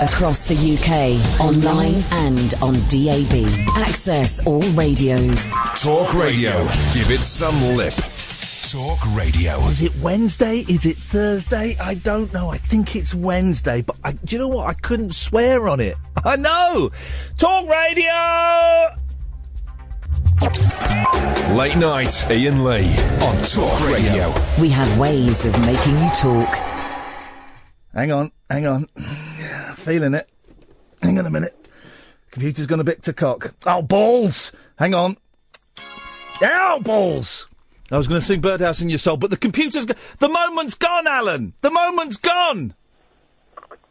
Across the UK, online and on DAB. Access all radios. Talk Radio. Give it some lip. Talk Radio. Is it Wednesday? Is it Thursday? I don't know. I think it's Wednesday, but do you know what? I couldn't swear on it. I know. Talk Radio. Late night, Iain Lee on Talk Radio. We have ways of making you talk. Hang on. Feeling it. Hang on a minute. Computer's gone a bit to cock. Oh, balls! Hang on. Ow, balls! I was going to sing Birdhouse in Your Soul, but the computer's... The moment's gone, Alan! The moment's gone!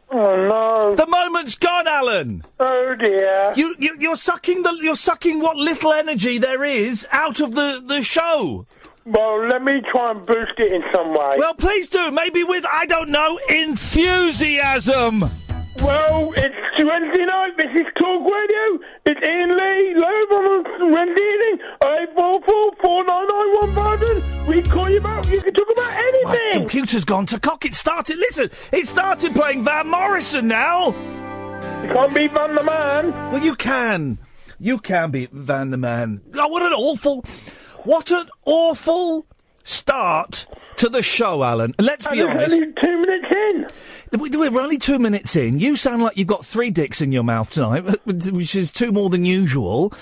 Oh, no. The moment's gone, Alan! Oh, dear. You're sucking what little energy there is out of the show. Well, let me try and boost it in some way. Well, please do. Maybe with, I don't know, enthusiasm. Well, it's Wednesday night. This is Talk Radio. It's Iain Lee, live on Wednesday evening. 844-499-1000. We call you out. You can talk about anything. My computer's gone to cock. It started playing Van Morrison now. You can't beat Van the Man. Well, you can. You can beat Van the Man. Oh, what an awful start to the show, Alan. Let's be honest. Only 2 minutes in. We're only 2 minutes in. You sound like you've got 3 dicks in your mouth tonight, which is 2 more than usual.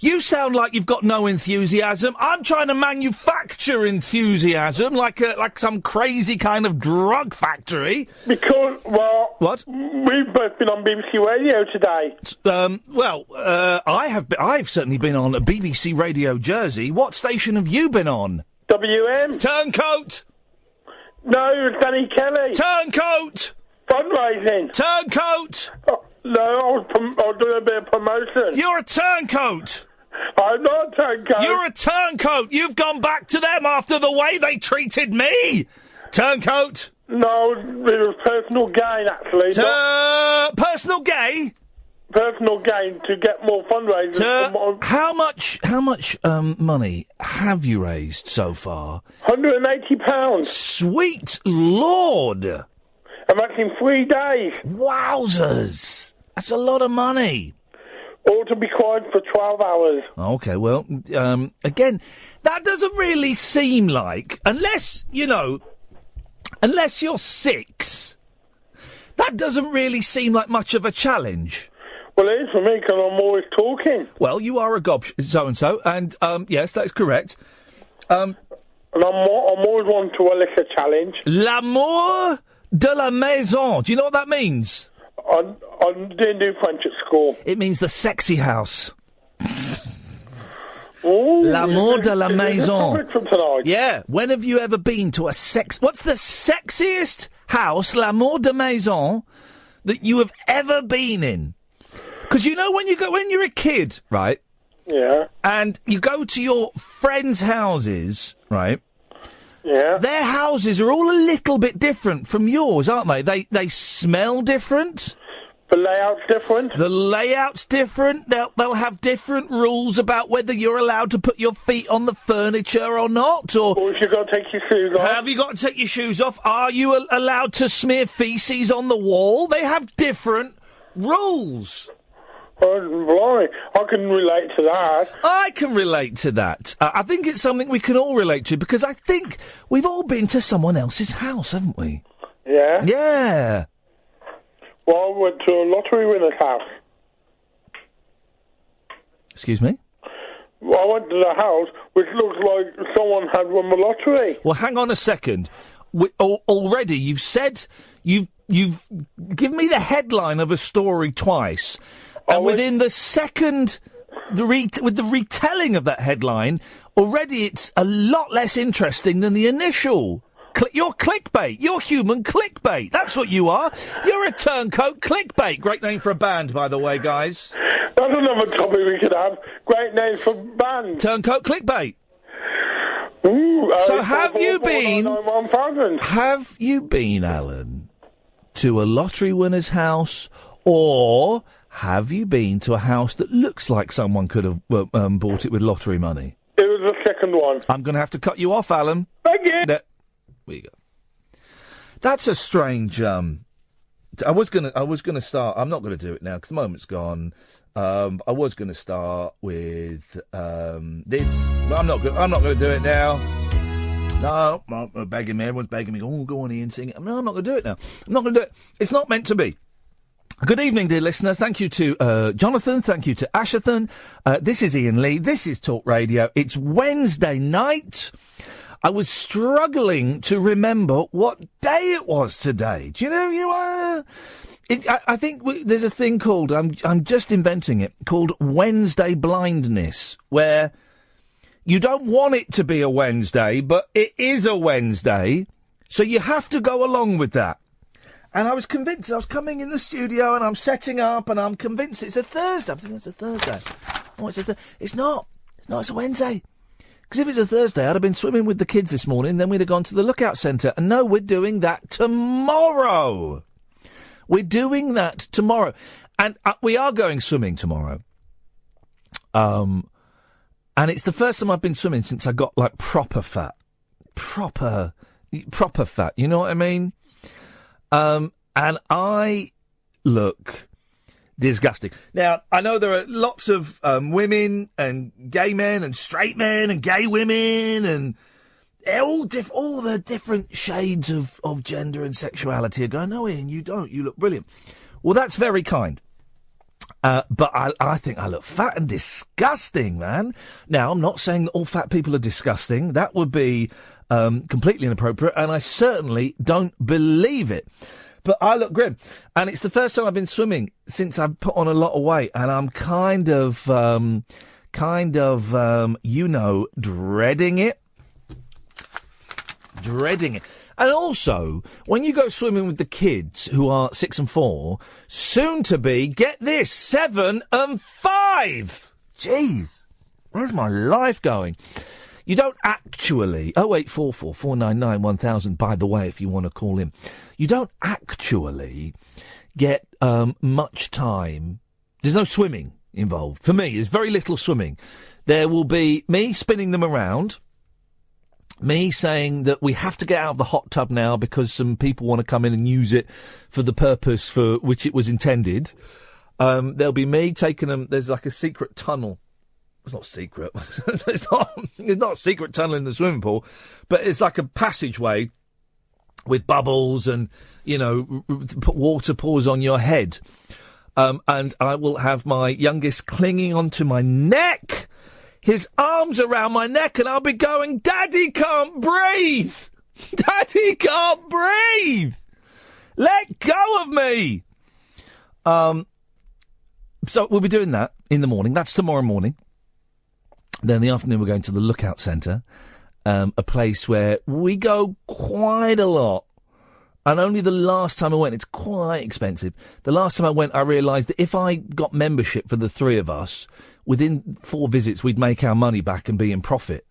You sound like you've got no enthusiasm. I'm trying to manufacture enthusiasm like some crazy kind of drug factory. Because, well... What? We've both been on BBC Radio today. I've certainly been on BBC Radio Jersey. What station have you been on? WM. Turncoat. No, it's Danny Kelly. Turncoat. Fundraising. Turncoat. Oh, no, I was doing a bit of promotion. You're a turncoat. I'm not a turncoat. You're a turncoat. You've gone back to them after the way they treated me. Turncoat. No, it was personal gain, actually. Personal gain? Personal gain to get more fundraisers. How much money have you raised so far? £180. Sweet Lord! And that's in 3 days. Wowzers! That's a lot of money. Or to be quiet for 12 hours. Okay, well, again, that doesn't really seem like, unless you're 6, that doesn't really seem like much of a challenge. Well, it is for me, because I'm always talking. Well, you are a gob so-and-so, and, yes, that's correct. And I'm always one to a challenge. L'amour de la maison. Do you know what that means? I didn't do French at school. It means the sexy house. Ooh, L'amour de la maison. Tonight. Yeah. When have you ever been to what's the sexiest house, l'amour de maison, that you have ever been in? Because you know when you're a kid, right? Yeah. And you go to your friends' houses, right? Yeah. Their houses are all a little bit different from yours, aren't they? They smell different. The layout's different. The layout's different. They'll have different rules about whether you're allowed to put your feet on the furniture or not. Or if you've got to take your shoes off. Have you got to take your shoes off? Are you allowed to smear feces on the wall? They have different rules. Oh, I can relate to that. I can relate to that. I think it's something we can all relate to, because I think we've all been to someone else's house, haven't we? Yeah? Yeah. Well, I went to a lottery winner's house. Excuse me? Well, I went to the house, which looks like someone had won the lottery. Well, hang on a second. Already, you've said... You've given me the headline of a story twice, and within the second, with the retelling of that headline, already it's a lot less interesting than the initial. You're clickbait. You're human clickbait. That's what you are. You're a turncoat clickbait. Great name for a band, by the way, guys. That's another topic we could have. Great name for band. Turncoat clickbait. Ooh, so have you been, Alan, to a lottery winner's house, or have you been to a house that looks like someone could have bought it with lottery money? It was the second one. I'm going to have to cut you off, Alan. Thank you. There you go. That's a strange I was gonna start. I'm not gonna do it now because the moment's gone. I was gonna start with this. But I'm not gonna do it now. No, I'm begging me. Everyone's begging me. Oh, go on, Iain, sing it. No, I'm not gonna do it now. I'm not gonna do it. It's not meant to be. Good evening, dear listener. Thank you to Jonathan. Thank you to Ashathan. This is Iain Lee. This is Talk Radio. It's Wednesday night. I was struggling to remember what day it was today. Do you know I think there's a thing called, I'm just inventing it, called Wednesday blindness, where you don't want it to be a Wednesday, but it is a Wednesday, so you have to go along with that. And I was convinced, I was coming in the studio and I'm setting up and I'm convinced it's a Thursday. I'm thinking it's a Thursday. Oh, it's not. It's a Wednesday. Because if it's a Thursday, I'd have been swimming with the kids this morning, then we'd have gone to the lookout centre. And no, we're doing that tomorrow. We're doing that tomorrow. And we are going swimming tomorrow. And it's the first time I've been swimming since I got, like, proper fat. Proper fat, you know what I mean? And I look disgusting. Now, I know there are lots of women and gay men and straight men and gay women and all the different shades of gender and sexuality are going, no, Iain, you don't. You look brilliant. Well, that's very kind. But I think I look fat and disgusting, man. Now, I'm not saying that all fat people are disgusting. That would be completely inappropriate, and I certainly don't believe it. But I look grim. And it's the first time I've been swimming since I've put on a lot of weight, and I'm kind of, dreading it. Dreading it. And also, when you go swimming with the kids, who are 6 and 4, soon to be, get this, 7 and 5! Jeez, where's my life going? You don't actually, 0844 499 1000, by the way, if you want to call in, you don't actually get much time. There's no swimming involved. For me, there's very little swimming. There will be me spinning them around, me saying that we have to get out of the hot tub now because some people want to come in and use it for the purpose for which it was intended. There'll be me taking them. There's like a secret tunnel. It's not secret. It's not a secret tunnel in the swimming pool, but it's like a passageway with bubbles and, put water pours on your head. And I will have my youngest clinging onto my neck, his arms around my neck, and I'll be going, Daddy can't breathe! Daddy can't breathe! Let go of me! So we'll be doing that in the morning. That's tomorrow morning. Then in the afternoon, we're going to the Lookout Centre, a place where we go quite a lot. And only the last time I went, it's quite expensive. The last time I went, I realised that if I got membership for the three of us, within 4 visits, we'd make our money back and be in profit.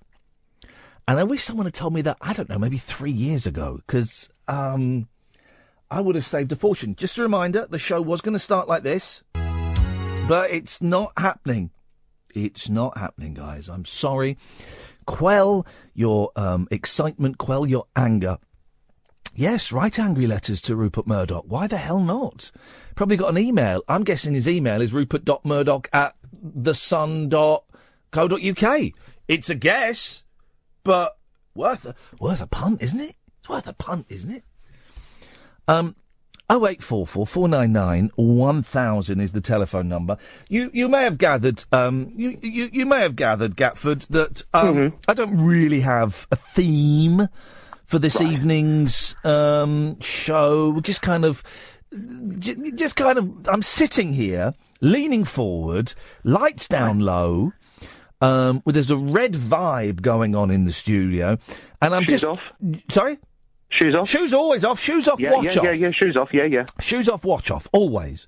And I wish someone had told me that, I don't know, maybe 3 years ago, because I would have saved a fortune. Just a reminder, the show was going to start like this, but it's not happening. It's not happening, guys. I'm sorry. Quell your excitement, quell your anger. Yes, write angry letters to Rupert Murdoch. Why the hell not? Probably got an email. I'm guessing his email is rupert.murdoch@thesun.co.uk. It's a guess, but worth a punt, isn't it? It's worth a punt, isn't it? 0844 499 1000 is the telephone number. You may have gathered, you may have gathered, Gatford, that I don't really have a theme for this evening's show. Just kind of, I'm sitting here, leaning forward, lights down low, there's a red vibe going on in the studio, and I'm Shoes off. Sorry? Shoes off. Shoes always off. Shoes off, watch off. Yeah, shoes off, yeah. Shoes off, watch off, always.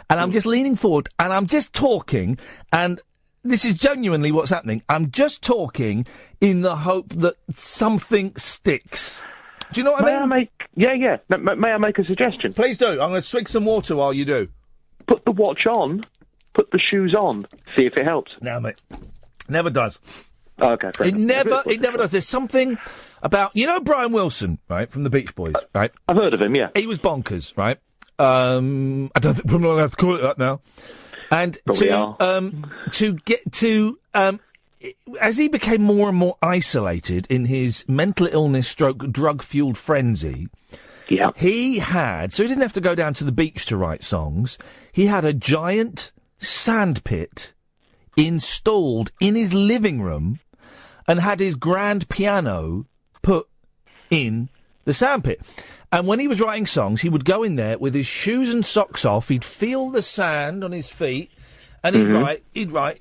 And I'm just leaning forward, and I'm just talking, and this is genuinely what's happening. I'm just talking in the hope that something sticks. Do you know what I mean? May I make a suggestion? Please do. I'm going to swig some water while you do. Put the watch on, put the shoes on, see if it helps. No, mate. Never does. Oh, okay, fair enough. It never does. There's something about, Brian Wilson, right, from the Beach Boys, right? I've heard of him, yeah. He was bonkers, right? I don't think we're not allowed to call it that now. And But we are. as he became more and more isolated in his mental illness stroke drug-fueled frenzy, Yeah. he didn't have to go down to the beach to write songs. He had a giant sandpit installed in his living room and had his grand piano put in the sandpit. And when he was writing songs, he would go in there with his shoes and socks off. He'd feel the sand on his feet, and he'd write,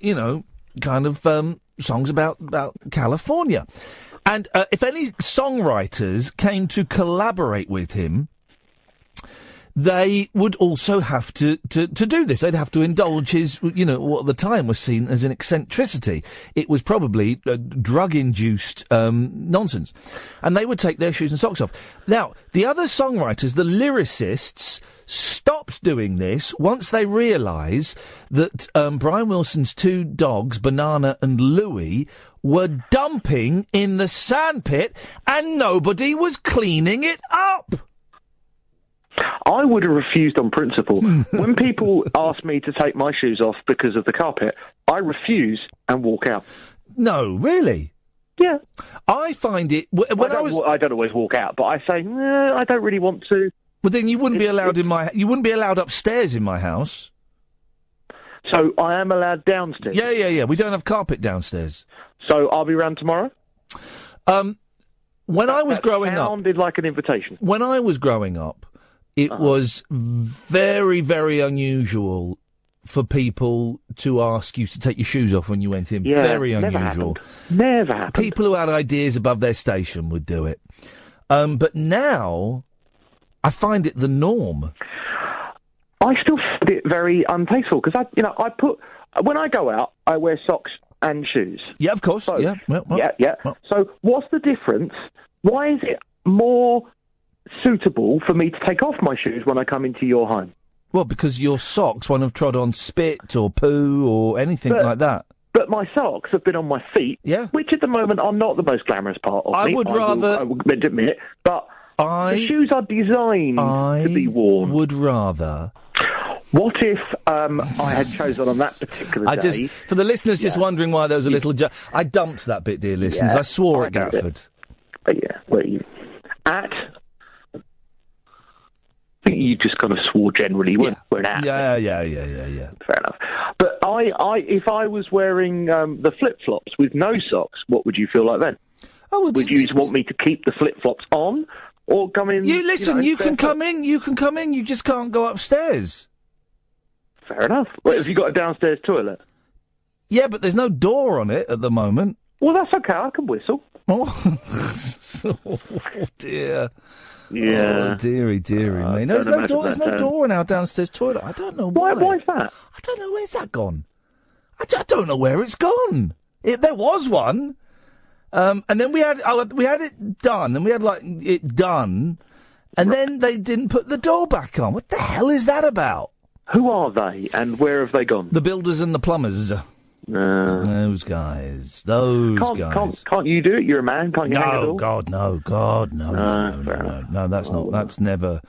kind of songs about California. And if any songwriters came to collaborate with him, they would also have to do this. They'd have to indulge his, what at the time was seen as an eccentricity. It was probably drug-induced nonsense. And they would take their shoes and socks off. Now, the other songwriters, the lyricists, stopped doing this once they realised that Brian Wilson's two dogs, Banana and Louie, were dumping in the sandpit and nobody was cleaning it up. I would have refused on principle. When people ask me to take my shoes off because of the carpet, I refuse and walk out. No, really? Yeah. I find it... I don't always walk out, but I say, no, I don't really want to. Well, then you wouldn't be allowed you wouldn't be allowed upstairs in my house. So I am allowed downstairs? Yeah. We don't have carpet downstairs. So I'll be round tomorrow? When I was growing up... sounded like an invitation. When I was growing up, it was very, very unusual for people to ask you to take your shoes off when you went in. Yeah, very unusual. Never happened. People who had ideas above their station would do it. But now, I find it the norm. I still find it very untasteful because when I go out, I wear socks and shoes. Yeah, of course. So, yeah. Well. So what's the difference? Why is it more suitable for me to take off my shoes when I come into your home? Well, because your socks won't have trod on spit or poo or anything like that. But my socks have been on my feet, yeah, which at the moment are not the most glamorous part of me. I would admit, but the shoes are designed to be worn. I would rather... What if I had chosen on that particular day? For the listeners just wondering why there was a little... I dumped that bit, dear listeners. I swore at Gatford. I think you just kind of swore generally. We're an at. Yeah. Fair enough. But if I was wearing the flip-flops with no socks, what would you feel like then? Would you want me to keep the flip-flops on or come in? You can come in. You can come in. You just can't go upstairs. Fair enough. Well, have you got a downstairs toilet? Yeah, but there's no door on it at the moment. Well, that's okay. I can whistle. Oh dear. Yeah. Oh, dearie me. No, there's no door in our downstairs toilet. I don't know why. Why is that? I don't know. Where's that gone? I don't know where it's gone. There was one. And then we had it done, and we had it done, and then they didn't put the door back on. What the hell is that about? Who are they, and where have they gone? The builders and the plumbers. Those guys. Can't you do it? You're a man. Can't you? No, God, no. No, that's not. That's never.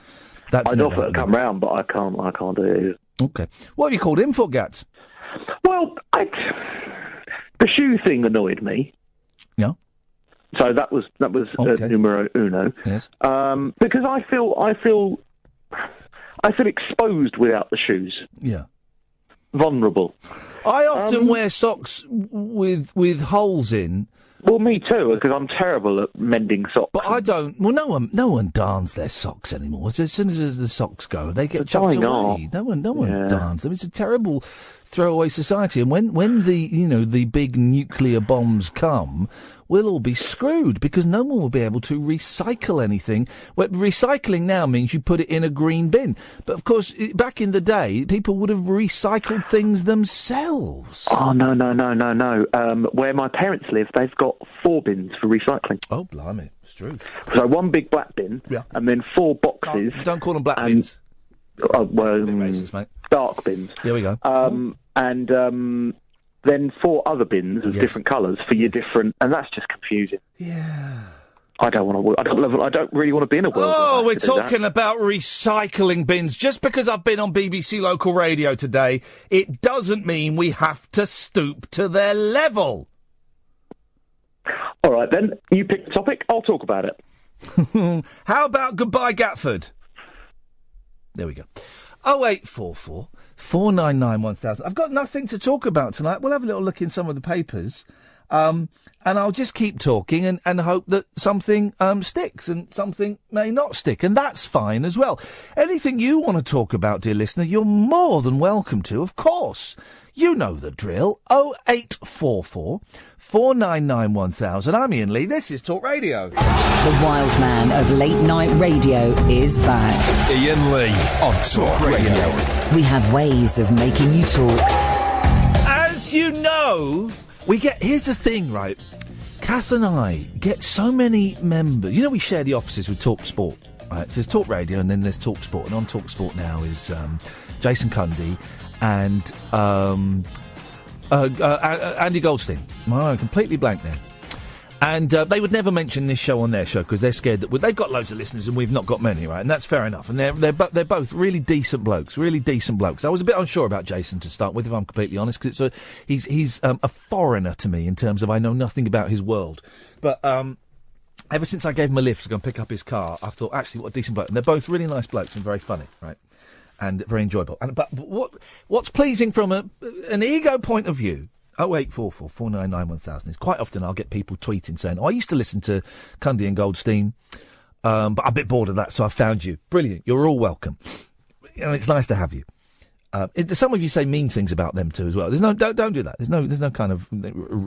I'd offer to come round, but I can't do it. Okay. What have you called him for, Gats? Well, the shoe thing annoyed me. Yeah. So that was numero uno. Yes. Because I feel exposed without the shoes. Yeah. Vulnerable. I often wear socks with holes in. Well, me too, because I'm terrible at mending socks. But I don't. Well, no one darns their socks anymore. As soon as the socks go, they get chucked away. No one darns them. It's a terrible throwaway society. And when the big nuclear bombs come, we'll all be screwed because no one will be able to recycle anything. Well, recycling now means you put it in a green bin. But of course, back in the day, people would have recycled things themselves. Oh, no. Where my parents live, they've got 4 bins for recycling. Oh, blimey. It's true. So 1 big black bin, and then 4 boxes. Don't call them black bins. Well, racist, mate. Dark bins. Here we go. And then 4 other bins of different colours for your different, and that's just confusing. Yeah. I don't want to. I don't really want to be in a world. Oh, we're talking about recycling bins. Just because I've been on BBC Local Radio today, it doesn't mean we have to stoop to their level. All right, then. You pick the topic. I'll talk about it. How about goodbye, Gatford? There we go. 0844 499 1000. I've got nothing to talk about tonight. We'll have a little look in some of the papers. And I'll just keep talking and hope that something sticks and something may not stick. And that's fine as well. Anything you want to talk about, dear listener, you're more than welcome to, of course. You know the drill. 0844 499 1000. I'm Iain Lee. This is Talk Radio. The wild man of late night radio is back. Iain Lee on Talk Radio. We have ways of making you talk. As you know, here's the thing, right? Kath and I get so many members. You know, we share the offices with Talk Sport, right? So there's Talk Radio and then there's Talk Sport. And on Talk Sport now is Jason Cundy and Andy Goldstein. I'm completely blank now. And they would never mention this show on their show because they're scared that they've got loads of listeners and we've not got many, right? And that's fair enough. And they're both really decent blokes, I was a bit unsure about Jason to start with, if I'm completely honest, because he's a foreigner to me in terms of I know nothing about his world. But ever since I gave him a lift to go and pick up his car, I thought, actually, what a decent bloke. And they're both really nice blokes and very funny, right? And very enjoyable. But what's pleasing from an ego point of view, 0844 499 1000 is quite often I'll get people tweeting saying, I used to listen to Cundy and Goldstein, but I'm a bit bored of that, so I found you. Brilliant. You're all welcome. And it's nice to have you. Some of you say mean things about them too as well. Don't do that. There's no kind of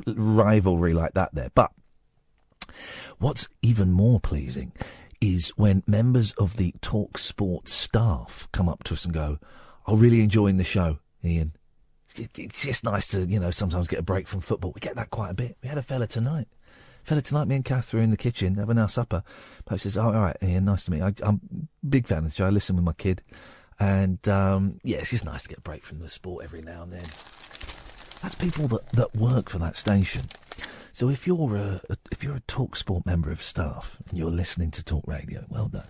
rivalry like that there. But what's even more pleasing is when members of the Talk Sport staff come up to us and go, I'm really enjoying the show, Iain. It's just nice to, sometimes get a break from football. We get that quite a bit. We had a fella tonight. Me and Kath were in the kitchen having our supper. He says, all right, Iain, nice to meet you. I'm a big fan of the show. I listen with my kid. And, it's just nice to get a break from the sport every now and then. That's people that work for that station. So if you're a Talk Sport member of staff and you're listening to Talk Radio, well done.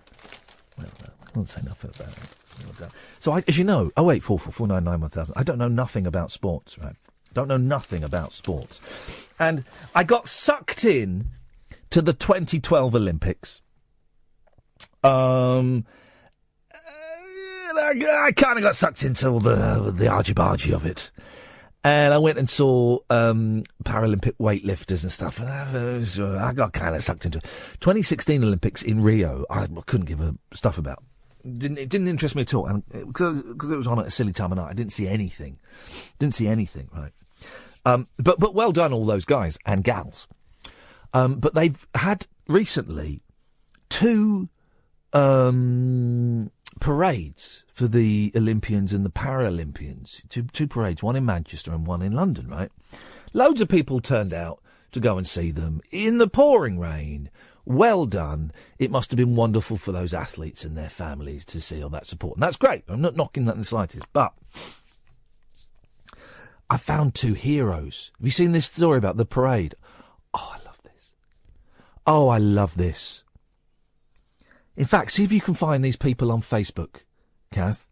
Well done. I won't say nothing about it. Well done. So, as you know, 0844 499 1000. I don't know nothing about sports, right? Don't know nothing about sports. And I got sucked in to the 2012 Olympics. I kind of got sucked into all the argy-bargy of it. And I went and saw Paralympic weightlifters and stuff. And I got kind of sucked into it. 2016 Olympics in Rio, I couldn't give a stuff about. It didn't interest me at all. And because it was on at a silly time of night, I didn't see anything. Right? But well done, all those guys and gals. But they've had recently two parades for the Olympians and the Paralympians. Two parades, one in Manchester and one in London, right? Loads of people turned out to go and see them in the pouring rain. Well done. It must have been wonderful for those athletes and their families to see all that support. And that's great. I'm not knocking that in the slightest. But I found two heroes. Have you seen this story about the parade? Oh, I love this. I love this. In fact, see if you can find these people on Facebook, Kath.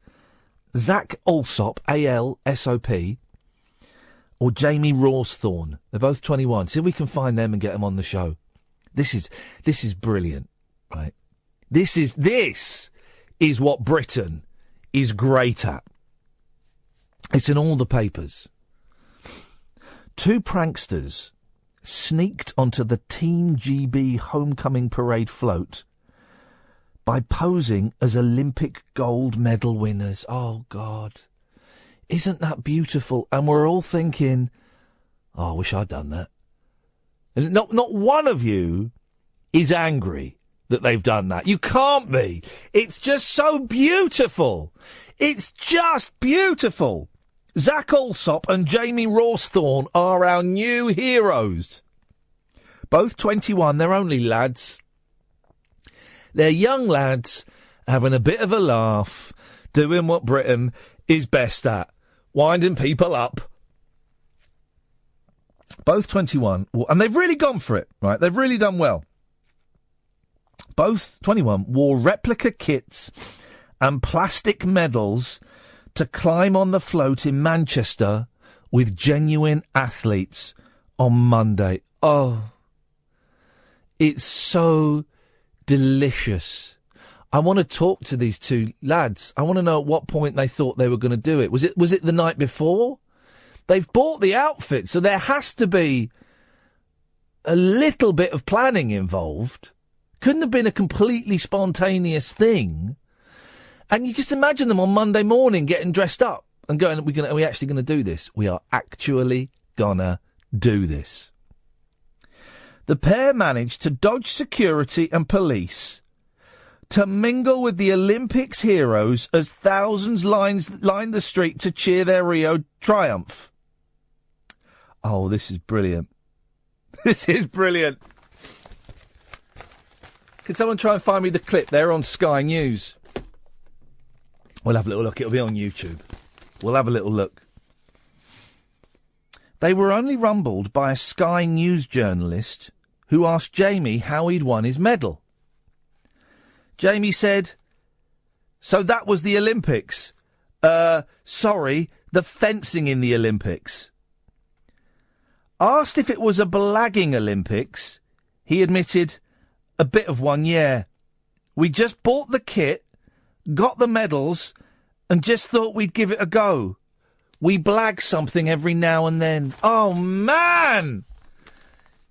Zach Alsop, ALSOP, or Jamie Rawsthorne. They're both 21. See if we can find them and get them on the show. This is brilliant, right? This is what Britain is great at. It's in all the papers. Two pranksters sneaked onto the Team GB homecoming parade float by posing as Olympic gold medal winners. Oh, God. Isn't that beautiful? And we're all thinking, I wish I'd done that. And not one of you is angry that they've done that. You can't be. It's just so beautiful. It's just beautiful. Zach Alsop and Jamie Rawsthorne are our new heroes. Both 21, they're only lads. They're young lads having a bit of a laugh, doing what Britain is best at, winding people up. Both 21, and they've really gone for it, right? They've really done well. both 21, wore replica kits and plastic medals to climb on the float in Manchester with genuine athletes on Monday. Oh, it's so delicious. I want to talk to these two lads. I want to know at what point they thought they were going to do it. Was it the night before? They've bought the outfit, so there has to be a little bit of planning involved. Couldn't have been a completely spontaneous thing. And you just imagine them on Monday morning getting dressed up and going, are we actually going to do this? We are actually gonna do this. The pair managed to dodge security and police to mingle with the Olympics heroes as thousands lined the street to cheer their Rio triumph. Oh, this is brilliant. This is brilliant. Can someone try and find me the clip? They're on Sky News. We'll have a little look. It'll be on YouTube. We'll have a little look. They were only rumbled by a Sky News journalist who asked Jamie how he'd won his medal. Jamie said, "So that was the Olympics. Sorry, the fencing in the Olympics." Asked if it was a blagging Olympics, he admitted, "A bit of one, yeah. We just bought the kit, got the medals, and just thought we'd give it a go. We blag something every now and then." Oh, man!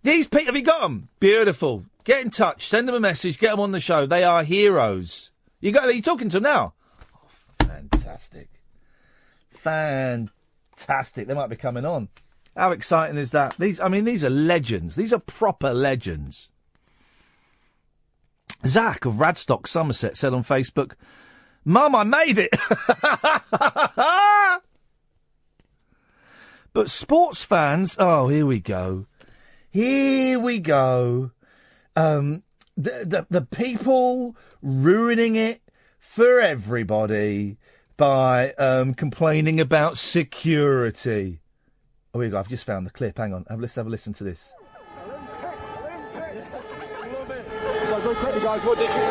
These people, have you got them? Beautiful. Get in touch. Send them a message. Get them on the show. They are heroes. Are you talking to them now? Oh, fantastic. Fantastic. They might be coming on. How exciting is that? These are legends. These are proper legends. Zach of Radstock, Somerset, said on Facebook, "Mum, I made it." But sports fans, oh, here we go. Here we go. The people ruining it for everybody by complaining about security. Oh, here we go. I've just found the clip. Hang on. Let's have a listen to this. Very quickly, guys, what did you...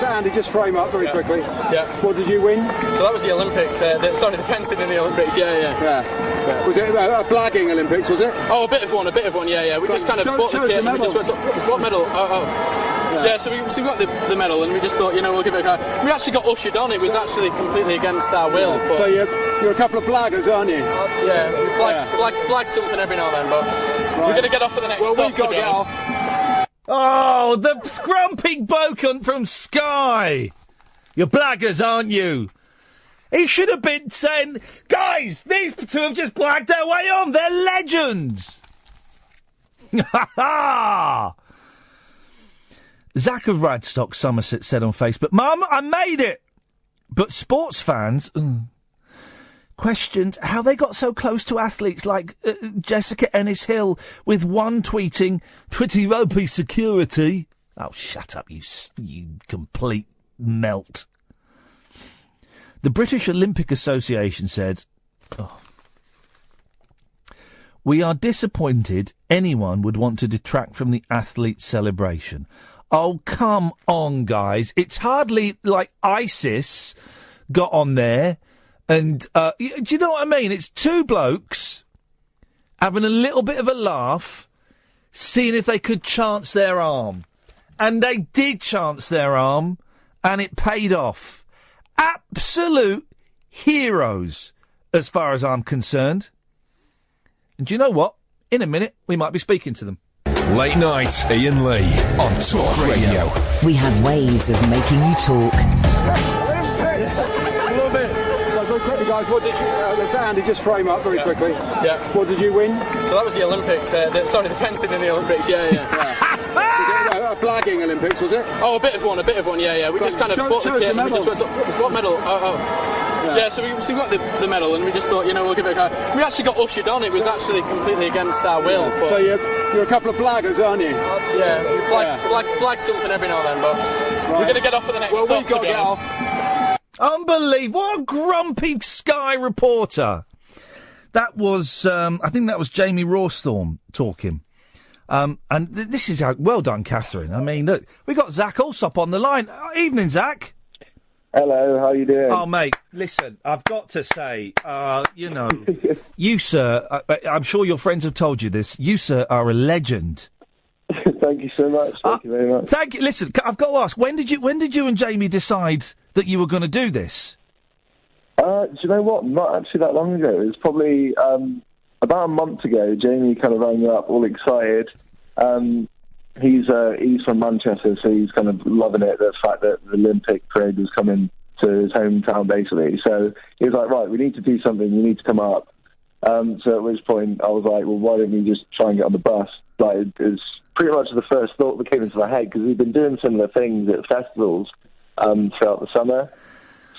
Andy, just frame up very quickly. Yeah. What did you win? So that was the Olympics. The fencing in the Olympics, yeah. Was it a blagging Olympics, was it? Oh, a bit of one, yeah. We just kind of bought the kit and we just went, what medal? Yeah, so we got the medal and we just thought, we'll give it a go. We actually got ushered on. It was actually completely against our will. But so you're a couple of blaggers, aren't you? Yeah, we blag something every now and then, but we're going to get off for the next stop. Well, we've got to get off. Oh, the scrumpy bloke from Sky. You're blaggers, aren't you? He should have been saying, guys, these two have just blagged their way on. They're legends. Ha ha! Zach of Radstock, Somerset, said on Facebook, "Mum, I made it." But sports fans questioned how they got so close to athletes like Jessica Ennis-Hill, with one tweeting, "Pretty ropey security." Oh, shut up, you complete melt. The British Olympic Association said, "We are disappointed anyone would want to detract from the athletes' celebration." Oh, come on, guys. It's hardly like ISIS got on there and, do you know what I mean? It's two blokes having a little bit of a laugh, seeing if they could chance their arm. And they did chance their arm, and it paid off. Absolute heroes, as far as I'm concerned. And do you know what? In a minute, we might be speaking to them. Late night, Iain Lee on Talk Radio. We have ways of making you talk. A little bit. So very quickly, guys, what did you... Andy, just frame up very quickly. Yeah. What did you win? So that was the Olympics. The fencing in the Olympics, yeah. Was it a blagging Olympics, was it? Oh, a bit of one, yeah. We just kind of bought the kit and we just went, what medal? Yeah, so we got the medal and we just thought, we'll give it a go. We actually got ushered on. It was actually completely against our will. But so you're a couple of blaggers, aren't you? Yeah, we blag something every now and then, but we're going to get off for the next stop. Well, we've got to get off. Unbelievable. What a grumpy Sky reporter. That was, I think that was Jamie Rawsthorne talking. And this is well done, Catherine. I mean, look, we got Zach Alsop on the line. Evening, Zach. Hello, how you doing? Oh, mate, listen, I've got to say, you, sir, I'm sure your friends have told you this, you, sir, are a legend. Thank you so much. Thank you very much. Thank you. Listen, I've got to ask, when did you and Jamie decide that you were going to do this? Do you know what? Not actually that long ago. It was probably about a month ago. Jamie kind of rang me up, all excited. He's from Manchester, so he's kind of loving it, the fact that the Olympic parade was coming to his hometown, basically. So he was like, right, we need to do something, you need to come up. So at which point I was like, well, why don't we just try and get on the bus? Like, it was pretty much the first thought that came into my head, because we've been doing similar things at festivals throughout the summer.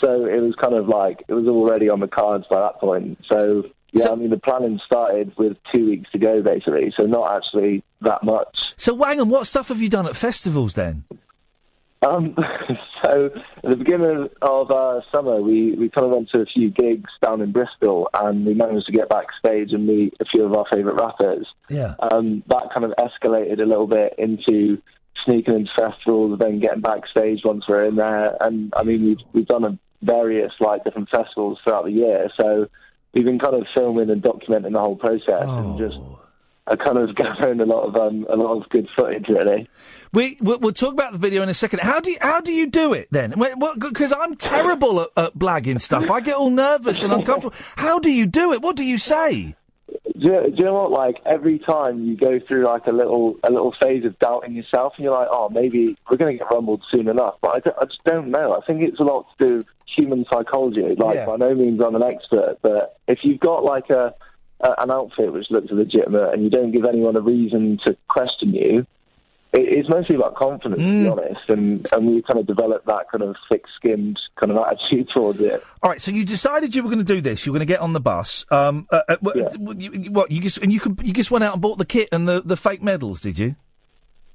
So it was kind of like, it was already on the cards by that point. So, yeah, I mean, the planning started with 2 weeks to go, basically, so not actually that much. So, hang on, what stuff have you done at festivals, then? So, at the beginning of summer, we kind of went to a few gigs down in Bristol, and we managed to get backstage and meet a few of our favourite rappers. Yeah. That kind of escalated a little bit into sneaking into festivals, then getting backstage once we're in there. And, I mean, we've done various, like, different festivals throughout the year, so we've been kind of filming and documenting the whole process and just kind of gathering a lot of good footage, really. We'll talk about the video in a second. How do you do it then? Because I'm terrible at blagging stuff. I get all nervous and uncomfortable. How do you do it? What do you say? Do you know what? Like, every time you go through like a little phase of doubting yourself, and you're like, oh, maybe we're going to get rumbled soon enough. But I just don't know. I think it's a lot to do with human psychology. Like, by no means I'm an expert, but if you've got like an outfit which looks legitimate and you don't give anyone a reason to question you, it's mostly about confidence, to be honest, and we kind of developed that kind of thick-skinned kind of attitude towards it. All right, so you decided you were going to do this. You were going to get on the bus. You just went out and bought the kit and the fake medals, did you?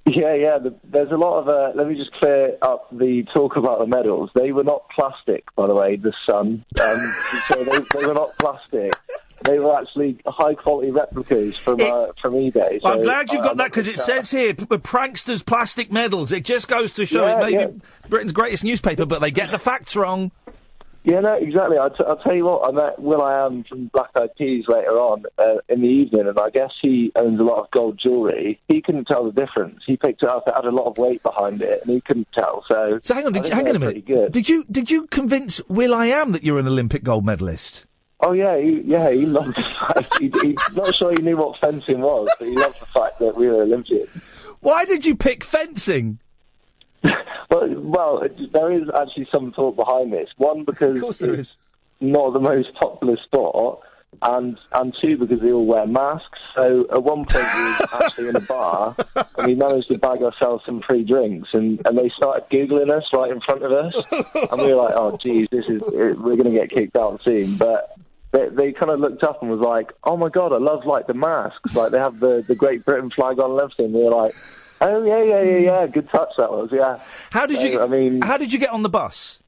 Yeah. There's a lot of. Let me just clear up the talk about the medals. They were not plastic, by the way. The sun. So they were not plastic. They were actually high-quality replicas from eBay. Well, I'm glad you've got that, because it says here, pranksters plastic medals. It just goes to show it may be Britain's greatest newspaper, but they get the facts wrong. Yeah, no, exactly. I'll tell you what, I met will.i.am from Black Eyed Peas later on in the evening, and I guess he owns a lot of gold jewellery. He couldn't tell the difference. He picked it up, it had a lot of weight behind it, and he couldn't tell. So hang on a minute. Good. Did you convince will.i.am that you're an Olympic gold medalist? Oh, yeah, he loved the fact. He's not sure he knew what fencing was, but he loved the fact that we were Olympians. Why did you pick fencing? Well, there is actually some thought behind this. One, because of course there is. Not the most popular sport, and two, because they all wear masks. So at one point we were actually in a bar, and we managed to bag ourselves some free drinks, and they started Googling us right in front of us, and we were like, oh, geez, we're going to get kicked out soon. But they kind of looked up and was like, oh, my God, I love, like, the masks. Like, they have the Great Britain flag on and everything. We were like, oh, yeah, good touch that was, yeah. How did you get on the bus?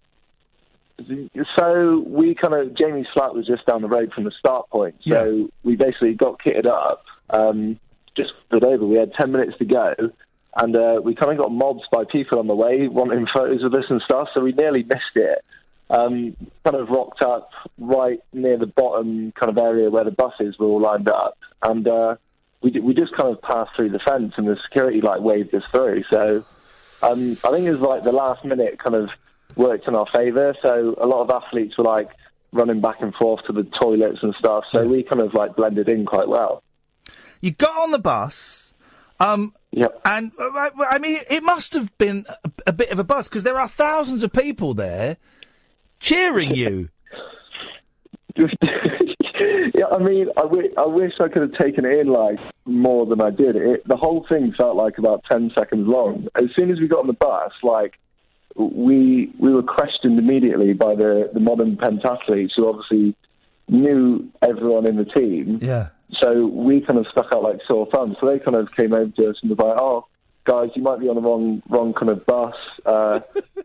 So we Jamie's flat was just down the road from the start point. So we basically got kitted up, just put over. We had 10 minutes to go, and we kind of got mobbed by people on the way wanting photos of us and stuff, so we nearly missed it. Kind of rocked up right near the bottom kind of area where the buses were all lined up, and we just kind of passed through the fence, and the security waved us through. So I think it was the last minute kind of worked in our favour. So a lot of athletes were running back and forth to the toilets and stuff. So we kind of blended in quite well. You got on the bus. Yep. And I mean, it must have been a bit of a buzz, because there are thousands of people there cheering you. Yeah, I mean, I wish I could have taken it in more than I did. The whole thing felt like about 10 seconds long. As soon as we got on the bus, we were questioned immediately by the modern pentathletes, who obviously knew everyone in the team. Yeah. So we kind of stuck out like sore thumbs. So they kind of came over to us and was like, "Oh, guys, you might be on the wrong kind of bus.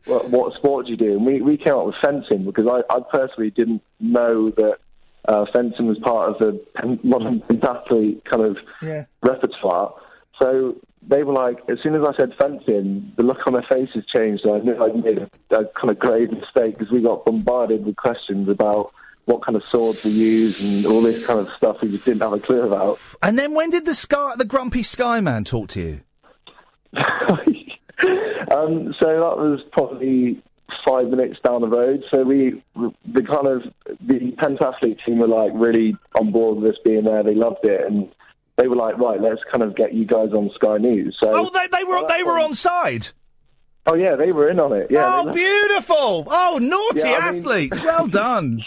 What sport do you do?" And we came up with fencing, because I personally didn't know that fencing was part of the modern pentathlete kind of repertoire. So they were like, as soon as I said fencing, the look on their faces changed. So I knew I'd made a kind of grave mistake because we got bombarded with questions about what kind of swords we use and all this kind of stuff we just didn't have a clue about. And then when did the grumpy Skyman talk to you? So that was probably 5 minutes down the road. So the pentathlete team were like really on board with us being there. They loved it, and they were like, right, let's kind of get you guys on Sky News. So they were on side. Oh yeah, they were in on it. Yeah. Oh, beautiful! Oh, naughty athletes! Well done.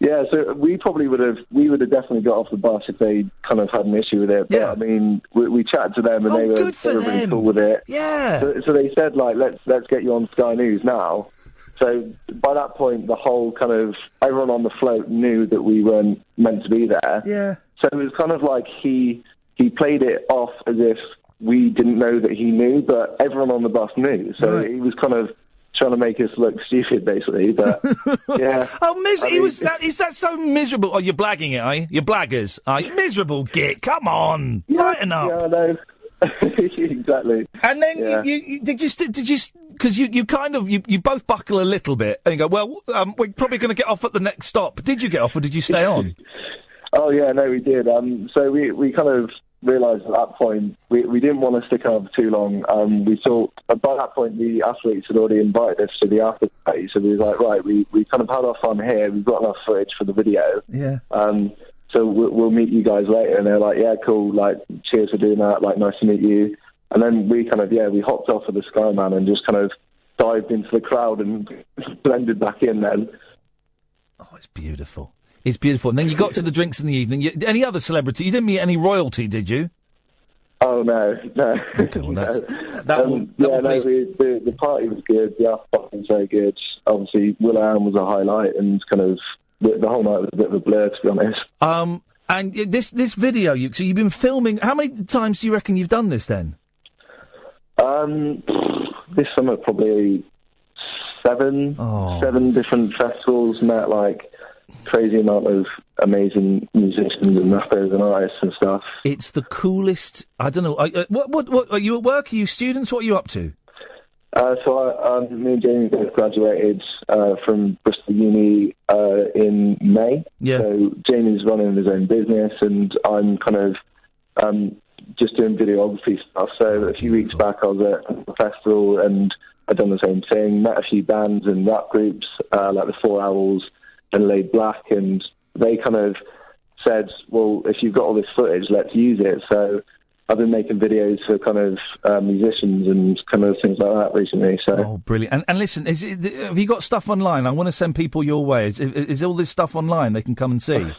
Yeah, so we would have definitely got off the bus if they kind of had an issue with it. But I mean, we chatted to them and they were really cool with it. Yeah. So they said like, let's get you on Sky News now. So by that point, the whole kind of everyone on the float knew that we weren't meant to be there. Yeah. So it was kind of like he played it off as if we didn't know that he knew, but everyone on the bus knew. So he was kind of trying to make us look stupid, basically. But yeah. Is that so miserable? Oh, you're blagging it, are you? You're blaggers, are you? Miserable git. Come on, lighten up. Yeah, I know. Exactly. And then you because you kind of both buckle a little bit and you go, well, we're probably going to get off at the next stop. Did you get off or did you stay on? Oh yeah, no, we did. So we kind of realised at that point we didn't want to stick around for too long. We thought by that point the athletes had already invited us to the after party, so we were like, right, we kind of had our fun here. We've got enough footage for the video. Yeah. So we'll meet you guys later. And they're like, yeah, cool. Like, cheers for doing that. Like, nice to meet you. And then we kind of we hopped off of the Skyman and just kind of dived into the crowd and blended back in. Then. Oh, it's beautiful. It's beautiful. And then you got to the drinks in the evening. Any other celebrity? You didn't meet any royalty, did you? Oh, no. Okay, well, the party was good. The after party was very good. Obviously, Will.i.am was a highlight, and kind of the whole night was a bit of a blur, to be honest. And this video, so you've been filming. How many times do you reckon you've done this then? This summer, probably seven different festivals, met like crazy amount of amazing musicians and rappers and artists and stuff. It's the coolest. I don't know. What are you at work? Are you students? What are you up to? So me and Jamie both graduated from Bristol Uni in May. Yeah. So Jamie's running his own business, and I'm kind of just doing videography stuff. So a few weeks back, I was at a festival, and I'd done the same thing. Met a few bands and rap groups, like the 4 Owls and Laid Black, and they kind of said, well, if you've got all this footage, let's use it. So I've been making videos for kind of musicians and kind of things like that recently. So. Oh, brilliant. And listen, have you got stuff online? I want to send people your way. Is all this stuff online they can come and see?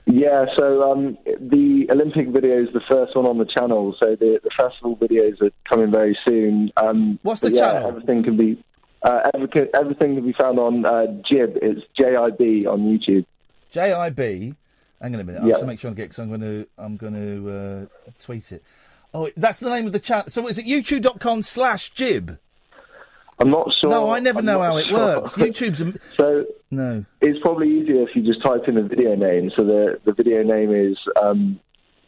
Yeah, so the Olympic video is the first one on the channel, so the festival videos are coming very soon. What's the channel? Everything can be found on Jib. It's JIB on YouTube. JIB. Hang on a minute. I'll just make sure I get, because I'm going to tweet it. Oh, that's the name of the channel. So is it youtube.com/Jib? I'm not sure. No, I never know how it works. YouTube's... So no, it's probably easier if you just type in the video name. So the video name is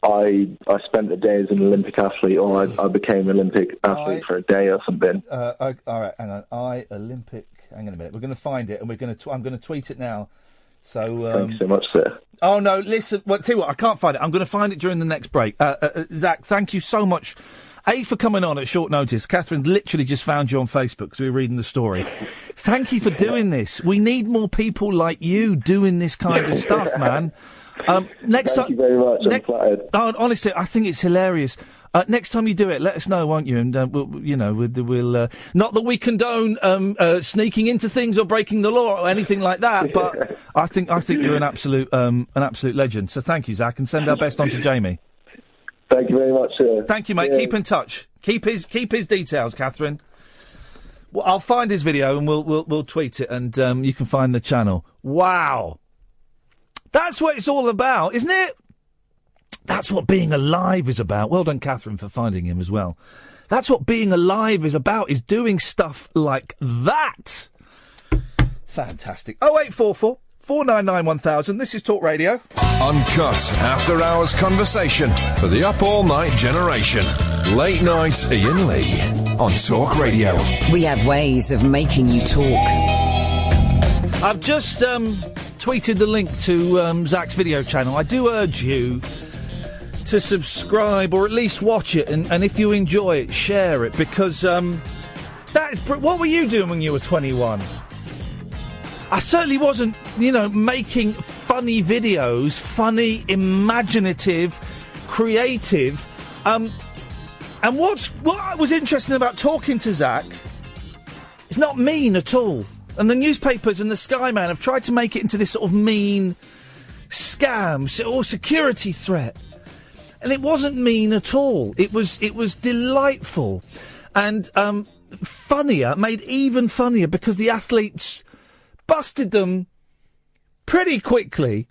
I spent a day as an Olympic athlete, or I became an Olympic athlete for a day or something. All right, hang on. Olympic... Hang on a minute. We're going to find it, and I'm going to tweet it now. So thanks so much, sir. Oh no, listen. Well, tell you what, I can't find it. I'm going to find it during the next break. Zach, thank you so much. For coming on at short notice. Catherine literally just found you on Facebook because we were reading the story. Thank you for doing this. We need more people like you doing this kind of stuff, man. Thank you very much. I'm flattered. Honestly, I think it's hilarious. Next time you do it, let us know, won't you? And we'll not that we condone sneaking into things or breaking the law or anything like that, but I think you're an absolute legend. So thank you, Zach, and send our best on to Jamie. Thank you very much, sir. Thank you, mate. Yeah. Keep in touch. Keep his details, Catherine. Well, I'll find his video and we'll tweet it, and you can find the channel. Wow, that's what it's all about, isn't it? That's what being alive is about. Well done, Catherine, for finding him as well. That's what being alive is about, is doing stuff like that. Fantastic. 0844 499 1000. This is Talk Radio. Uncut, after-hours conversation for the up-all-night generation. Late Night Iain Lee on Talk Radio. We have ways of making you talk. I've just tweeted the link to Zach's video channel. I do urge you to subscribe or at least watch it, and if you enjoy it, share it, because what were you doing when you were 21? I certainly wasn't, making funny videos, funny, imaginative, creative. And what was interesting about talking to Zach, it's not mean at all. And the newspapers and the Sky Man have tried to make it into this sort of mean scam or security threat. And it wasn't mean at all. It was delightful. And made even funnier, because the athletes busted them pretty quickly.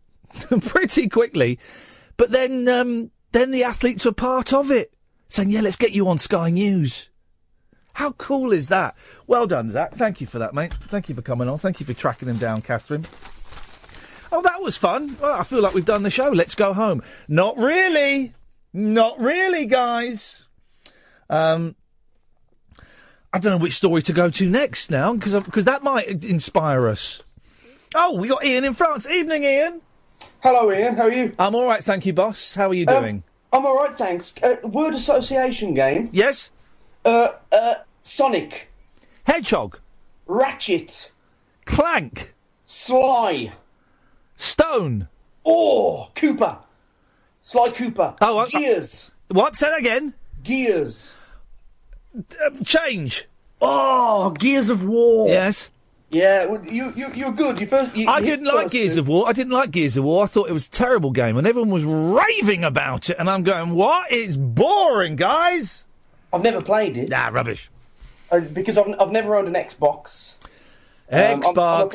But then the athletes were part of it, saying, yeah, let's get you on Sky News. How cool is that? Well done, Zach. Thank you for that, mate. Thank you for coming on. Thank you for tracking him down, Catherine. Oh, that was fun. Well, I feel like we've done the show. Let's go home. Not really. Not really, guys. I don't know which story to go to next now, because that might inspire us. Oh, we got Iain in France. Evening, Iain. Hello, Iain. How are you? I'm all right, thank you, boss. How are you doing? I'm all right, thanks. Word association game. Yes? Sonic. Hedgehog. Ratchet. Clank. Sly. Stone. Oh, Cooper. Sly Cooper. Oh, Gears. What? Say that again. Gears. Change. Oh, Gears of War. Yes. Yeah, well, you're good. I didn't like Gears of War. I thought it was a terrible game, and everyone was raving about it. And I'm going, what? It's boring, guys. I've never played it. Nah, rubbish. Because I've never owned an Xbox. Xbox,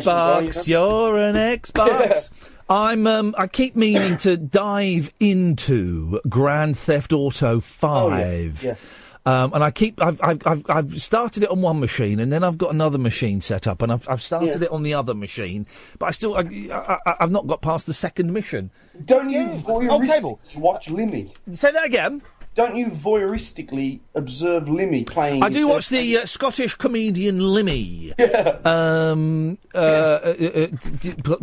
guy, you're an Xbox. I keep meaning to dive into Grand Theft Auto 5. Oh, yeah. And I've started it on one machine, and then I've got another machine set up, and I've started it on the other machine, but I've not got past the second mission. Don't you voyeuristically watch Limmy? Say that again. Don't you voyeuristically observe Limmy playing? I do watch the Scottish comedian Limmy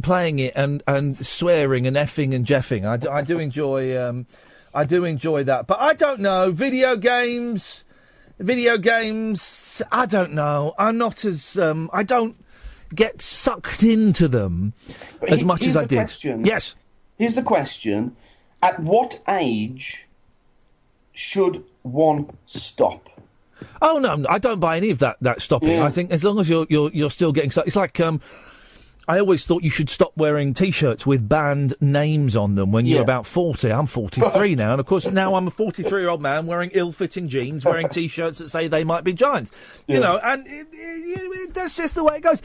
playing it and swearing and effing and jeffing. I do enjoy. I do enjoy that, but I don't know. Video games. I don't know. I'm not as. I don't get sucked into them as much as I did. Yes. Here's the question: at what age should one stop? Oh no, I don't buy any of that stopping. Yeah. I think as long as you're still getting stuck, it's like I always thought you should stop wearing T-shirts with band names on them when you're about 40. I'm 43 now, and of course now I'm a 43-year-old man wearing ill-fitting jeans, wearing T-shirts that say they might be Giants. You know, and that's just the way it goes.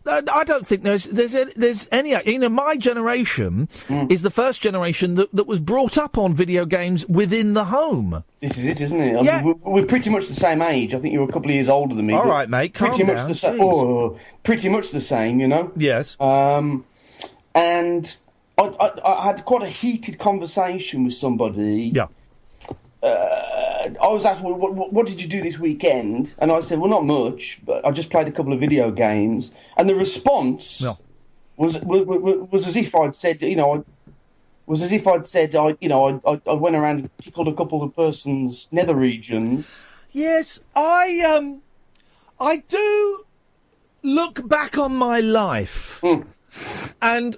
I don't think there's any. My generation is the first generation that was brought up on video games within the home. This is it, isn't it? I mean, we're pretty much the same age. I think you're a couple of years older than me. All right, mate. Pretty much the same. Pretty much the same, you know. Yes. And I had quite a heated conversation with somebody. Yeah. I was asked, well, what did you do this weekend? And I said, well, not much, but I just played a couple of video games. And the response was as if I'd said, I went around and tickled a couple of persons' nether regions. Yes, I do look back on my life and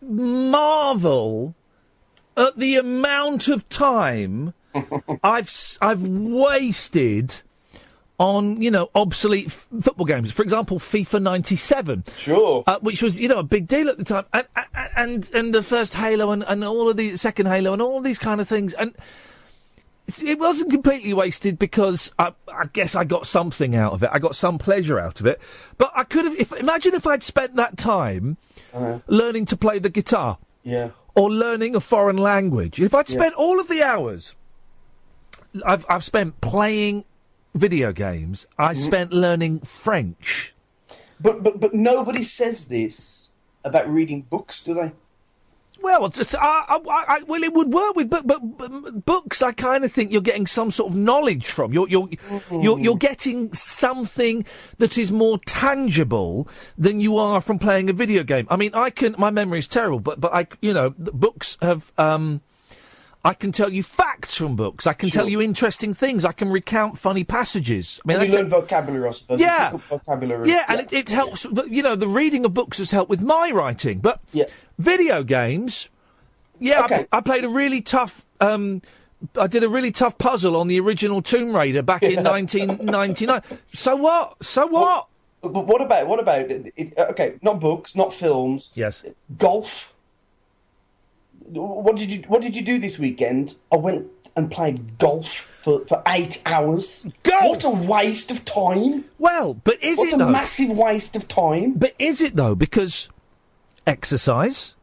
marvel at the amount of time I've wasted on, obsolete football games. For example, FIFA 97. Sure. Which was, a big deal at the time. And the first Halo and all of the second Halo and all of these kind of things. And it wasn't completely wasted because I guess I got something out of it. I got some pleasure out of it. But I could have, imagine if I'd spent that time learning to play the guitar. Yeah. Or learning a foreign language. If I'd spent all of the hours I've spent playing video games, I spent learning French. But nobody says this about reading books, do they? Well, just well, it would work with but books. I kind of think you're getting some sort of knowledge from. You're getting something that is more tangible than you are from playing a video game. I mean, my memory is terrible, but books have. I can tell you facts from books. I can tell you interesting things. I can recount funny passages. I mean, you learn vocabulary, I suppose. Yeah, vocabulary. Yeah, and it helps. But, the reading of books has helped with my writing. But video games, okay. I played a really tough. I did a really tough puzzle on the original Tomb Raider back in 1999. So what? But what about it? Okay, not books, not films. Yes, golf. What did you do this weekend? I went and played golf for 8 hours. Golf! What a waste of time. Well, but is it though? What a massive waste of time. But is it though? Because exercise,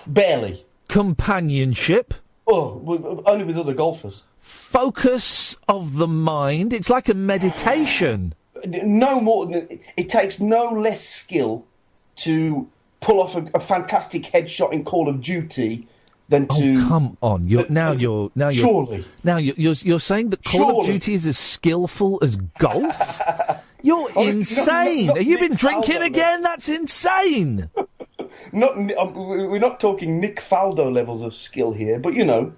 barely. Companionship. Oh, only with other golfers. Focus of the mind. It's like a meditation. No more. It takes no less skill to pull off a fantastic headshot in Call of Duty than to. Oh, come on! You're surely you're saying that Call of Duty is as skillful as golf? You're insane. Have you been drinking again? That's insane. We're not talking Nick Faldo levels of skill here, but a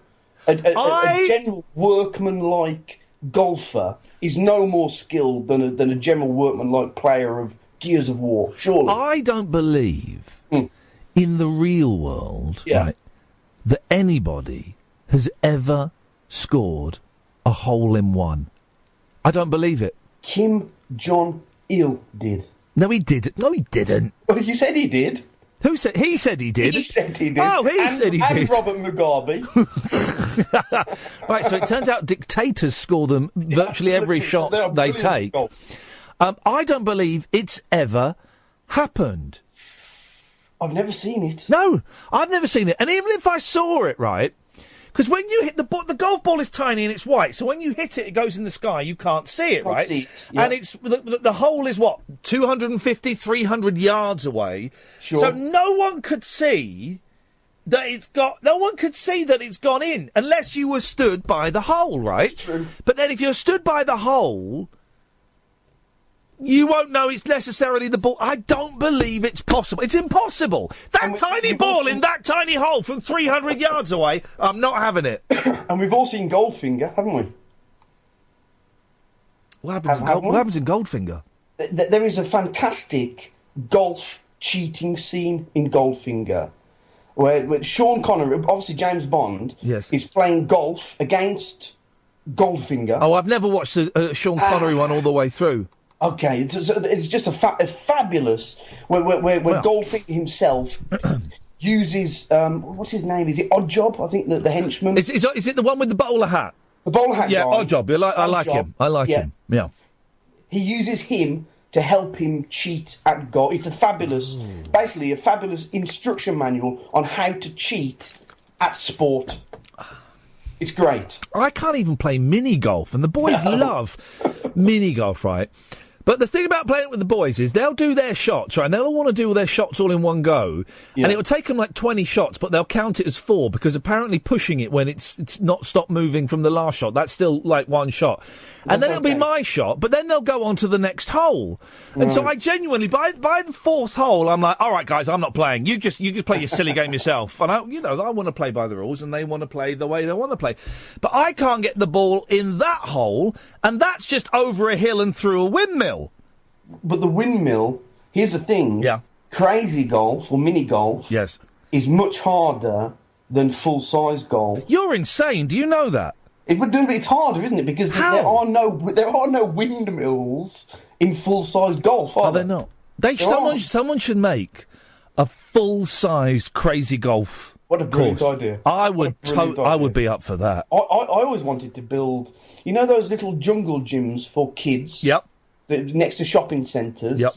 general workman-like golfer is no more skilled than a general workman-like player of Gears of War, surely. I don't believe in the real world, right, that anybody has ever scored a hole-in-one. I don't believe it. Kim Jong-il did. No, he didn't. No, he didn't. Well, you said he did. Who said? He said he did. He said he did. Oh, said he did. And Robert Mugabe. Right, so it turns out dictators score them virtually every shot they take. I don't believe it's ever happened. I've never seen it. No, I've never seen it. And even if I saw it, right, because when you hit the golf ball is tiny and it's white, so when you hit it, it goes in the sky. You can't see it, right? See it, yeah. And it's the hole is, 250, 300 yards away. Sure. So no one could see that it's gone in unless you were stood by the hole, right? That's true. But then if you're stood by the hole, you won't know it's necessarily the ball. I don't believe it's possible. It's impossible. That tiny ball in that tiny hole from 300 yards away, I'm not having it. And we've all seen Goldfinger, haven't we? What happens in Goldfinger? There is a fantastic golf cheating scene in Goldfinger where Sean Connery, obviously James Bond, is playing golf against Goldfinger. Oh, I've never watched a Sean Connery one all the way through. Okay, it's just a fabulous where Goldfinger himself uses what's his name? Is it Oddjob? I think the henchman. Is it the one with the bowler hat? The bowler hat. Yeah, guy. Oddjob. I like him. I like him. Yeah. He uses him to help him cheat at golf. It's basically a fabulous instruction manual on how to cheat at sport. It's great. I can't even play mini golf, and the boys love mini golf, right? But the thing about playing it with the boys is they'll do their shots, right? And they'll want to do all their shots all in one go. Yeah. And it will take them like 20 shots, but they'll count it as 4 because apparently pushing it when it's not stopped moving from the last shot, that's still like one shot. And then it'll be my shot, but then they'll go on to the next hole. And so I genuinely, by the 4th hole, I'm like, all right, guys, I'm not playing. You just play your silly game yourself. And I want to play by the rules and they want to play the way they want to play. But I can't get the ball in that hole, and that's just over a hill and through a windmill. But the windmill, here's the thing. Yeah. Crazy golf, or mini golf, is much harder than full-size golf. You're insane. Do you know that? It's harder, isn't it? Because there are no windmills in full-size golf, are there? Not? Someone should make a full-sized crazy golf. What a brilliant idea. I would be up for that. I always wanted to build, those little jungle gyms for kids? Yep. Next to shopping centres. Yep.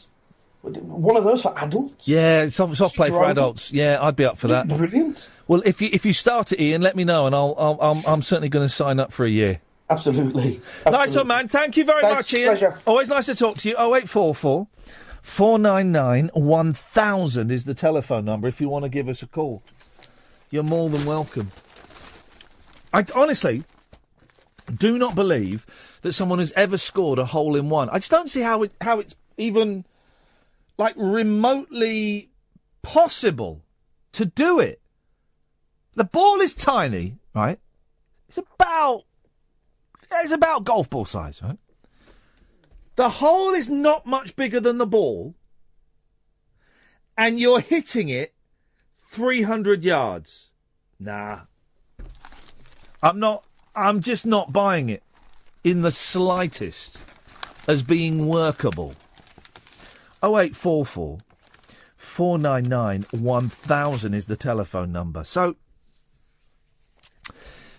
One of those for adults? Yeah, soft play for adults. Yeah, I'd be up for that. Brilliant. Well, if you start it, Ian, let me know, and I'm certainly going to sign up for a year. Absolutely. Nice one, man. Thank you very much, Ian. Pleasure. Always nice to talk to you. 0844 499 1000 is the telephone number if you want to give us a call. You're more than welcome. I honestly do not believe that someone has ever scored a hole-in-one. I just don't see how it's even, like, remotely possible to do it. The ball is tiny, right? It's about golf ball size, right? The hole is not much bigger than the ball, and you're hitting it 300 yards. Nah. I'm just not buying it in the slightest as being workable. 0844 499 1000 is the telephone number. So,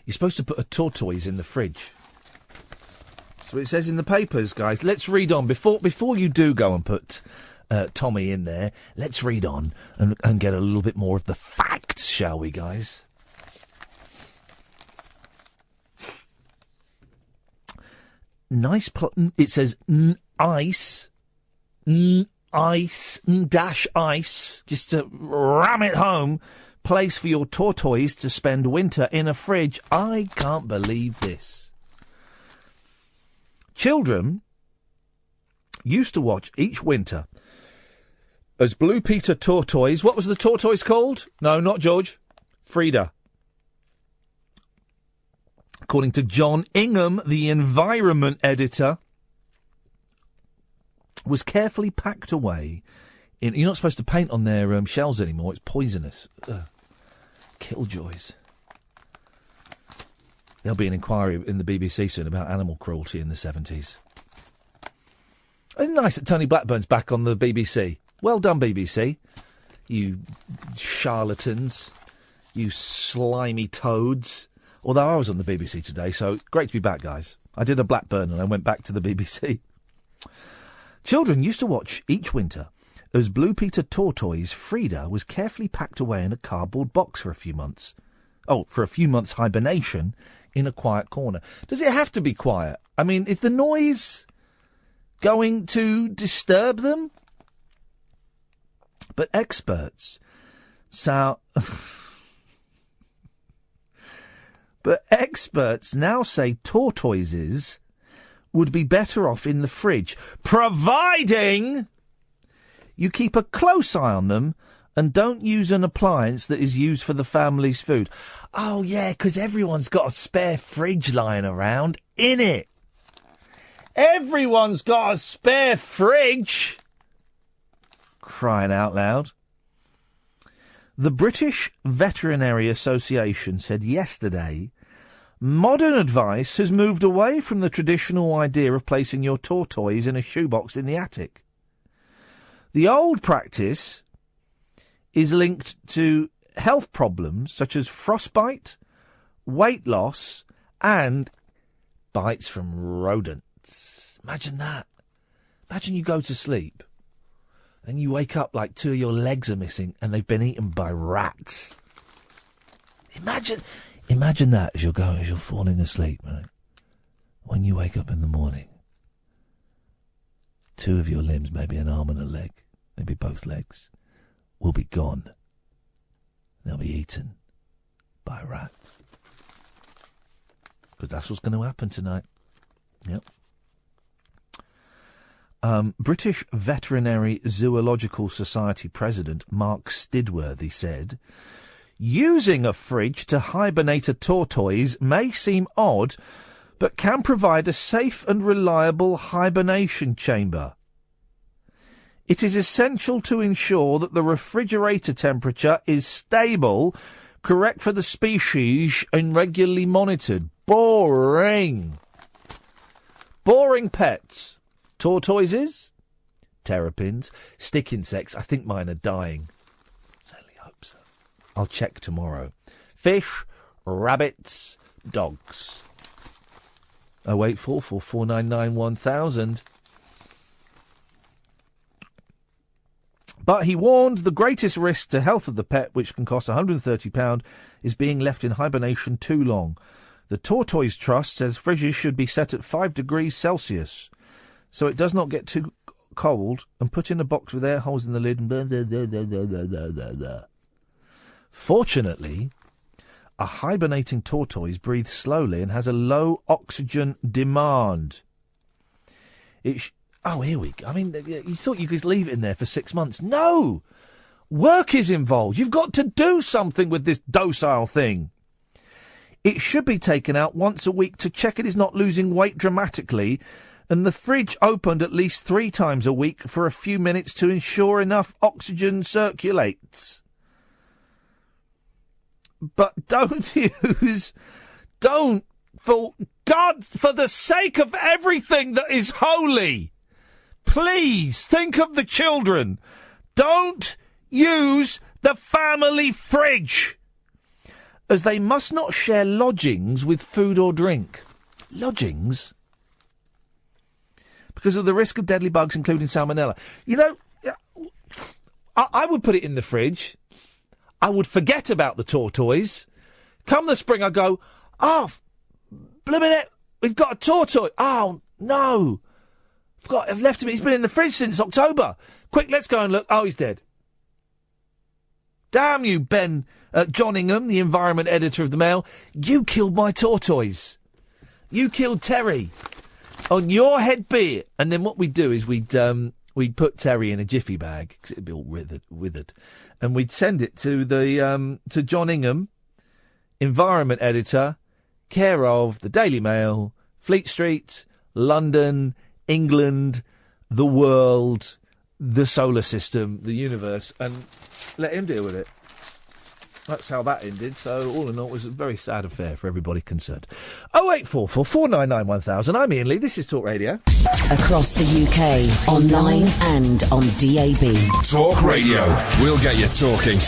you're supposed to put a tortoise in the fridge. So it says in the papers, guys. Let's read on. Before you do go and put Tommy in there, let's read on and get a little bit more of the facts, shall we, guys? Nice. It says ice, ice, just to ram it home. Place for your tortoise to spend winter in a fridge. I can't believe this. Children used to watch each winter as Blue Peter tortoise. What was the tortoise called? No, not George. Frida. According to John Ingham, the environment editor, was carefully packed away in... You're not supposed to paint on their shells anymore. It's poisonous. Ugh. Killjoys. There'll be an inquiry in the BBC soon about animal cruelty in the 70s. It's nice that Tony Blackburn's back on the BBC. Well done, BBC. You charlatans. You slimy toads. Although I was on the BBC today, so great to be back, guys. I did a Blackburn and I went back to the BBC. Children used to watch each winter as Blue Peter tortoise Frida was carefully packed away in a cardboard box for a few months. Oh, for a few months' hibernation in a quiet corner. Does it have to be quiet? I mean, is the noise going to disturb them? But experts now say tortoises would be better off in the fridge, providing you keep a close eye on them and don't use an appliance that is used for the family's food. Oh, yeah, because everyone's got a spare fridge lying around, innit? Everyone's got a spare fridge. Crying out loud. The British Veterinary Association said yesterday modern advice has moved away from the traditional idea of placing your tortoise in a shoebox in the attic. The old practice is linked to health problems such as frostbite, weight loss, and bites from rodents. Imagine that. Imagine you go to sleep and you wake up like two of your legs are missing and they've been eaten by rats. Imagine that as you're falling asleep, right? When you wake up in the morning, two of your limbs, maybe an arm and a leg, maybe both legs, will be gone. They'll be eaten by rats. Because that's what's going to happen tonight. Yep. British Veterinary Zoological Society President Mark Stidworthy said, using a fridge to hibernate a tortoise may seem odd, but can provide a safe and reliable hibernation chamber. It is essential to ensure that the refrigerator temperature is stable, correct for the species, and regularly monitored. Boring. Boring pets. Tortoises, terrapins, stick insects. I think mine are dying. Certainly hope so. I'll check tomorrow. Fish, rabbits, dogs. 0844 499 1000. But he warned the greatest risk to health of the pet, which can cost £130, is being left in hibernation too long. The Tortoise Trust says fridges should be set at 5 degrees Celsius, so it does not get too cold, and put in a box with air holes in the lid. And blah, blah, blah, blah, blah, blah, blah, blah. Fortunately, A hibernating tortoise breathes slowly and has a low oxygen demand. Oh, here we go. I mean, you thought you could leave it in there for 6 months. No! Work is involved. You've got to do something with this docile thing. It should be taken out once a week to check it is not losing weight dramatically, and the fridge opened at least 3 times a week for a few minutes to ensure enough oxygen circulates. But for God, for the sake of everything that is holy, please think of the children. Don't use the family fridge, as they must not share lodgings with food or drink. Lodgings? Because of the risk of deadly bugs, including salmonella. You know, I would put it in the fridge. I would forget about the tortoise. Come the spring, I go, oh, blimmin' it, we've got a tortoise. Oh, no. I've left him. He's been in the fridge since October. Quick, let's go and look. Oh, he's dead. Damn you, John Ingham, the environment editor of the Mail. You killed my tortoise. You killed Terry. On your head be it. And then what we'd do is we'd put Terry in a jiffy bag, because it'd be all withered. And we'd send it to to John Ingham, environment editor, care of the Daily Mail, Fleet Street, London, England, the world, the solar system, the universe, and let him deal with it. That's how that ended. So all in all, it was a very sad affair for everybody concerned. 0844 499 1000. I'm Iain Lee. This is Talk Radio. Across the UK, online and on DAB. Talk Radio. We'll get you talking.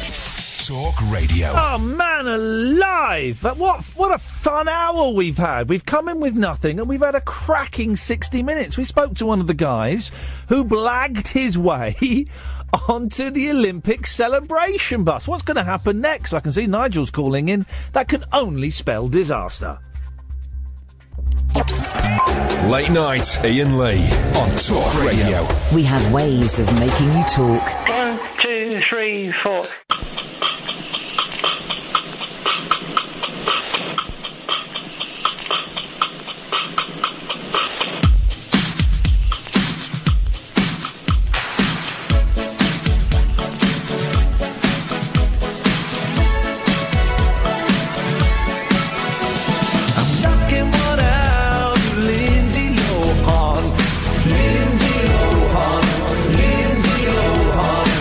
Talk Radio. Oh, man alive! What a fun hour we've had. We've come in with nothing and we've had a cracking 60 minutes. We spoke to one of the guys who blagged his way onto the Olympic celebration bus. What's going to happen next? I can see Nigel's calling in. That can only spell disaster. Late night, Iain Lee on Talk Radio. We have ways of making you talk. 1, 2, 3, 4.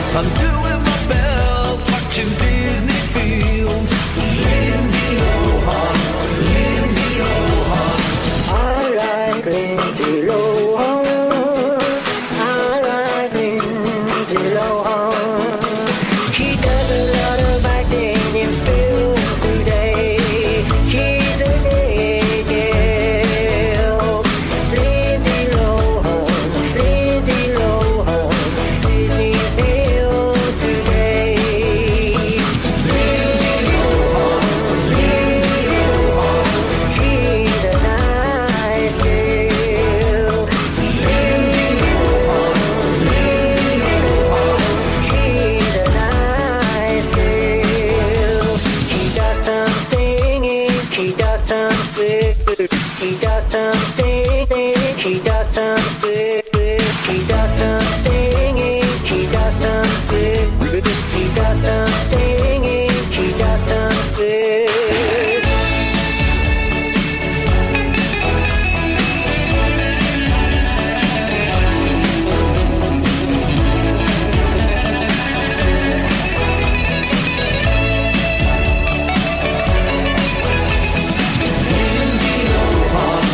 I'm doing my best, watching Disney films. Lindsay Lohan, Lindsay Lohan. I like Lindsay Lohan. I like Lindsay Lohan. She does a lot of acting in films today. She's a great girl. Lindsay Lohan, Lindsay Lohan. Disney films today. Lindsay Lohan, Lindsay Lohan. She's a nice girl. Lindsay Lohan, Lindsay Lohan. She's a nice girl. She does some singing, she does some singing, she does some singing, she does some singing, she does some singing, she does some singing, she does some singing, she does some singing. Lindsay Lohan,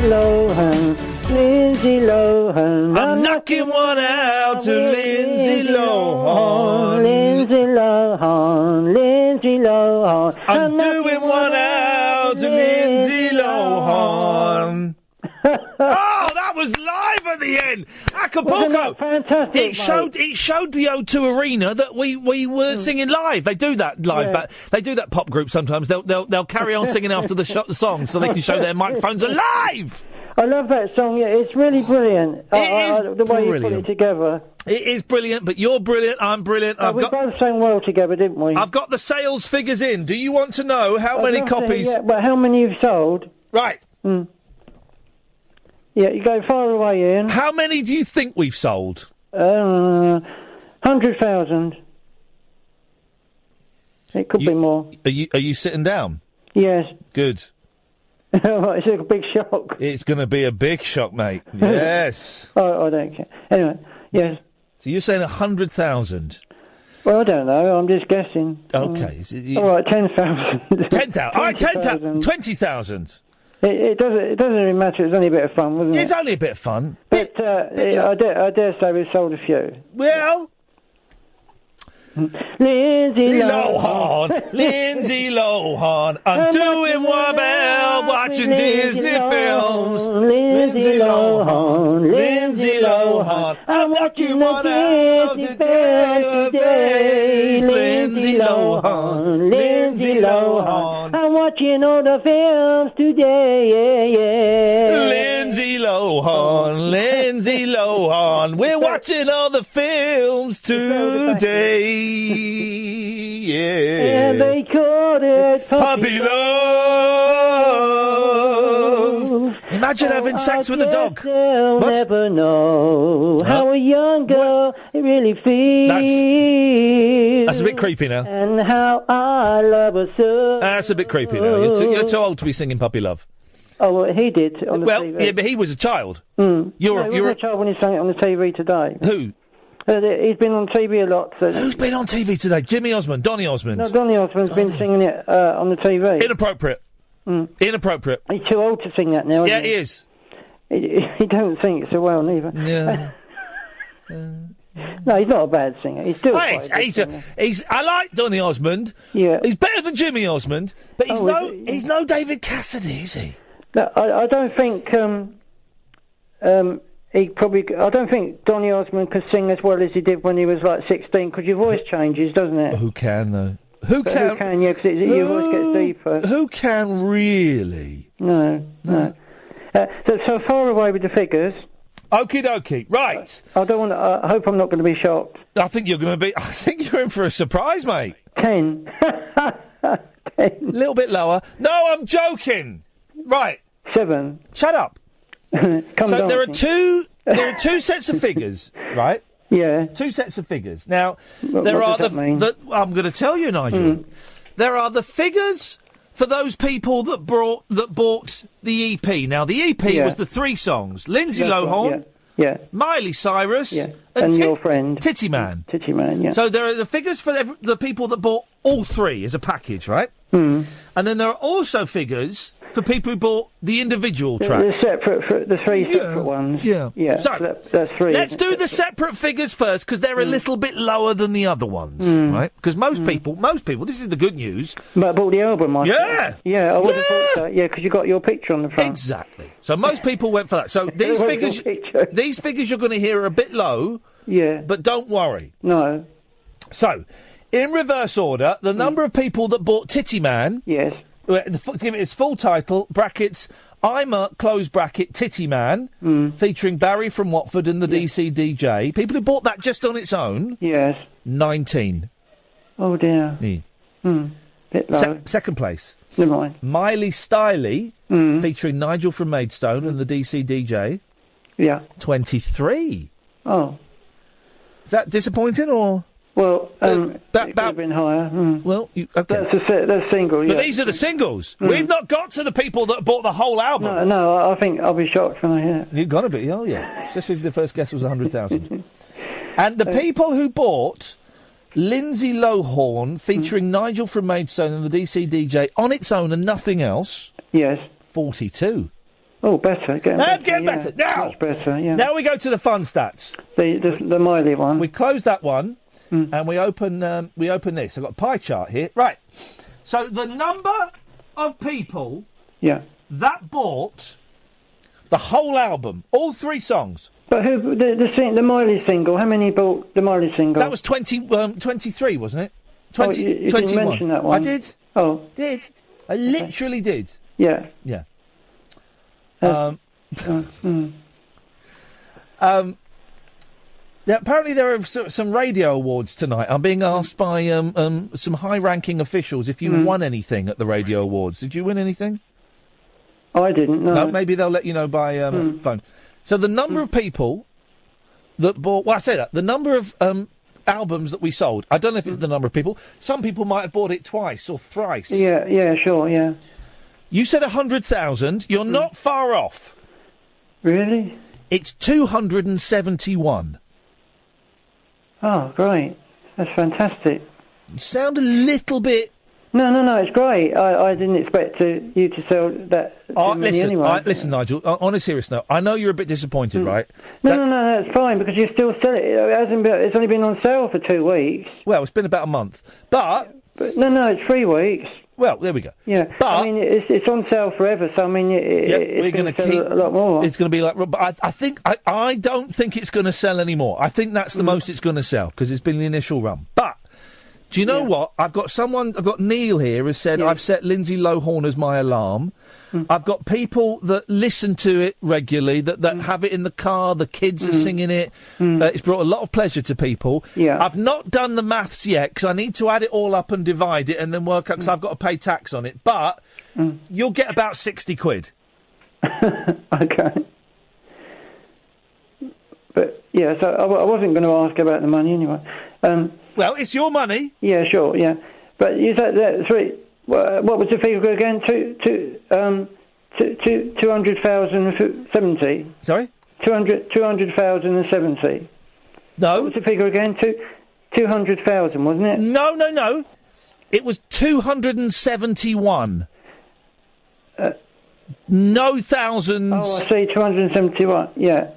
Lohan, Lindsay Lohan. I'm knocking one out to Lindsay Lohan. Lindsay Lohan, Lindsay Lohan. I'm doing one out to Lindsay Lohan. Oh, that was live at the end. Acapulco. Fantastic. It showed the O2 Arena that we were singing live. They do that live, but they do that pop group sometimes. They'll carry on singing after the song so they can show their microphones alive. I love that song. Yeah, it's really brilliant. It is the way brilliant. you put it together. It is brilliant, but you're brilliant. I'm brilliant. We both sang well together, didn't we? I've got the sales figures in. Do you want to know how many copies? But how many you've sold? Right. Yeah, you go far away, Ian. How many do you think we've sold? 100,000. It could be more. Are you sitting down? Yes. Good. It's a big shock. It's going to be a big shock, mate. Yes. I don't care. Anyway, yes. So you're saying 100,000? Well, I don't know. I'm just guessing. Okay. All right, 10,000. 10,000. All right, 10,000. 20,000. It doesn't really matter. It's only a bit of fun, wasn't it? It's only a bit of fun. But I dare say we've sold a few. Well, Lindsay Lohan, Lindsay Lohan, I'm doing one bell watching Disney films. Lindsay Lohan, Lindsay Lohan, I'm knocking one out today. Lindsay Lohan, Lindsay Lohan, I'm watching all the films today. Lindsay Lohan, Lindsay Lohan, we're watching all the films today. Yeah. And they called it Puppy Love. Imagine having sex with a dog. They'll never know how a young girl really feels. That's a bit creepy now. And how I love her so. That's a bit creepy now. You're too old to be singing Puppy Love. Oh, well, he did on the TV. Yeah, but he was a child. You're a child when he sang it on the TV today. Who? He's been on TV a lot. So. Who's been on TV today? Jimmy Osmond, Donny Osmond. No, Donny Osmond's been singing it on the TV. Inappropriate. Inappropriate. He's too old to sing that now, Yeah, isn't he is. He don't sing it so well, neither. Yeah. No, he's not a bad singer. He's still quite a good singer. I like Donny Osmond. Yeah. He's better than Jimmy Osmond, but he's no David Cassidy, is he? No, I don't think I don't think Donny Osmond could sing as well as he did when he was like 16, because your voice changes, doesn't it? Who can, though? Who can, yeah, because your voice gets deeper. Who can really? No. So far away with the figures. Okie dokie. Right. I don't want to. I hope I'm not going to be shocked. I think you're going to be. I think you're in for a surprise, mate. 10. 10. A little bit lower. No, I'm joking. Right. 7. Shut up. So there are two sets of figures, right? Yeah. 2 sets of figures. Now, What there does are that mean? I'm going to tell you, Nigel. There are the figures for those people that bought the EP. Now, the EP was the 3 songs: Lindsay Lohan, Miley Cyrus, and your friend Titty Man. Titty Man, yeah. So there are the figures for the people that bought all 3 as a package, right? And then there are also figures for people who bought the individual tracks. The 3 separate ones. Yeah. So that's 3. Let's do the separate figures first, because they're a little bit lower than the other ones, right? Because most people, this is the good news. But bought the album, I Yeah! Yeah, I would have thought so. Yeah, because you got your picture on the front. Exactly. So most people went for that. So these figures you're going to hear are a bit low. Yeah. But don't worry. No. So, in reverse order, the number of people that bought Titty Man. Yes. Give it its full title, brackets, I'm a, close bracket, Titty Man, featuring Barry from Watford and the DC DJ. People who bought that just on its own. Yes. 19. Oh, dear. Yeah. Bit low. Second place. Never mind. Miley Styley, featuring Nigel from Maidstone and the DC DJ. Yeah. 23. Oh. Is that disappointing, or...? Well, it could have been higher. Well, okay. That's single, But these are the singles. We've not got to the people that bought the whole album. No, I think I'll be shocked when I hear it. You've got to be, oh yeah. Especially if the first guess was 100,000. And the people who bought Lindsay Lohan, featuring Nigel from Maidstone and the DC DJ, on its own and nothing else... Yes. 42. Oh, better. Getting better. Now! Much better, yeah. Now we go to the fun stats. The Miley one. We close that one, and we open this. I've got a pie chart here. Right. So the number of people that bought the whole album, all 3 songs. But who the Miley single? How many bought the Miley single? That was 23, wasn't it? 20, you 21. didn't mention that one. I did. Oh, did. I literally did. Yeah. Yeah. Apparently there are some radio awards tonight. I'm being asked by some high-ranking officials if you won anything at the radio awards. Did you win anything? I didn't. No. Maybe they'll let you know by phone. So the number of people that bought... Well, I say that. The number of albums that we sold. I don't know if it's the number of people. Some people might have bought it twice or thrice. Yeah, sure, yeah. You said 100,000. You're not far off. Really? It's 271. Oh, great. That's fantastic. You sound a little bit... No, it's great. I didn't expect you to sell that many anyway. Listen, Nigel, on a serious note, I know you're a bit disappointed, right? No, that's fine, because you still sell it. It's only been on sale for 2 weeks. Well, it's been about a month. But no, it's 3 weeks. Well, there we go. Yeah, but I mean, it's on sale forever, so I mean, we're going to keep a lot more. It's going to be like, but I don't think it's going to sell anymore. I think that's the most it's going to sell, because it's been the initial run. But do you know what? I've got Neil here who said, I've set Lindsay Lohan as my alarm. I've got people that listen to it regularly, that have it in the car, the kids are singing it. It's brought a lot of pleasure to people. Yeah. I've not done the maths yet, because I need to add it all up and divide it and then work out, because I've got to pay tax on it. But you'll get about 60 quid. Okay. But, yeah, so I wasn't going to ask about the money anyway. Well, it's your money. Yeah, sure, yeah. But you said that 3... what was the figure again? 200,070. Sorry? 200,070. No. What was the figure again? 200,000, wasn't it? No. It was 271. No thousands. Oh, I see, 271, yeah.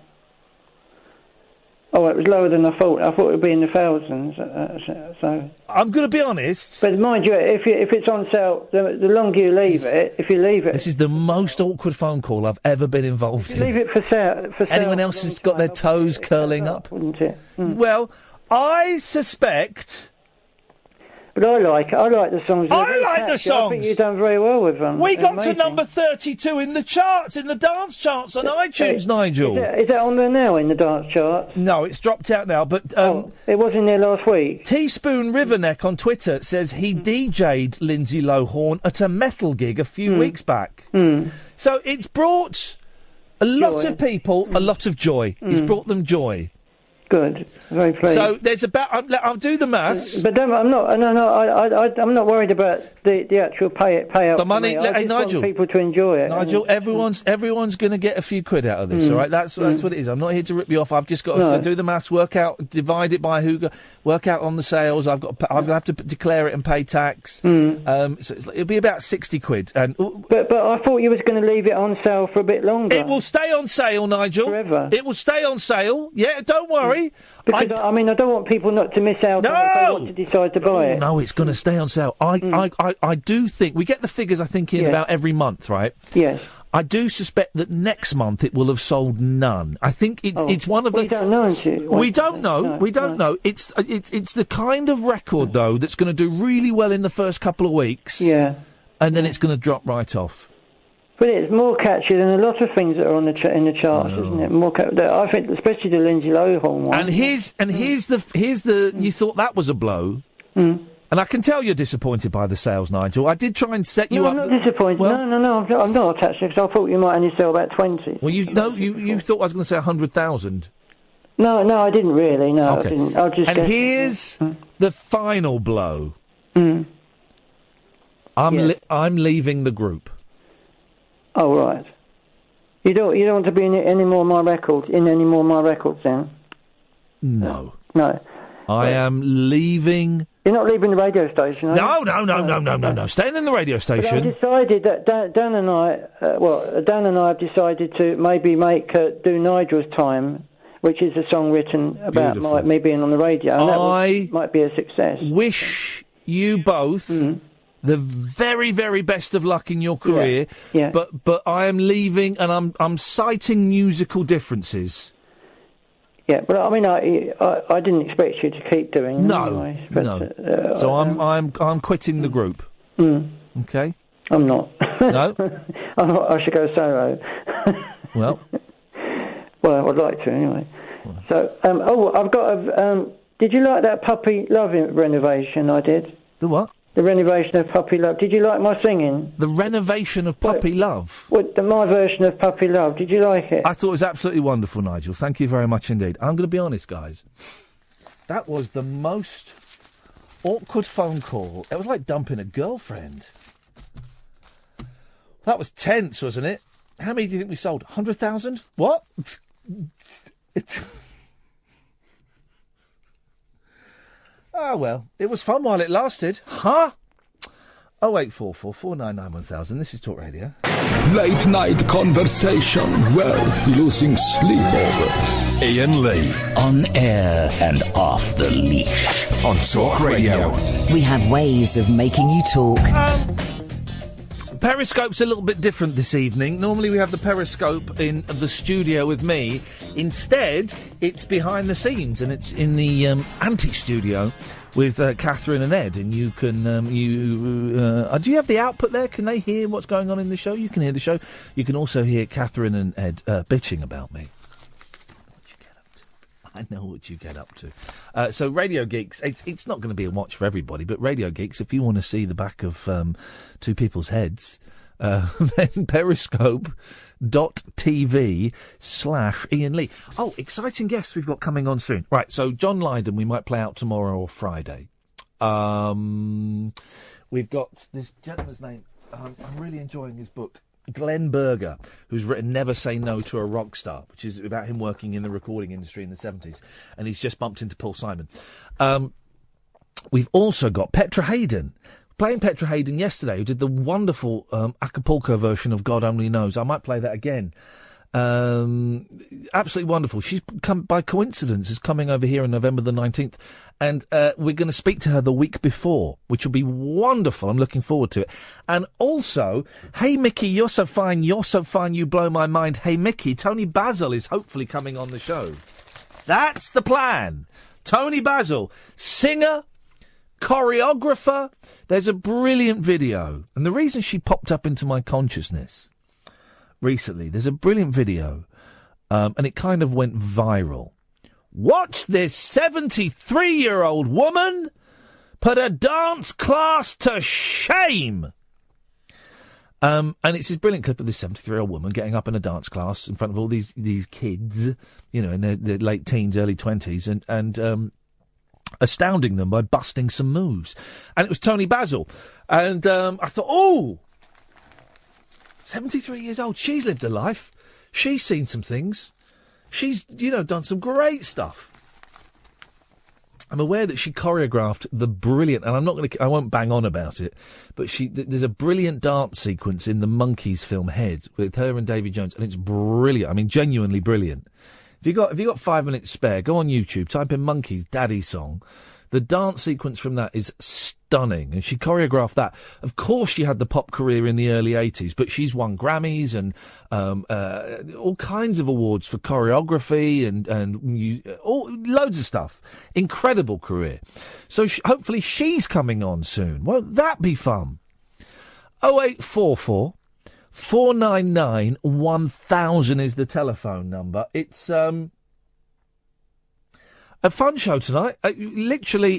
Oh, it was lower than I thought. I thought it would be in the thousands. So I'm going to be honest. But mind you, if it's on sale, the longer you leave it, if you leave it... This is the most awkward phone call I've ever been involved in. Leave it for sale. Anyone else has got their toes curling up? Wouldn't it? Well, I suspect... But I like the songs. I like the songs. I think you've done very well with them. We got to number 32 in the charts, in the dance charts on iTunes, Nigel. Is that on there now in the dance charts? No, it's dropped out now, but... it was in there last week. Teaspoon Riverneck on Twitter says he DJ'd Lindsay Lohan at a metal gig a few weeks back. So it's brought a lot of people a lot of joy. It's brought them joy. Good, very pleased. So there's about. I'll do the maths. But I'm not. No. I'm not worried about the actual payout. The money. I just Nigel, want people to enjoy it. Nigel, everyone's going to get a few quid out of this. All right, that's what it is. I'm not here to rip you off. I've just got to do the maths, divide it by work out on the sales. I'll have to declare it and pay tax. So it'll be about 60 quid. And but I thought you was going to leave it on sale for a bit longer. It will stay on sale, Nigel. Forever. It will stay on sale. Yeah, don't worry. Because I don't want people not to miss out on it if they want to decide to buy it. No, it's going to stay on sale. I do think we get the figures. I think in about every month, right? Yes. I do suspect that next month it will have sold none. I think it's one of the. We don't know. We don't know. We don't know. It's the kind of record though that's going to do really well in the first couple of weeks. Yeah. And then it's going to drop right off. But it's more catchy than a lot of things that are in the charts, isn't it? More I think, especially the Lindsay Lohan one. And here's the you thought that was a blow, and I can tell you're disappointed by the sales, Nigel. I did try and set you up. I'm not disappointed. Well, no, I'm not actually, because I thought you might only sell about 20. Well, you thought I was going to say 100,000. No, I didn't really. No, okay. I didn't. I just. And here's the final blow. I'm leaving the group. Oh, right. You don't want to be in any more of my records, then? No. I am leaving You're not leaving the radio station, are you? No. Staying in the radio But I station. decided that Dan and I have decided to maybe do Nigel's Time, which is a song written about me being on the radio, and that might be a success. Wish you both the very, very best of luck in your career. Yeah. But I am leaving, and I'm citing musical differences. Yeah, but I mean, I didn't expect you to keep doing it. No, anyway, but, no. So I'm quitting the group. Okay. I'm not. No. I'm not, I should go solo. Well, I'd like to anyway. So, I've got a. Did you like that Puppy Love renovation I did? The what? The renovation of Puppy Love. Did you like my singing? The renovation of Puppy Love? My version of Puppy Love. Did you like it? I thought it was absolutely wonderful, Nigel. Thank you very much indeed. I'm going to be honest, guys. That was the most awkward phone call. It was like dumping a girlfriend. That was tense, wasn't it? How many do you think we sold? 100,000? What? Well, it was fun while it lasted. Huh? 0844 499 1000. This is Talk Radio. Late night conversation worth losing sleep over. Iain Lee. On air and off the leash. On Talk Radio. We have ways of making you talk. Periscope's a little bit different this evening. Normally we have the Periscope in the studio with me. Instead, it's behind the scenes, and it's in the anti-studio with Catherine and Ed. And you can, do you have the output there? Can they hear what's going on in the show? You can hear the show. You can also hear Catherine and Ed bitching about me. I know what you get up to. So Radio Geeks, it's not going to be a watch for everybody, but Radio Geeks, if you want to see the back of two people's heads, then periscope.tv/Iain Lee. Oh, exciting guests we've got coming on soon. Right, so John Lydon we might play out tomorrow or Friday. We've got this gentleman's name. I'm really enjoying his book. Glenn Berger, who's written Never Say No to a Rock Star, which is about him working in the recording industry in the 70s. And he's just bumped into Paul Simon. We've also got Petra Hayden. Playing Petra Hayden yesterday, who did the wonderful Acapulco version of God Only Knows. I might play that again. Absolutely wonderful. She's come by coincidence, is coming over here on November the 19th, and we're going to speak to her the week before, which will be wonderful. I'm looking forward to it. And also, Hey Mickey, you're so fine, you blow my mind. Hey Mickey, Tony Basil is hopefully coming on the show. That's the plan. Tony Basil, singer, choreographer. There's a brilliant video, and the reason she popped up into my consciousness recently, there's a brilliant video, and it kind of went viral. Watch this 73-year-old woman put a dance class to shame. And it's this brilliant clip of this 73-year-old woman getting up in a dance class in front of all these kids, you know, in their late teens, early 20s, and astounding them by busting some moves. And it was Tony Basil. And I thought, 73 years old. She's lived a life. She's seen some things. She's, done some great stuff. I'm aware that she choreographed the brilliant, and I won't bang on about it, but there's a brilliant dance sequence in the Monkees film Head with her and Davy Jones, and it's brilliant. I mean, genuinely brilliant. If you got 5 minutes spare, go on YouTube, type in Monkees Daddy Song. The dance sequence from that is stunning, and she choreographed that. Of course, she had the pop career in the early 80s, but she's won Grammys and all kinds of awards for choreography and loads of stuff. Incredible career. So hopefully she's coming on soon. Won't that be fun? 0844 499 1000 is the telephone number. It's a fun show tonight. Literally,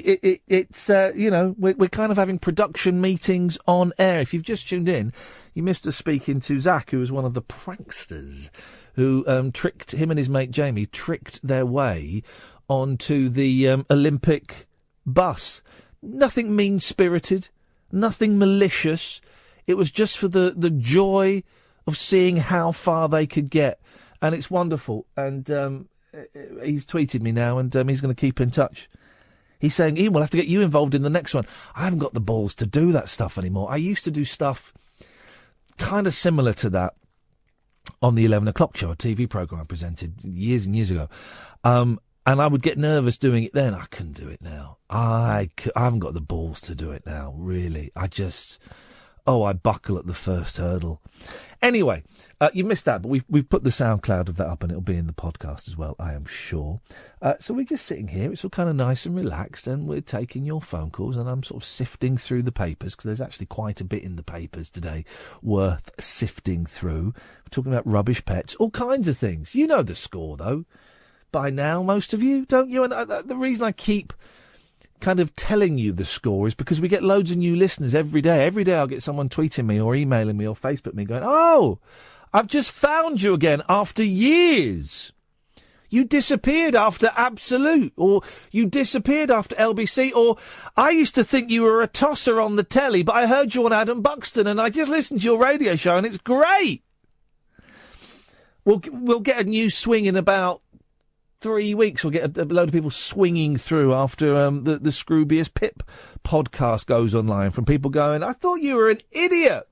it's we're kind of having production meetings on air. If you've just tuned in, you missed us speaking to Zach, who was one of the pranksters who tricked him and his mate Jamie, tricked their way onto the Olympic bus. Nothing mean-spirited, nothing malicious. It was just for the joy of seeing how far they could get. And it's wonderful. And he's tweeted me now, and he's going to keep in touch. He's saying, Ian, we'll have to get you involved in the next one. I haven't got the balls to do that stuff anymore. I used to do stuff kind of similar to that on the 11 o'clock show, a TV programme I presented years and years ago. And I would get nervous doing it then. I couldn't do it now. I haven't got the balls to do it now, really. I buckle at the first hurdle. Anyway, you missed that, but we've put the SoundCloud of that up and it'll be in the podcast as well, I am sure. So we're just sitting here. It's all kind of nice and relaxed and we're taking your phone calls and I'm sort of sifting through the papers because there's actually quite a bit in the papers today worth sifting through. We're talking about rubbish pets, all kinds of things. You know the score, though, by now, most of you, don't you? And the reason I keep kind of telling you the score is because we get loads of new listeners every day. Every day I'll get someone tweeting me or emailing me or Facebook me going, oh, I've just found you again after years. You disappeared after Absolute, or you disappeared after LBC, or I used to think you were a tosser on the telly, but I heard you on Adam Buxton and I just listened to your radio show and it's great. We'll get a new swing in about 3 weeks. We'll get a load of people swinging through after the Scroobius Pip podcast goes online from people going, I thought you were an idiot.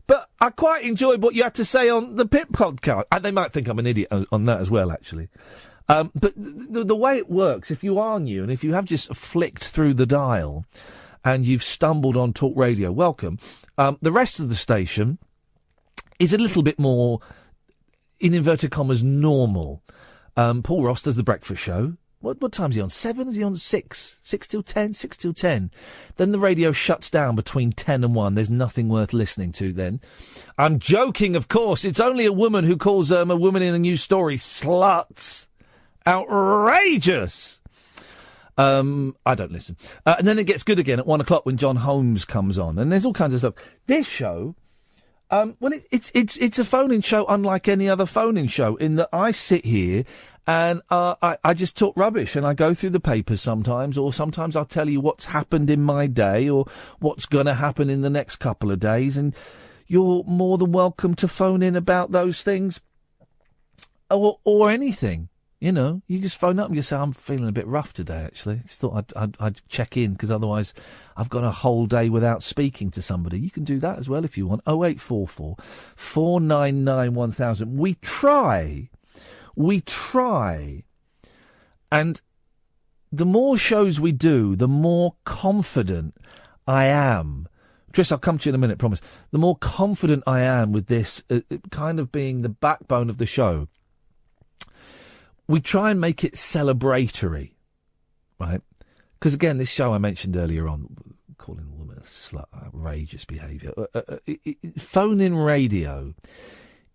But I quite enjoyed what you had to say on the Pip podcast. And they might think I'm an idiot on that as well, actually. But the way it works, if you are new and if you have just flicked through the dial and you've stumbled on Talk Radio, welcome. The rest of the station is a little bit more, in inverted commas, normal. Paul Ross does the breakfast show. What time is he on? 7? Is he on 6? 6 till 10? 6 till 10. Then the radio shuts down between 10 and 1. There's nothing worth listening to then. I'm joking, of course. It's only a woman who calls a woman in a news story sluts. Outrageous. I don't listen. And then it gets good again at 1 o'clock when John Holmes comes on. And there's all kinds of stuff. This show... it's a phone-in show unlike any other phone-in show in that I sit here and I just talk rubbish and I go through the papers sometimes, or sometimes I'll tell you what's happened in my day or what's going to happen in the next couple of days, and you're more than welcome to phone in about those things or anything. You know, you just phone up and you say, I'm feeling a bit rough today, actually. Just thought I'd check in, because otherwise I've gone a whole day without speaking to somebody. You can do that as well if you want. 0844 499 1000. We try. And the more shows we do, the more confident I am. Trish, I'll come to you in a minute, promise. The more confident I am with this kind of being the backbone of the show. We try and make it celebratory, right? Because, again, this show I mentioned earlier on, calling a woman a slut, outrageous behaviour. Phone-in radio,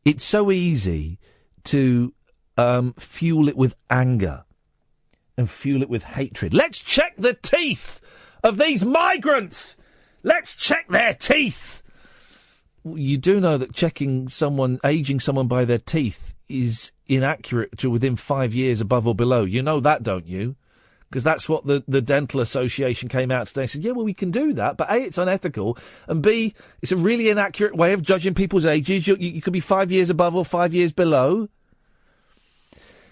it's so easy to fuel it with anger and fuel it with hatred. Let's check the teeth of these migrants! Let's check their teeth! You do know that aging someone by their teeth is inaccurate to within 5 years above or below. You know that, don't you? Because that's what the Dental Association came out today and said, yeah, well, we can do that, but A, it's unethical, and B, it's a really inaccurate way of judging people's ages. You could be 5 years above or 5 years below.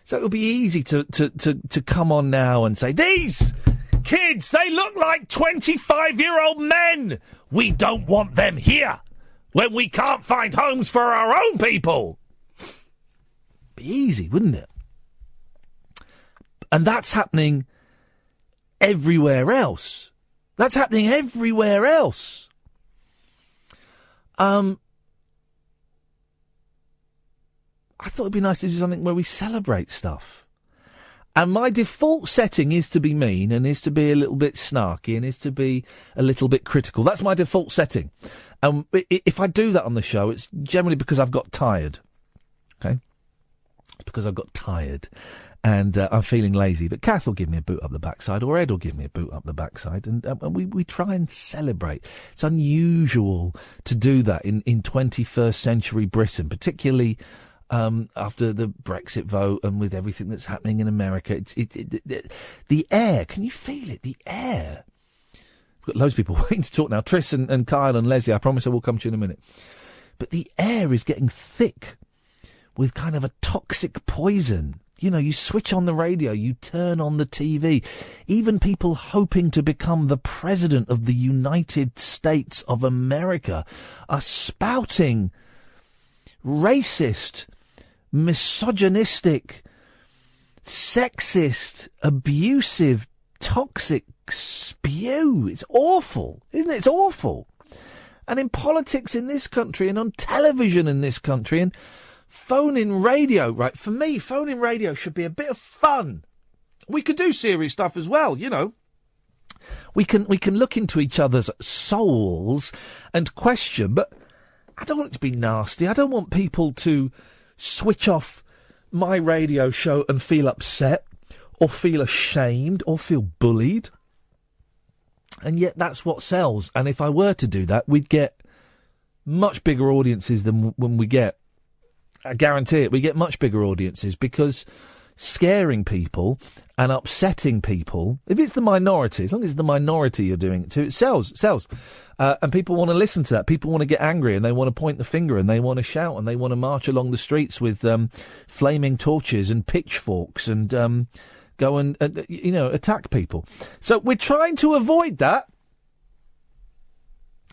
So it would be easy to come on now and say, these kids, they look like 25-year-old men. We don't want them here when we can't find homes for our own people. Be easy, wouldn't it? And that's happening everywhere else. I thought it'd be nice to do something where we celebrate stuff. And my default setting is to be mean and is to be a little bit snarky and is to be a little bit critical. That's my default setting. And if I do that on the show, it's generally because I've got tired. Okay? It's because I've got tired and I'm feeling lazy. But Kath will give me a boot up the backside, or Ed will give me a boot up the backside, and we try and celebrate. It's unusual to do that in 21st century Britain, particularly after the Brexit vote and with everything that's happening in America. The air, can you feel it? The air. We've got loads of people waiting to talk now. Triss and Kyle and Leslie, I promise I will come to you in a minute. But the air is getting thick with kind of a toxic poison. You know, you switch on the radio, you turn on the TV. Even people hoping to become the president of the United States of America are spouting racist, misogynistic, sexist, abusive, toxic spew. It's awful, isn't it? It's awful. And in politics in this country, and on television in this country, and phone-in radio, right? For me, phone-in radio should be a bit of fun. We could do serious stuff as well, you know. We can look into each other's souls and question, but I don't want it to be nasty. I don't want people to switch off my radio show and feel upset or feel ashamed or feel bullied. And yet that's what sells. And if I were to do that, we'd get much bigger audiences than when we get. I guarantee it. We get much bigger audiences because scaring people and upsetting people, if it's the minority, as long as it's the minority you're doing it to, it sells. And people want to listen to that. People want to get angry and they want to point the finger and they want to shout and they want to march along the streets with flaming torches and pitchforks and go and attack people. So we're trying to avoid that.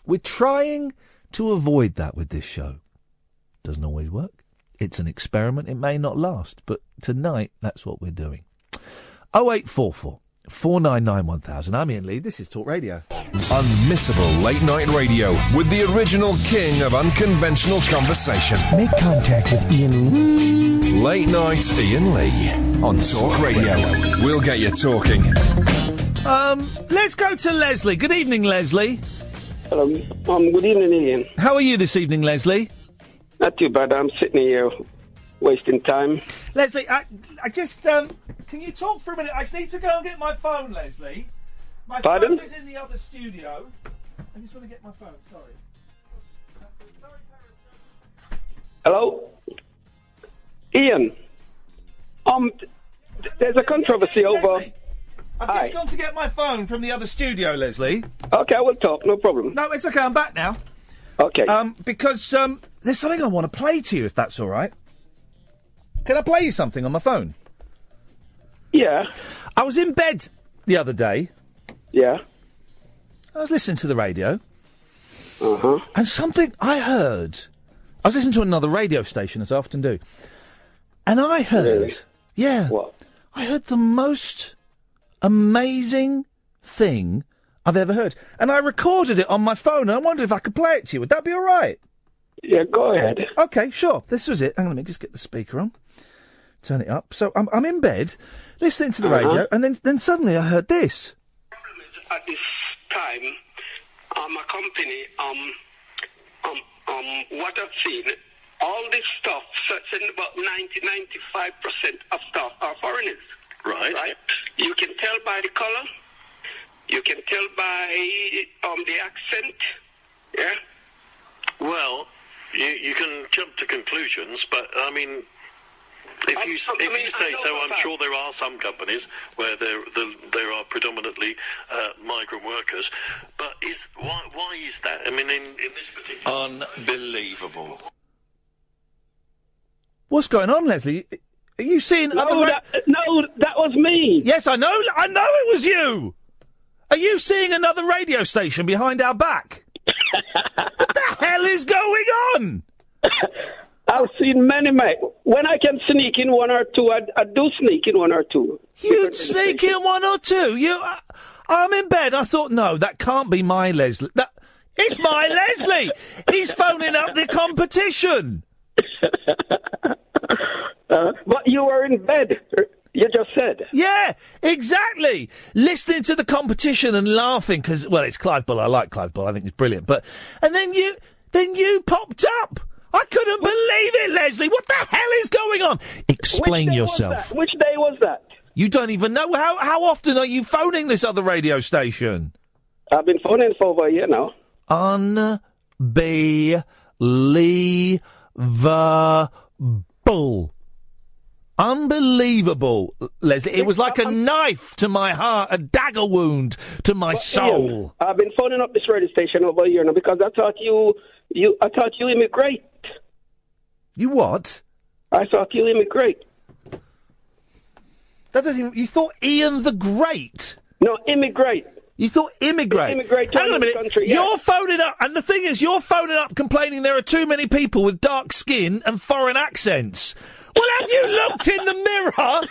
We're trying to avoid that with this show. Doesn't always work. It's an experiment. It may not last. But tonight, that's what we're doing. 0844 499 1000. I'm Iain Lee. This is Talk Radio. Unmissable late night radio with the original king of unconventional conversation. Make contact with Iain Lee. Late night Iain Lee on Talk Radio. We'll get you talking. Let's go to Leslie. Good evening, Leslie. Hello. Good evening, Ian. How are you this evening, Leslie? Not too bad. I'm sitting here wasting time. Leslie, I just, can you talk for a minute? I just need to go and get my phone, Leslie. My Pardon? phone is in the other studio. I just want to get my phone, sorry. Hello? Ian. There's a controversy over... I've just gone to get my phone from the other studio, Leslie. Okay, I will talk, no problem. No, it's okay, I'm back now. Okay. Because there's something I want to play to you, if that's all right. Can I play you something on my phone? Yeah. I was in bed the other day. Yeah. I was listening to the radio. Uh-huh. And something I heard... I was listening to another radio station, as I often do. And I heard... Really? Yeah. What? I heard the most amazing thing I've ever heard. And I recorded it on my phone, and I wondered if I could play it to you. Would that be all right? Yeah, go ahead. OK, sure. This was it. Hang on, let me just get the speaker on. Turn it up. So I'm in bed, listening to the radio, and then suddenly I heard this. At this time, a company, what I've seen, all this stuff, such about 90-95% of stuff are foreigners. Right. You can tell by the color. You can tell by the accent. Yeah. Well, you can jump to conclusions, but I mean, if you say so, I'm sure there are some companies where there are predominantly migrant workers. But why is that? I mean, in this particular... Unbelievable. What's going on, Leslie? Are you seeing... No, that was me. Yes, I know it was you. Are you seeing another radio station behind our back? What the hell is going on? I've seen many, mate. When I can sneak in one or two, I do sneak in one or two. You'd sneak in one or two? I'm in bed. I thought, no, that can't be my Leslie. It's my Leslie. He's phoning up the competition. But you were in bed. You just said. Yeah, exactly. Listening to the competition and laughing because, well, it's Clive Bull. I like Clive Bull. I think he's brilliant. And then you popped up. I couldn't believe it, Leslie. What the hell is going on? Explain yourself. Which day was that? You don't even know. How often are you phoning this other radio station? I've been phoning for over a year now. Unbelievable, Leslie. It was like a knife to my heart, a dagger wound to my soul. Ian, I've been phoning up this radio station over a year now because I thought you immigrate. You what? I thought you immigrate. That doesn't even... You thought Iain the Great? No, immigrate. You thought immigrate? Immigrate to Hang on a minute. country, yeah. You're phoning up, and the thing is, you're phoning up complaining there are too many people with dark skin and foreign accents. Well, have you looked in the mirror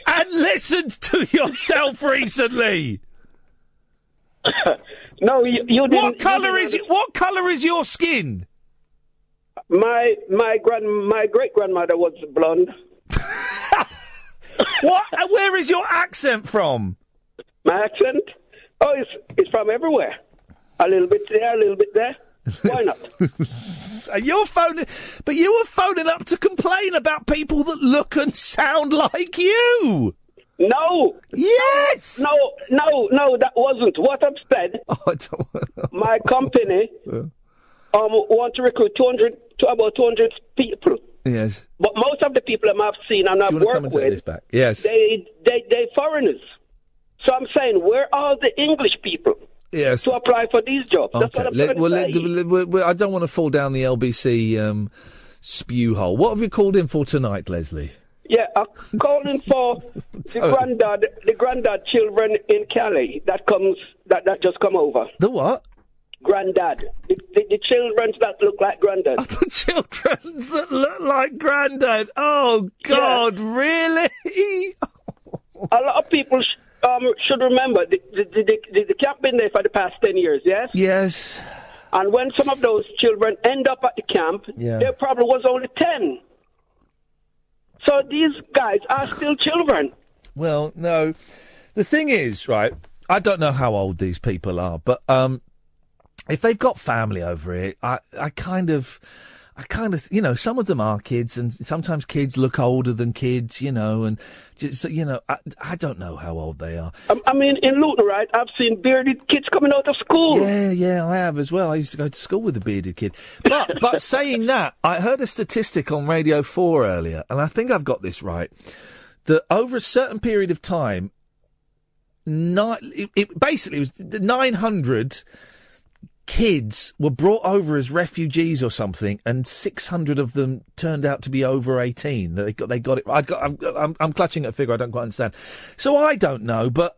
and listened to yourself recently? No, you didn't. What colour is your skin? My great grandmother was blonde. What? Where is your accent from? My accent? Oh, it's from everywhere. A little bit there, a little bit there. Why not? You were phoning up to complain about people that look and sound like you. No. Yes. No, that wasn't. What I've said, my company want to recruit about 200 people. Yes. But most of the people I've seen and I've worked with, this back? Yes. they foreigners. So I'm saying, where are the English people? Yes. To apply for these jobs. That's what I'm trying to say. I don't want to fall down the LBC spew hole. What have you called in for tonight, Leslie? Yeah, I'm calling for the granddad children in Cali that just come over. The what? Granddad. The children that look like granddad. Oh, the children that look like granddad. Oh, God, yeah. Really? A lot of people should remember the camp been there for the past 10 years, yes? Yes. And when some of those children end up at the camp, there probably was only 10. So these guys are still children. Well, no. The thing is, right, I don't know how old these people are, but if they've got family over here, I kind of, you know, some of them are kids, and sometimes kids look older than kids, you know, and just, you know, I don't know how old they are. I mean, in Luton, right, I've seen bearded kids coming out of school. Yeah, I have as well. I used to go to school with a bearded kid. But saying that, I heard a statistic on Radio 4 earlier, and I think I've got this right, that over a certain period of time, basically it was 900 kids were brought over as refugees or something, and 600 of them turned out to be over 18. They got it. I'm clutching at a figure I don't quite understand. So I don't know, but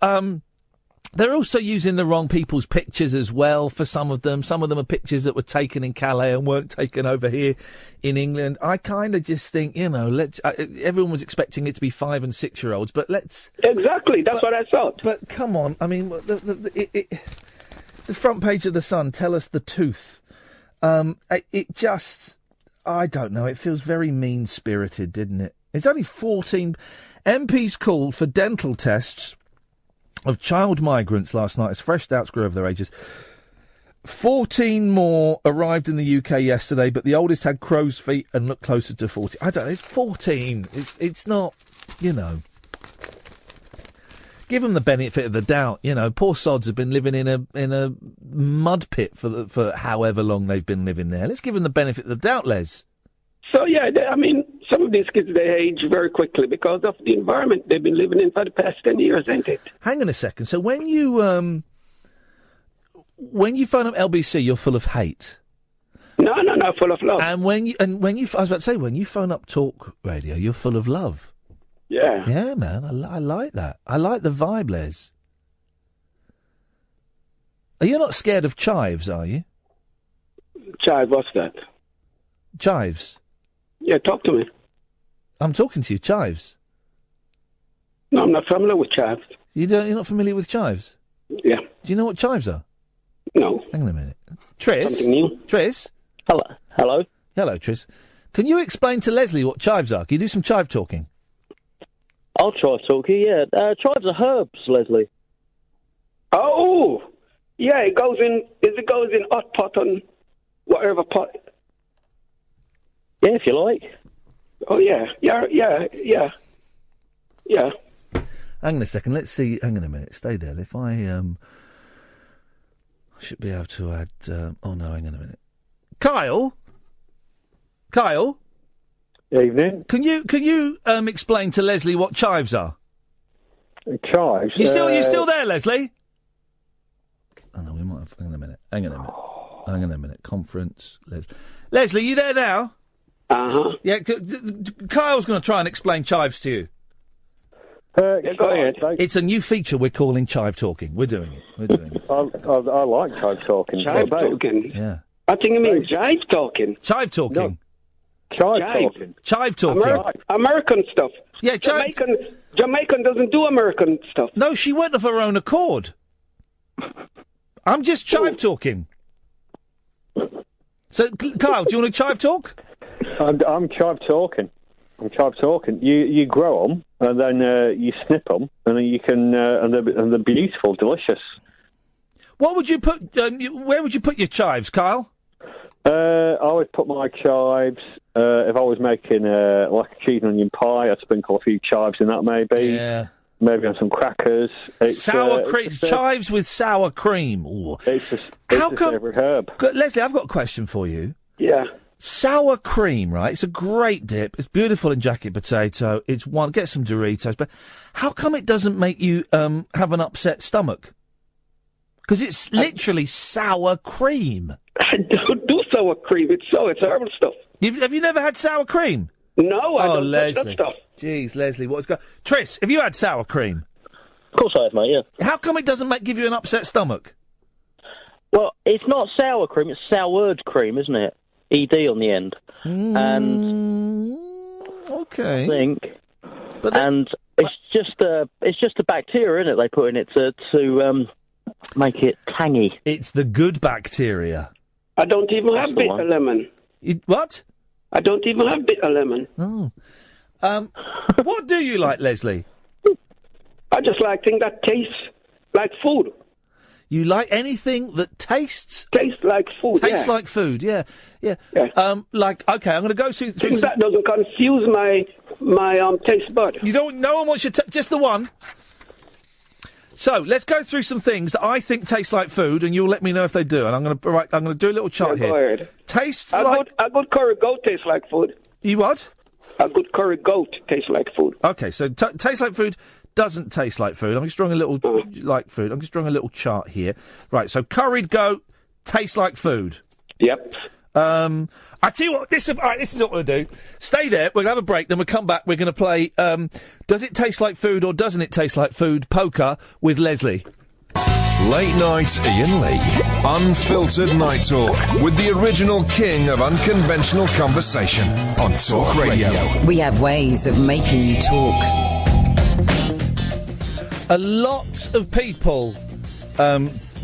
they're also using the wrong people's pictures as well for some of them. Some of them are pictures that were taken in Calais and weren't taken over here in England. I kind of just think, you know, everyone was expecting it to be 5 and 6 year olds, but let's... Exactly, that's what I thought. But come on, I mean, the front page of The Sun, tell us the truth. It just, I don't know, it feels very mean-spirited, didn't it? It's only 14... MPs called for dental tests of child migrants last night as fresh doubts grew over their ages. 14 more arrived in the UK yesterday, but the oldest had crow's feet and looked closer to 40. I don't know, it's 14. It's not, you know... Give them the benefit of the doubt, you know. Poor sods have been living in a mud pit for however long they've been living there. Let's give them the benefit of the doubt, Les. So yeah, I mean, some of these kids they age very quickly because of the environment they've been living in for the past 10 years, ain't it? Hang on a second. So when you phone up LBC, you're full of hate. No, full of love. And when you I was about to say, when you phone up Talk Radio, you're full of love. Yeah. Yeah, man, I like that. I like the vibe, Les. Are you not scared of chives, are you? Chive, what's that? Chives. Yeah, talk to me. I'm talking to you, chives. No, I'm not familiar with chives. You're not familiar with chives? Yeah. Do you know what chives are? No. Hang on a minute. Tris? Something new. Tris? Hello? Hello, Tris. Can you explain to Leslie what chives are? Can you do some chive talking? I'll try talking, yeah. Chives are herbs, Leslie. Oh! Yeah, it goes in hot pot and whatever pot. Yeah, if you like. Oh, yeah. Hang on a second, let's see. Hang on a minute, stay there. If I should be able to add... oh, no, hang on a minute. Kyle? Evening. Can you explain to Leslie what chives are? Chives? You still there, Leslie? Oh, no, we might have... Hang on a minute. Conference. Leslie, you there now? Uh-huh. Yeah, Kyle's going to try and explain chives to you. It's a new feature we're calling Chive Talking. We're doing it. I like Chive Talking. Chive Talking? Yeah. I think you mean Jive Talking. Chive Talking. Chive Talking. Chive Talking. American stuff. Yeah, Jamaican doesn't do American stuff. No, she went of her own accord. I'm just Chive Talking. So, Kyle, do you want to Chive Talk? I'm Chive Talking. You grow them, and then you snip them, and then you can, and they're beautiful, delicious. What would you put? Where would you put your chives, Kyle? I would put my chives. If I was making like a cheese and onion pie, I'd sprinkle a few chives in that, maybe. Yeah. Maybe on some crackers. Sour cream, chives with sour cream. Ooh. It's a favourite herb. Leslie, I've got a question for you. Yeah. Sour cream, right? It's a great dip. It's beautiful in jacket potato. Get some Doritos. But how come it doesn't make you have an upset stomach? Because it's literally sour cream. I don't do sour cream. It's horrible stuff. Have you never had sour cream? No, I don't Leslie. touch that stuff. Jeez, Leslie, what's going... Tris, have you had sour cream? Of course I have, mate, yeah. How come it doesn't give you an upset stomach? Well, it's not sour cream, it's soured cream, isn't it? ED on the end. And... Okay. I think... And it's just a bacteria, isn't it, they put in it to make it tangy. It's the good bacteria. I don't even have bitter lemon. What? I don't even have bitter lemon. Oh. What do you like, Leslie? I just like things that taste like food. You like anything that tastes like food. Tastes like food. Yeah. Okay, I'm going to go through things that doesn't confuse my taste bud. You don't. No one wants you just the one. So let's go through some things that I think taste like food, and you'll let me know if they do. And I'm going to do a little chart here. Go ahead. Tastes like a good curry goat tastes like food. You what? A good curry goat tastes like food. Okay, so tastes like food. Doesn't taste like food. I'm just drawing a little like food. I'm just drawing a little chart here. Right, so curried goat tastes like food. Yep. I tell you what, this is what we'll do. Stay there. We're gonna have a break. Then we'll come back. We're gonna play. Does it taste like food or doesn't it taste like food? Poker with Leslie. Late night Iain Lee. Unfiltered night talk with the original king of unconventional conversation on Talk Radio. We have ways of making you talk. A lot of people,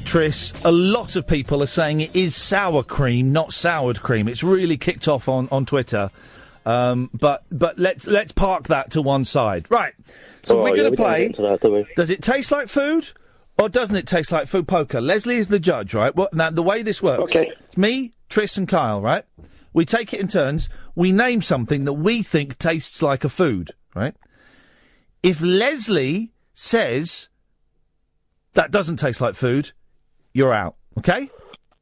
Tris, a lot of people are saying it is sour cream, not soured cream. It's really kicked off on Twitter. But let's park that to one side. Right. So we're going to play. Does it taste like food or doesn't it taste like food? Poker. Leslie is the judge, right? Now, the way this works. Okay. It's me, Tris and Kyle, right? We take it in turns. We name something that we think tastes like a food, right? If Leslie says that doesn't taste like food, you're out. Okay?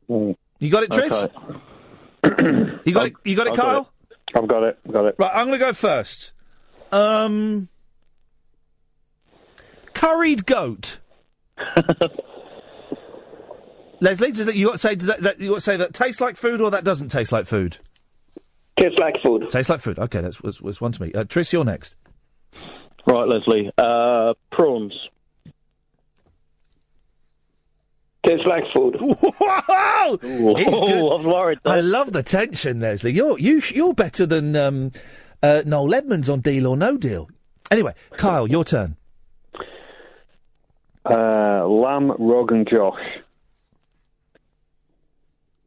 You got it, Tris? Okay. You got it, Kyle? I've got it. Right, I'm going to go first. Curried goat. Leslie, does that you got to say that tastes like food or that doesn't taste like food? Tastes like food. Tastes like food. Okay, that's one to me. Tris, you're next. Right, Leslie. Prawns. Tastes like food. Whoa! He's good. I was worried. I love the tension, Leslie. You're better than Noel Edmonds on Deal or No Deal. Anyway, Kyle, your turn. Lamb Rogan Josh.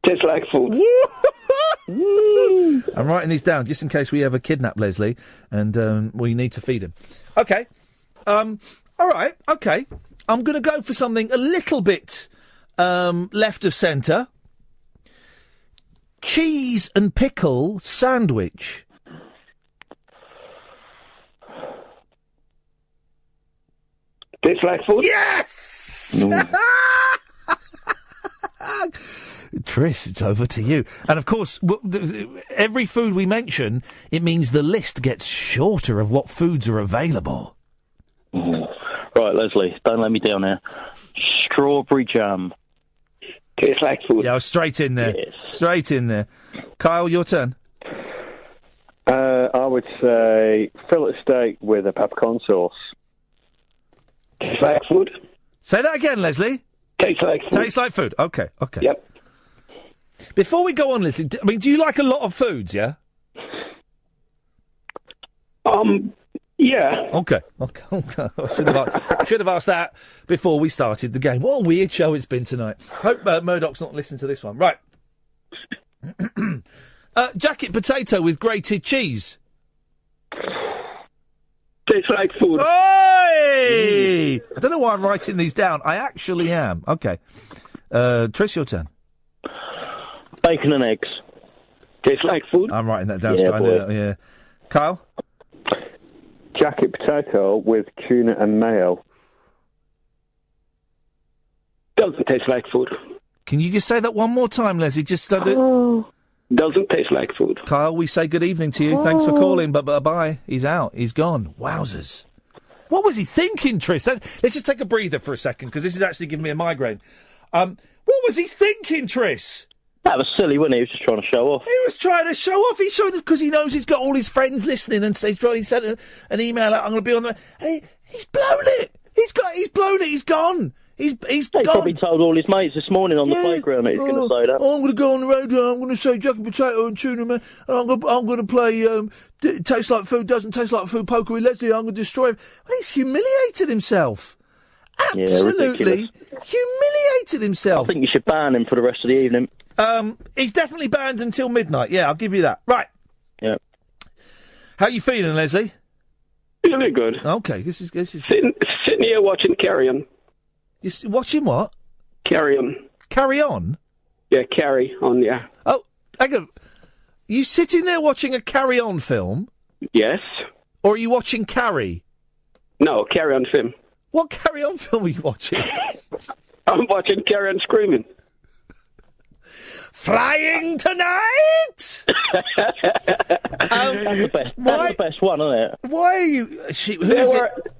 Tastes like food. I'm writing these down just in case we ever kidnap Leslie and we need to feed him. Okay. All right. Okay. I'm going to go for something a little bit left of centre. Cheese and pickle sandwich. Tastes like food? Yes! Tris, it's over to you. And of course, every food we mention, it means the list gets shorter of what foods are available. Right, Leslie, don't let me down here. Strawberry jam. Tastes like food. Yeah, straight in there. Yes. Straight in there. Kyle, your turn. I would say fillet steak with a peppercorn sauce. Tastes like food. Say that again, Leslie. Tastes like food. Tastes like food. Okay. Yep. Before we go on, Leslie, do you like a lot of foods, yeah? Yeah. Okay. Should have asked that before we started the game. What a weird show it's been tonight. Hope Murdoch's not listening to this one. Right. Jacket potato with grated cheese. Tastes like food. Hey! I don't know why I'm writing these down. I actually am. Okay. Trish, your turn. Bacon and eggs. Tastes like food. I'm writing that down. Yeah, boy. Yeah. Kyle? Jacket potato with tuna and mayo. Doesn't taste like food. Can you just say that one more time, Leslie? Just so that... Doesn't taste like food. Kyle, we say good evening to you. Thanks for calling, but bye. He's out. He's gone. Wowzers. What was he thinking, Tris? Let's just take a breather for a second, because this is actually giving me a migraine. What was he thinking, Tris? That was silly, wasn't he? He was just trying to show off. He was trying to show off. He showed off because he knows he's got all his friends listening, and so he sent an email out. I'm going to be on the... And he's blown it. He's blown it. He's gone. He's gone. Probably told all his mates this morning on the playground that he's going to say that. I'm going to go on the radio. I'm going to say jacket potato and tuna, man. And I'm going to play tastes like food, doesn't taste like food, poker with Leslie. I'm going to destroy him. Well, he's humiliated himself. Absolutely humiliated himself. I think you should ban him for the rest of the evening. He's definitely banned until midnight. Yeah, I'll give you that. Right. Yeah. How you feeling, Leslie? Really good. Okay, this is sitting here watching Carry On. You're watching what? Carry On. Carry On? Yeah, Carry On, yeah. Oh, hang on. You sitting there watching a Carry On film? Yes. Or are you watching Carrie? No, Carry On film. What Carry On film are you watching? I'm watching Carry On Screaming. Flying tonight? That's the best one, isn't it? Why are you...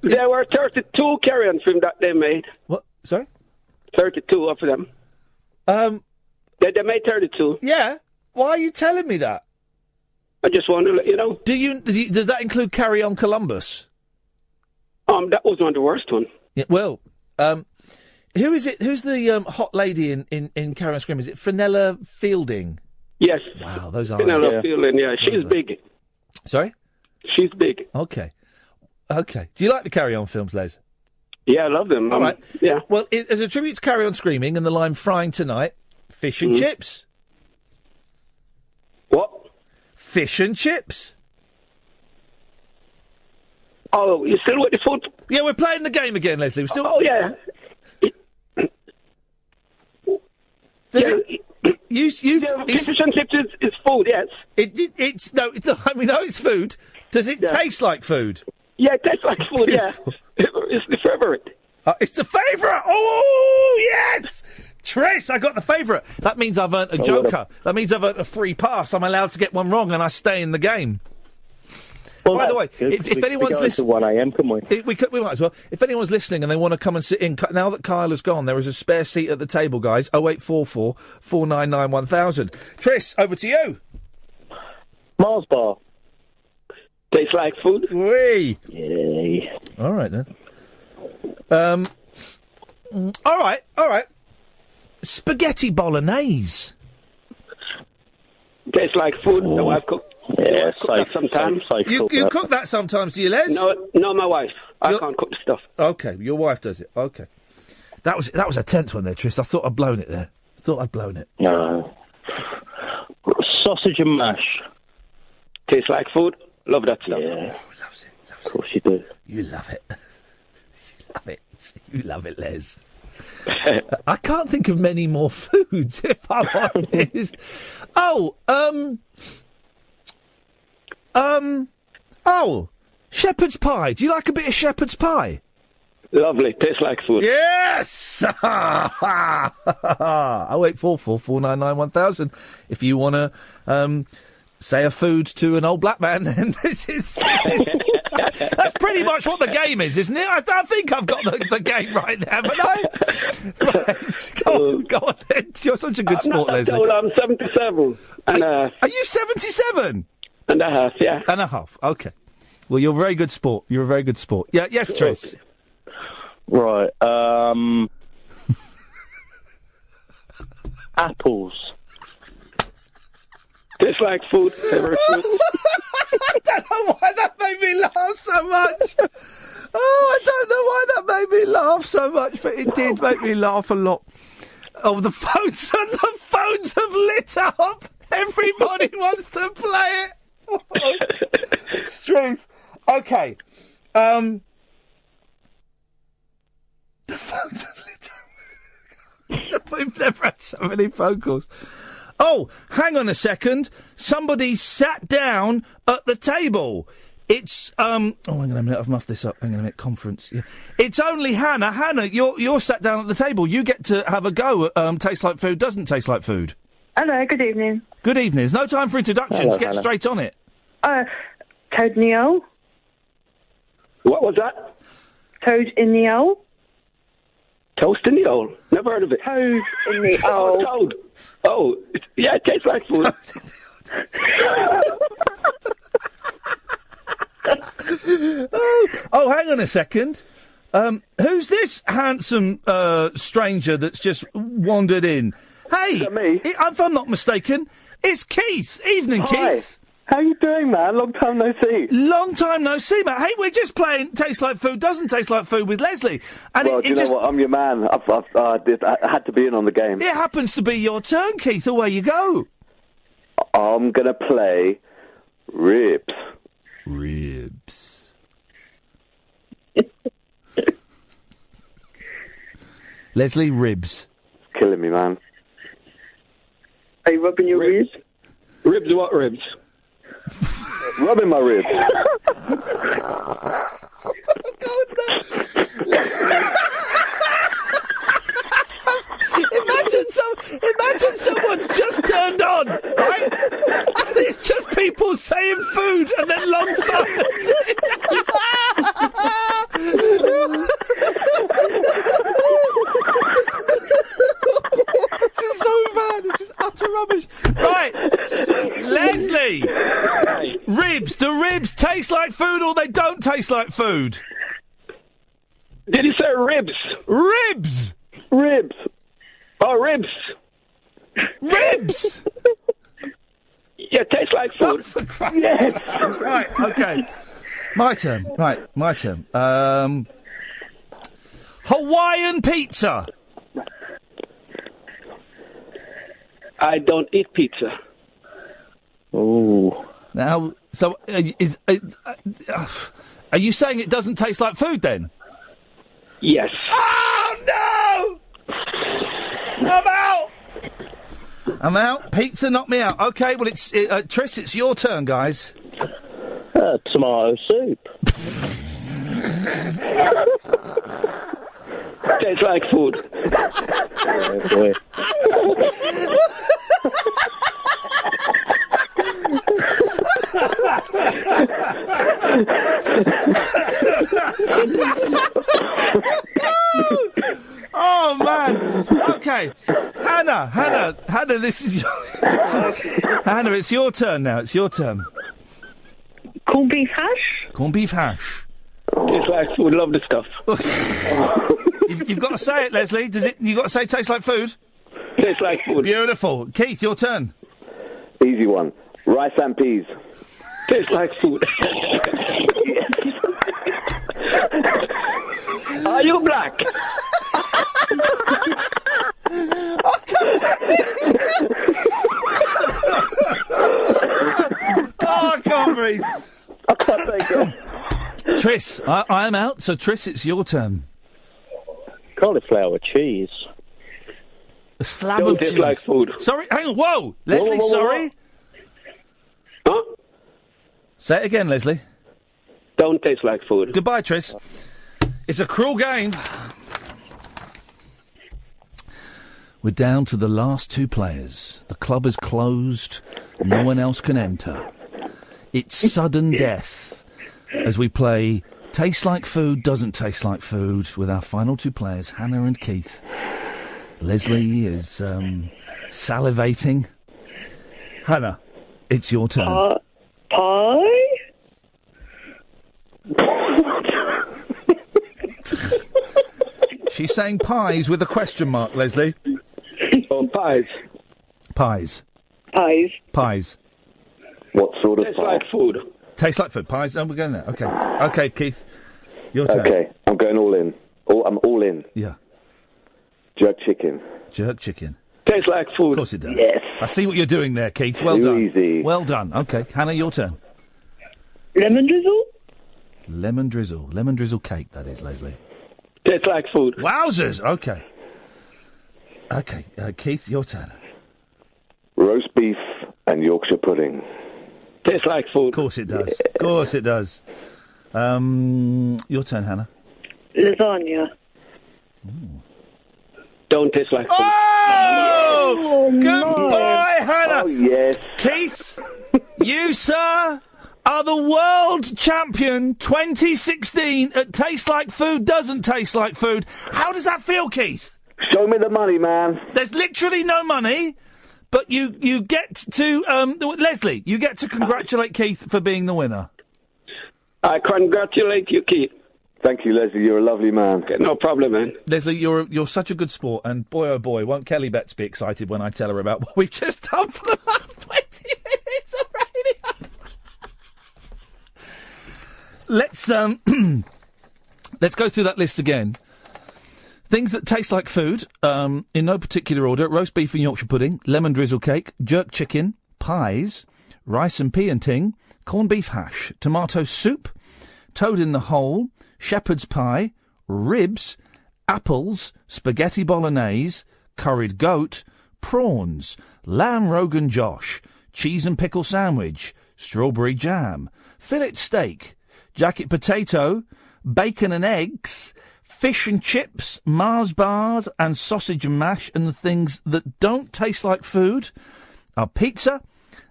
There were 32 Carry On films that they made. What? Sorry? 32 of them. They made 32. Yeah. Why are you telling me that? I just want to let you know. Does that include Carry On Columbus? That was not the worst one. Yeah, well, who is it? Who's the hot lady in Carry On Scream? Is it Fenella Fielding? Yes. Wow, those are... Fenella Fielding, yeah. She's big. Sorry? She's big. Okay. Do you like the Carry On films, Les? Yeah, I love them. All right. Yeah. Well, as a tribute to Carry On Screaming and the line Frying Tonight, fish and chips. What? Fish and chips. Oh, you still with the food? Yeah, we're playing the game again, Leslie. We're still... Oh, yeah. Fish and chips is food, yes. We know it's food. Does it taste like food? Yeah, it tastes like food, yeah. It's the favourite. It's the favourite! Oh, yes! Trish, I got the favourite. That means I've earned a joker. That means I've earned a free pass. I'm allowed to get one wrong and I stay in the game. Well, by the way, if anyone's listening... 1 a.m, can we? We might as well. If anyone's listening and they want to come and sit in, now that Kyle has gone, there is a spare seat at the table, guys. 0844 499 1000. Tris, over to you. Mars bar. Tastes like food. Whee! Yay. All right, then. All right. Spaghetti bolognese. Tastes like food. The wife cooks. Yeah, cook that sometimes. You cook that sometimes, do you, Les? No, my wife. I can't cook the stuff. Okay, your wife does it. Okay. That was a tense one there, Tris. I thought I'd blown it there. No. Sausage and mash. Tastes like food. Love that stuff. Yeah. Loves it. Of course you do. You love it. You love it, Les. I can't think of many more foods, if I'm honest. Shepherd's pie. Do you like a bit of shepherd's pie? Lovely. Tastes like food. Yes! 0844 499 1000. If you want to say a food to an old black man, then this is that's pretty much what the game is, isn't it? I think I've got the game right there, haven't I? Right. Go on then. You're such a good sport, Leslie. I'm 77 and a half. Are you 77? And a half, yeah. And a half, okay. Well, you're a very good sport. Yeah, yes, Tris. Right. Apples. Tastes like food. Favorite food. I don't know why that made me laugh so much. Oh, I don't know why that made me laugh so much, but it did make me laugh a lot. Oh, the phones have lit up. Everybody wants to play it. Strength. Okay. The phones have lit up. We've never had so many phone calls. Oh, hang on a second. Somebody sat down at the table. It's, oh, hang on a minute, I've muffed this up. Hang on a minute, conference. Yeah. It's only Hannah. Hannah, you're sat down at the table. You get to have a go at Tastes Like Food, Doesn't Taste Like Food. Hello, good evening. Good evening. There's no time for introductions. Hello, Get Hannah. straight on it. Toad in the Owl. What was that? Toad in the Owl. Toast in the owl. Never heard of it. Toad in the Owl. Toad. Oh, yeah, it tastes like food. Oh, hang on a second. Who's this handsome stranger that's just wandered in? Hey, Is that me? If I'm not mistaken, it's Keith. Evening, Hi. Keith. How you doing, man? Long time no see. Long time no see, mate. Hey, we're just playing Tastes Like Food, Doesn't Taste Like Food with Leslie. And Well, do you know what? I'm your man. I had to be in on the game. It happens to be your turn, Keith. Away you go. I'm going to play ribs. Ribs. Leslie, ribs. It's killing me, man. Are you rubbing your ribs? Ribs, what ribs? Rubbing my ribs. Imagine someone's just turned on, right? And it's just people saying food and then long silences. This is so bad. This is utter rubbish. Right, Leslie. Ribs. Do ribs taste like food or they don't taste like food? Did he say ribs? Ribs. Ribs. Oh, ribs. Ribs. Yeah, tastes like food. Yes. Right. Okay. My turn. Right. My turn. Hawaiian pizza. I don't eat pizza. Oh. Now, so are you saying it doesn't taste like food then? Yes. Oh no! I'm out. Pizza knocked me out. Okay, well, it's Tris, it's your turn, guys. Tomato soup. Tastes like food. Oh, boy. Oh man. Okay, Hannah. This is your Hannah. It's your turn now. It's your turn. Corned beef hash. Corned beef hash. Tastes like food. Love the stuff. You've got to say it, Leslie. Does it? You got to say tastes like food. Tastes like food. Beautiful. Keith, your turn. Easy one. Rice and peas. Tastes like food. Are you black? Oh, I can't breathe. I can't take it. Tris, I am out. So Tris, it's your turn. Cauliflower cheese. A slab Don't of taste cheese. like food. Sorry, hang on. Whoa, Leslie. whoa, sorry. Huh? Say it again, Leslie. Don't taste like food. Goodbye, Tris. It's a cruel game. We're down to the last two players. The club is closed. No one else can enter. It's sudden death as we play Tastes Like Food, Doesn't Taste Like Food with our final two players, Hannah and Keith. Leslie is salivating. Hannah, it's your turn. Pie? She's saying pies with a question mark, Leslie. Oh, pies. Pies. Pies. Pies. What sort of Tastes pie? like food. Tastes like food. Pies. Oh, we're going there. Okay. Okay, Keith. Your turn. Okay, I'm going all in. I'm all in. Yeah. Jerk chicken. Jerk chicken. Tastes like food. Of course it does. Yes. I see what you're doing there, Keith. Well Too done. easy. Well done. Okay, Hannah, your turn. Lemon drizzle. Lemon drizzle. Lemon drizzle cake, that is, Leslie. Tastes like food. Wowzers! Okay. Okay, Keith, your turn. Roast beef and Yorkshire pudding. Tastes like food. Of course it does. Of course it does. Your turn, Hannah. Lasagna. Don't taste like food. Oh! Goodbye, Hannah! Oh, yes. Keith, you, sir, are the world champion 2016 at Taste Like Food Doesn't Taste Like Food. How does that feel, Keith? Show me the money, man. There's literally no money, but you get to... Leslie, you get to congratulate Keith for being the winner. I congratulate you, Keith. Thank you, Leslie. You're a lovely man. Okay, no problem, man. Leslie, you're such a good sport, and boy, oh boy, won't Kelly Betts be excited when I tell her about what we've just done for the last 20 minutes of radio. Let's go through that list again. Things that taste like food, in no particular order: roast beef and Yorkshire pudding, lemon drizzle cake, jerk chicken, pies, rice and pea and ting, corned beef hash, tomato soup, toad in the hole, shepherd's pie, ribs, apples, spaghetti bolognese, curried goat, prawns, lamb rogan josh, cheese and pickle sandwich, strawberry jam, fillet steak, jacket potato, bacon and eggs, fish and chips, Mars bars and sausage and mash. And the things that don't taste like food are pizza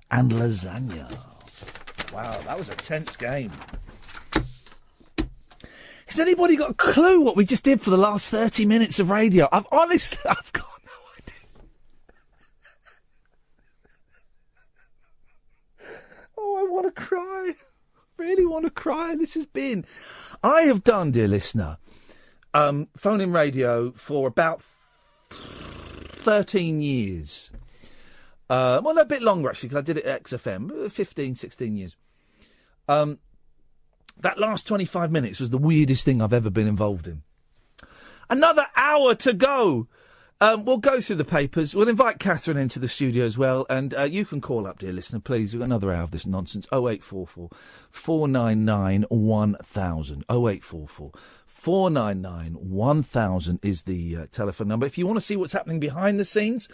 and lasagna. Wow, that was a tense game. Has anybody got a clue what we just did for the last 30 minutes of radio? I've got no idea. Oh, I want to cry. Really want to cry. This has been... I have done, dear listener, phone-in radio for about 13 years. Well, no, a bit longer, actually, because I did it at XFM, 15, 16 years. That last 25 minutes was the weirdest thing I've ever been involved in. Another hour to go. We'll go through the papers. We'll invite Catherine into the studio as well. And you can call up, dear listener, please. We've got another hour of this nonsense. 0844 499 1000. 0844 499 1000 is the telephone number. If you want to see what's happening behind the scenes,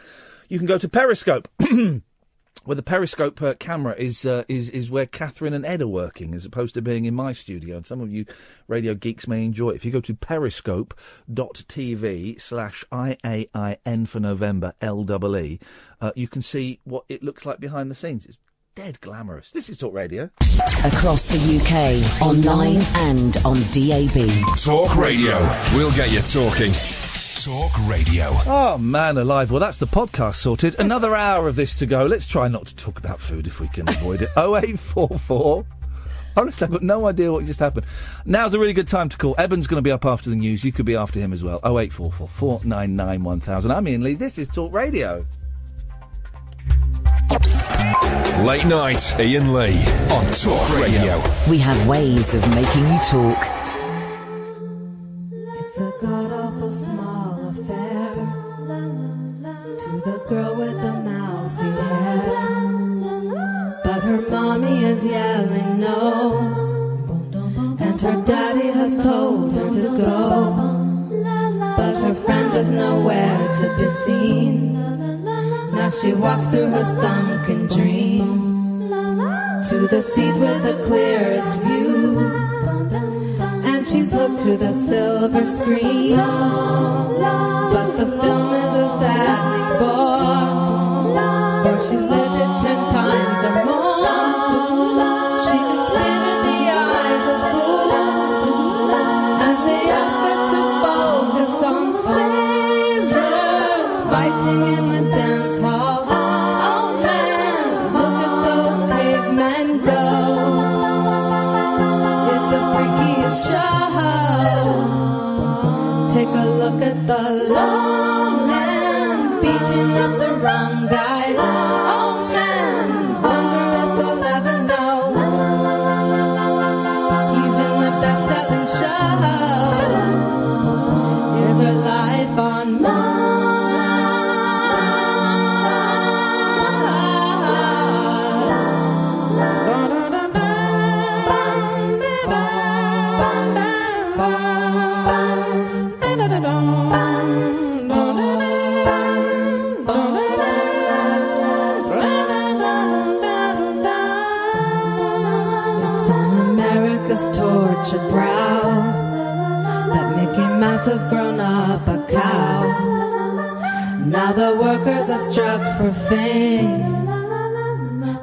you can go to Periscope. Where the Periscope camera is where Catherine and Ed are working, as opposed to being in my studio. And some of you radio geeks may enjoy it. If you go to periscope.tv/IAIN for November, LEE, you can see what it looks like behind the scenes. It's dead glamorous. This is Talk Radio. Across the UK, online and on DAB. Talk Radio. We'll get you talking. Talk Radio. Oh, man alive. Well, that's the podcast sorted. Another hour of this to go. Let's try not to talk about food if we can avoid it. 0844. Honestly, I've got no idea what just happened. Now's a really good time to call. Eben's going to be up after the news. You could be after him as well. 0844 499 1000. I'm Iain Lee. This is Talk Radio. Late night, Iain Lee on Talk Radio. We have ways of making you talk. It's a god-awful small affair to the girl with the mousy hair, but her mommy is yelling no, and her daddy has told her to go, but her friend is nowhere to be seen. Now she walks through her sunken dream to the seat with the clearest view, and she's hooked to the silver screen, but the film is a sadly bore, for she's lived it 10 times or more. She could spit in the eyes of fools as they ask her to focus on sailors fighting in the dance hall. Oh man, look at those cavemen go. It's the freakiest show. Take a look at the long man beating up the wrong guy. Oh man, wonder if he'll ever know. He's in the best-selling show. Is her life on Mars? It's on America's tortured brow that Mickey Mouse has grown up a cow. Now the workers are struck for fame,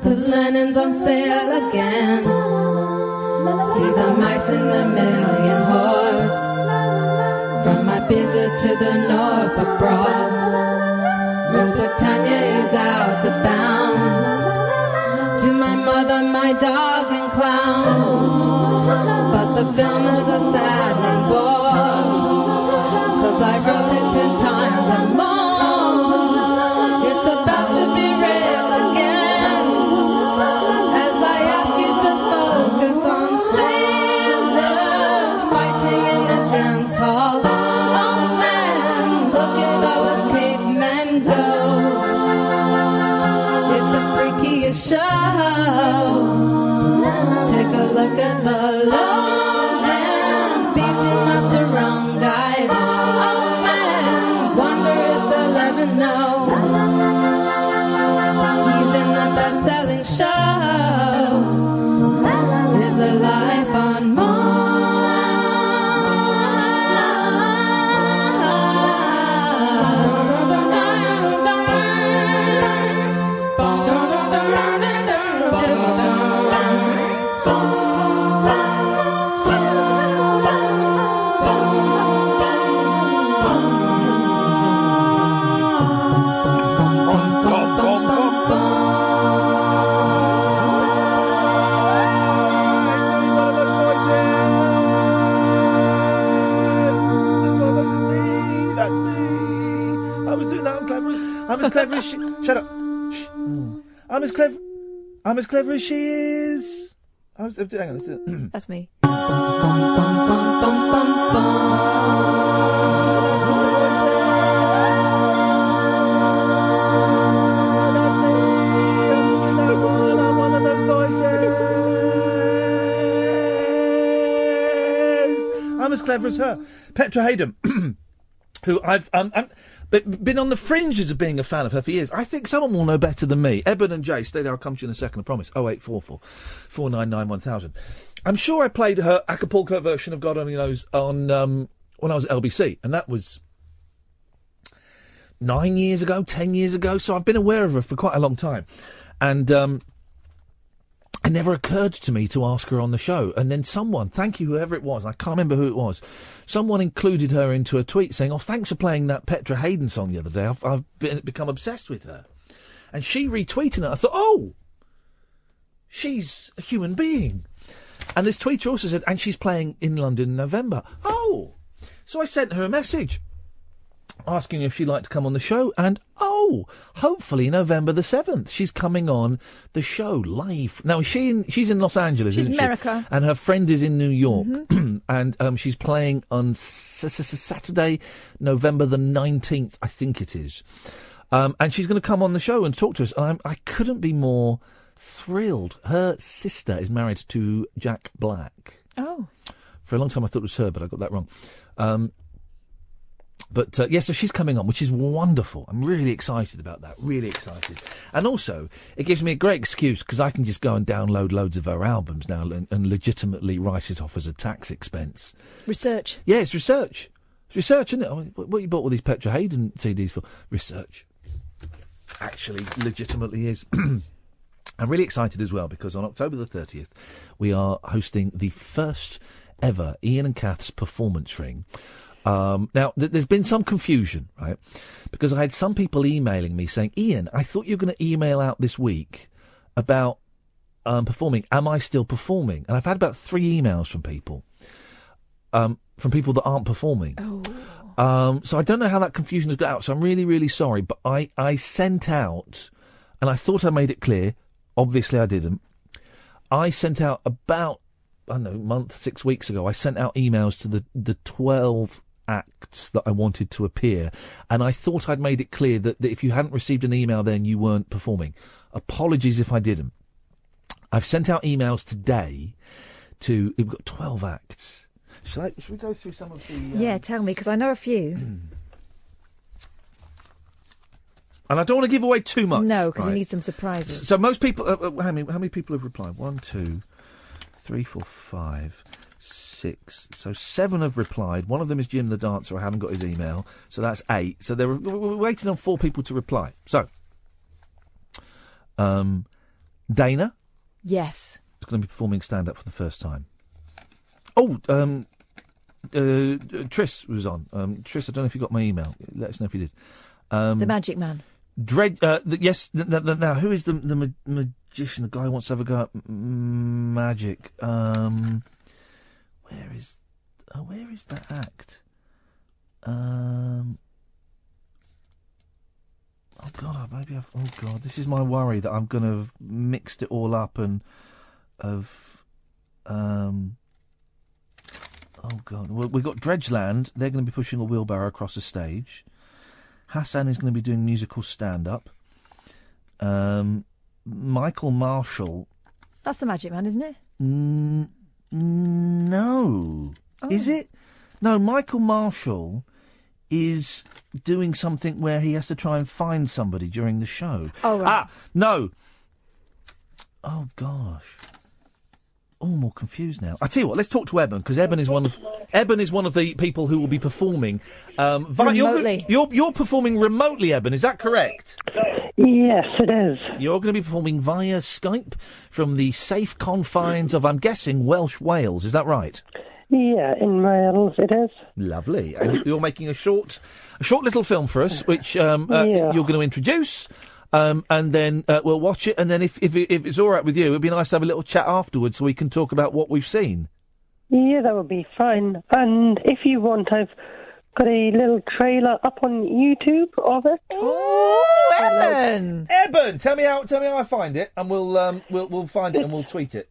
'cause Lennon's on sale again. See the mice in the million hordes, from Ibiza to the Norfolk Broads. Rule Britannia is out of bounds. To my mother, my dog and clowns. But the film is a saddening bore, 'cause I wrote it 10 times or more. It's about to be ripped again, as I ask you to focus on sailors fighting in the dance hall. Oh man, look at all us cavemen go. It's the freakiest show. Take a look at the long man beating up the wrong guy. Oh man, wonder if he'll ever know. He's in the best-selling show. Is a life on I'm as clever as she... Shut up. Shh. I'm as clever as she is. Hang on, let's do it. That's me. I'm as clever as her. Petra Hayden, who I've been on the fringes of being a fan of her for years. I think someone will know better than me. Eben and Jay, stay there, I'll come to you in a second, I promise. 0844 499 1000. I'm sure I played her Acapulco version of God Only Knows on when I was at LBC, and that was 9 years ago, 10 years ago, so I've been aware of her for quite a long time. And it never occurred to me to ask her on the show. And then someone, thank you, whoever it was, I can't remember who it was, someone included her into a tweet saying, oh, thanks for playing that Petra Hayden song the other day. I've become obsessed with her. And she retweeted it. I thought, oh, she's a human being. And this tweeter also said, and she's playing in London in November. Oh! So I sent her a message asking if she'd like to come on the show, and hopefully November the 7th she's coming on the show live. Now she's in Los Angeles, she's isn't America. She? And her friend is in New York, and she's playing on Saturday, November the 19th, I think it is. And she's going to come on the show and talk to us, and I couldn't be more thrilled. Her sister is married to Jack Black. Oh. For a long time I thought it was her, but I got that wrong. But so she's coming on, which is wonderful. I'm really excited about that, really excited. And also, it gives me a great excuse, because I can just go and download loads of her albums now and legitimately write it off as a tax expense. Research. Yeah, it's research. It's research, isn't it? I mean, what you bought all these Petra Hayden CDs for? Research. Actually, legitimately is. I'm really excited as well, because on October the 30th, we are hosting the first ever Iain and Kath's performance ring. Now, there's been some confusion, right? Because I had some people emailing me saying, Iain, I thought you were going to email out this week about performing. Am I still performing? And I've had about 3 emails from people that aren't performing. So I don't know how that confusion has got out, so I'm really, really sorry. But I sent out, and I thought I made it clear. Obviously I didn't. I sent out about, I don't know, a month, 6 weeks ago, I sent out emails to the 12 acts that I wanted to appear. And I thought I'd made it clear that if you hadn't received an email then you weren't performing. Apologies if I didn't. I've sent out emails today to, we've got 12 acts. Should we go through some of the... Yeah, tell me, because I know a few. And I don't want to give away too much. No, because you need some surprises. So most people... how many people have replied? 1, 2, 3, 4, 5, 6. So 7 have replied. One of them is Jim the Dancer. I haven't got his email. So that's 8. So we're waiting on 4 people to reply. So, Dana? Yes. Is going to be performing stand-up for the first time. Oh, Triss was on. Triss, I don't know if you got my email. Let us know if you did. The Magic Man. Yes. Now, who is the magician? The guy who wants to have a go at magic. Where is that act? Oh God, maybe I've. Oh God, this is my worry that I'm going to have mixed it all up and have. Oh God, well, we've got Dredgeland. They're going to be pushing a wheelbarrow across the stage. Hassan is going to be doing musical stand-up. Michael Marshall. That's the Magic Man, isn't it? No. Oh. Is it? No, Michael Marshall is doing something where he has to try and find somebody during the show. Oh, right. No. Oh, gosh. Oh, I'm more confused now. I tell you what, let's talk to Eben, because Eben is one of the people who will be performing remotely. You're performing remotely, Eben. Is that correct? Yes, it is. You're going to be performing via Skype from the safe confines of, I'm guessing, Welsh Wales. Is that right? Yeah, in Wales it is. Lovely. And you're making a short little film for us, which you're going to introduce. And then we'll watch it, and then if it's all right with you, it'd be nice to have a little chat afterwards so we can talk about what we've seen. Yeah, that would be fine. And if you want, I've got a little trailer up on YouTube of it. Oh, Eben! Eben, tell me how I find it, and we'll find it and we'll tweet it.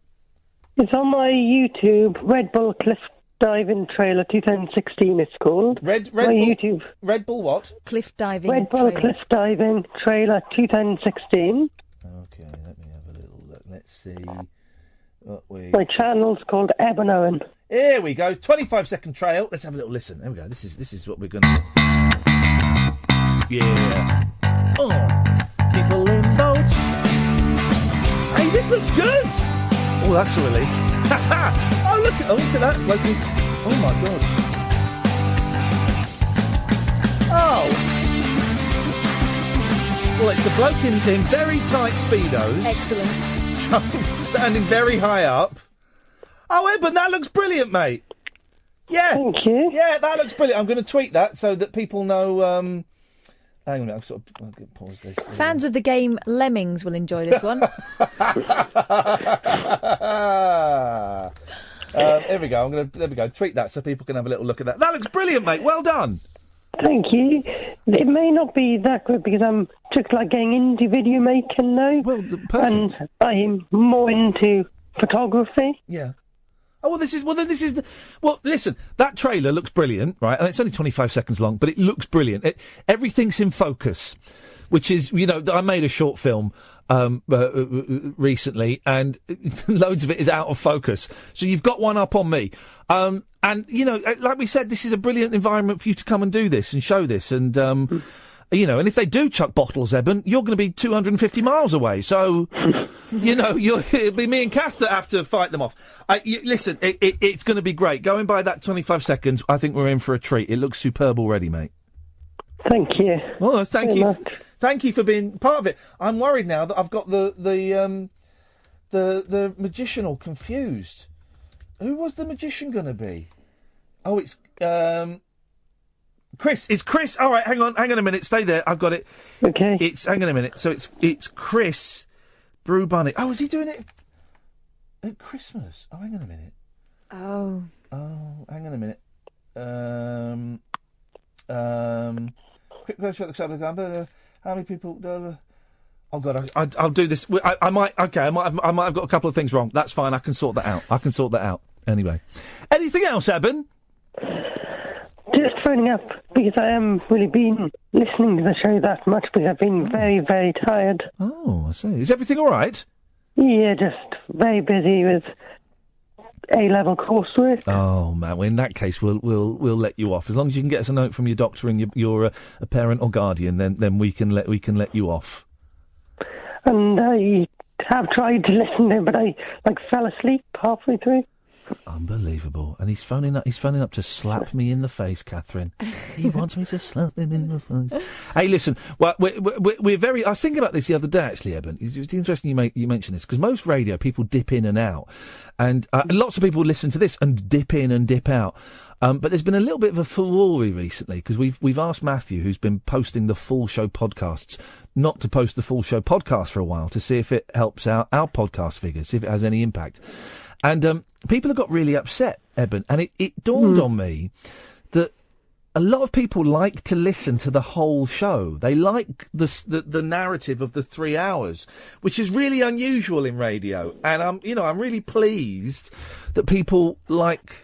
It's on my YouTube, Red Bull Cliff Diving Trailer 2016 it's called. Red my Bull, YouTube. Red Bull what? Cliff Diving Red Bull trailer. Cliff Diving Trailer 2016. Okay, let me have a little look. Let's see what we... My channel's called Eben Owen. Here we go, 25-second trail. Let's have a little listen. There we go. This is what we're going to... Yeah. Oh, people in boats. Hey, this looks good. Oh, that's a relief. Oh, look at that. Bloke is... Oh, my God. Oh. Well, it's a bloke in very tight Speedos. Excellent. Standing very high up. Oh, Eben, that looks brilliant, mate. Yeah. Thank you. Yeah, that looks brilliant. I'm going to tweet that so that people know... Hang on a minute, I'll pause this. Fans of the game Lemmings will enjoy this one. There we go. There we go. Tweet that so people can have a little look at that. That looks brilliant, mate. Well done. Thank you. It may not be that good because I'm just like getting into video making now. Well, perfect. And I'm more into photography. Yeah. Oh, listen, that trailer looks brilliant, right? And it's only 25 seconds long, but it looks brilliant. Everything's in focus, which is, I made a short film recently, and loads of it is out of focus. So you've got one up on me. And, like we said, this is a brilliant environment for you to come and do this and show this. And, and if they do chuck bottles, Eben, you're going to be 250 miles away. So, it'll be me and Kath that have to fight them off. Listen, it's going to be great. Going by that 25 seconds, I think we're in for a treat. It looks superb already, mate. Thank you. Well, thank Very you. much. Thank you for being part of it. I'm worried now that I've got the magician all confused. Who was the magician going to be? Oh, it's Chris. It's Chris. All right, hang on a minute. Stay there. I've got it. Okay. Hang on a minute. So it's Chris Brew Bunny. Oh, is he doing it at Christmas? Oh, hang on a minute. Oh, hang on a minute. How many people? Oh God, I'll do this. I might have got a couple of things wrong. That's fine. I can sort that out. Anyway, anything else, Eben? Just phoning up because I haven't really been listening to the show that much because I've been very, very tired. Oh, I see. Is everything all right? Yeah, just very busy with A-level coursework. Oh man, well, in that case, we'll let you off as long as you can get us a note from your doctor and you're a parent or guardian. Then we can let you off. And I have tried to listen to him, but I fell asleep halfway through. Unbelievable. And he's phoning up to slap me in the face, Catherine. He wants me to slap him in the face. Hey, listen, well, we're very... I was thinking about this the other day, actually, Eben. It's interesting you mention this, because most radio, people dip in and out. And lots of people listen to this and dip in and dip out. But there's been a little bit of a furore recently, because we've asked Matthew, who's been posting the full show podcasts, not to post the full show podcast for a while, to see if it helps out our podcast figures, see if it has any impact. And people have got really upset, Eben, and it dawned on me that a lot of people like to listen to the whole show. They like the narrative of the 3 hours, which is really unusual in radio. And I'm really pleased that people like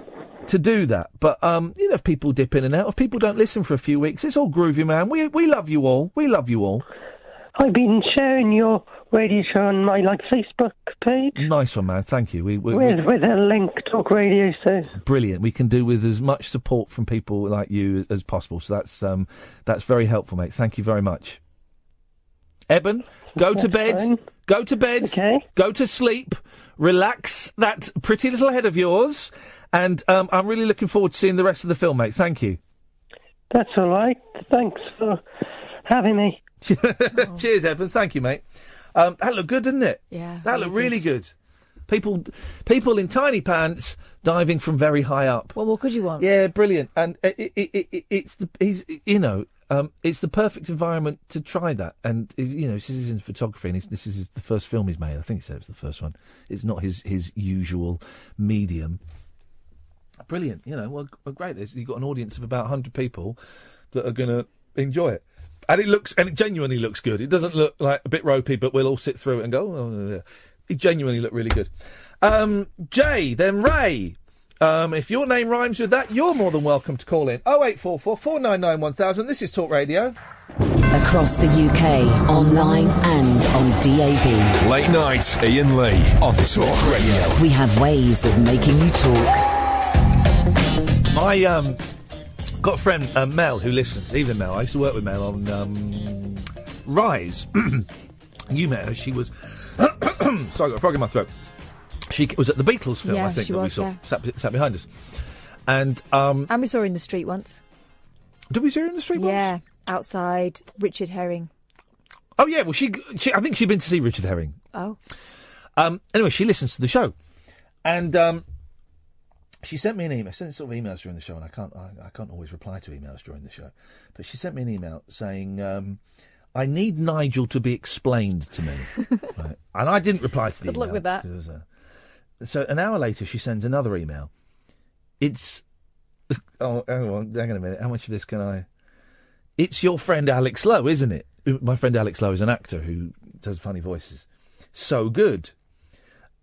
to do that. But if people dip in and out, if people don't listen for a few weeks, it's all groovy, man. We love you all. We love you all. I've been sharing your radio show on my Facebook page. Nice one, man. Thank you. With a link, Talk Radio. So brilliant. We can do with as much support from people like you as possible. So that's very helpful, mate. Thank you very much. Eben, go to bed. Fine. Go to bed. Okay. Go to sleep. Relax that pretty little head of yours. And I'm really looking forward to seeing the rest of the film, mate. Thank you. That's all right. Thanks for having me. Cheers, Eben. Thank you, mate. That looked good, didn't it? Yeah. That looked really good. People in tiny pants diving from very high up. Well, what could you want? Yeah, brilliant. And it's the perfect environment to try that. And this is in photography, and this is the first film he's made. I think he said it was the first one. It's not his usual medium. Brilliant. Well, great. You've got an audience of about 100 people that are going to enjoy it. And it genuinely looks good. It doesn't look like a bit ropey, but we'll all sit through it and go, oh, yeah. It genuinely looked really good. Jay, then Ray. If your name rhymes with that, you're more than welcome to call in. 0844 499 1000. This is Talk Radio. Across the UK, online and on DAB. Late night, Iain Lee on Talk Radio. We have ways of making you talk. I got a friend, Mel, who listens. Even Mel. I used to work with Mel on Rise. You met her. She was... Sorry, I got a frog in my throat. She was at the Beatles film, I think, that we saw. Yeah. Sat behind us. And we saw her in the street once. Did we see her in the street once? Yeah, outside Richard Herring. Oh, yeah, well, she I think she'd been to see Richard Herring. Oh. Anyway, she listens to the show. And she sent me an email. I sent sort of emails during the show, and I can't always reply to emails during the show. But she sent me an email saying... I need Nigel to be explained to me. Right. And I didn't reply to the email. Good luck with that. So an hour later, she sends another email. It's... Oh, hang on a minute. How much of this can I... It's your friend Alex Lowe, isn't it? My friend Alex Lowe is an actor who does funny voices. So good.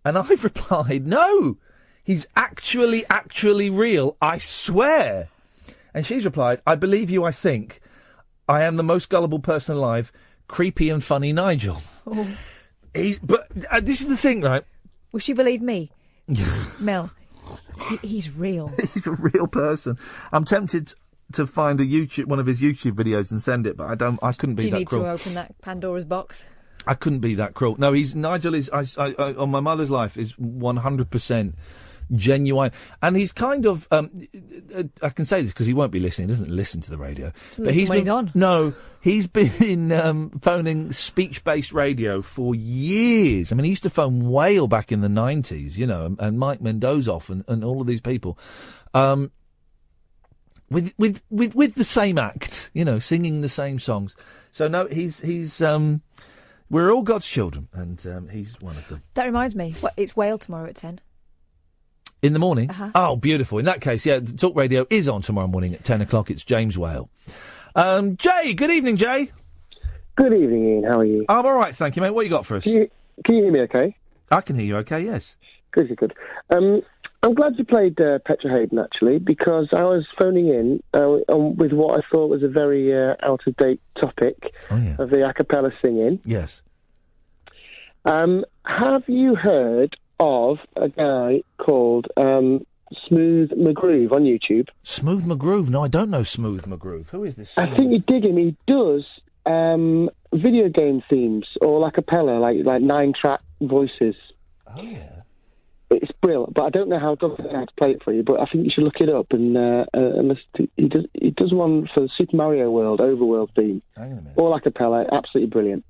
And I've replied, no! He's actually real, I swear! And she's replied, I believe you, I think... I am the most gullible person alive, creepy and funny Nigel. Oh. But this is the thing, right? Will she believe me? Mel, he's real. He's a real person. I'm tempted to find one of his YouTube videos and send it, but I couldn't be that cruel. Do you need to open that Pandora's box? I couldn't be that cruel. No, Nigel is, on my mother's life, is 100% genuine, and he's kind of I can say this because he won't be listening. He doesn't listen to the radio, but he's on. No, he's been phoning speech-based radio for years. I mean, he used to phone Whale back in the 90s, and Mike Mendozoff and all of these people, with the same act, singing the same songs. So no, he's we're all God's children, and he's one of them. That reminds me, it's Whale tomorrow at 10. In the morning? Uh-huh. Oh, beautiful. In that case, yeah, Talk Radio is on tomorrow morning at 10 o'clock. It's James Whale. Jay, good evening, Jay. Good evening, Ian. How are you? I'm all right, thank you, mate. What you got for us? Can you hear me okay? I can hear you okay, yes. Good. I'm glad you played Petra Hayden, actually, because I was phoning in with what I thought was a very out-of-date topic of the a cappella singing. Yes. Have you heard of a guy called Smooth McGroove on YouTube? Smooth McGroove? No, I don't know Smooth McGroove. Who is this? I think you dig him. He does video game themes or a cappella, like 9-track voices. Oh, yeah. It's brilliant, but I don't know how to play it for you, but I think you should look it up and he does one for the Super Mario World Overworld theme. Hang on a minute. All a cappella, absolutely brilliant.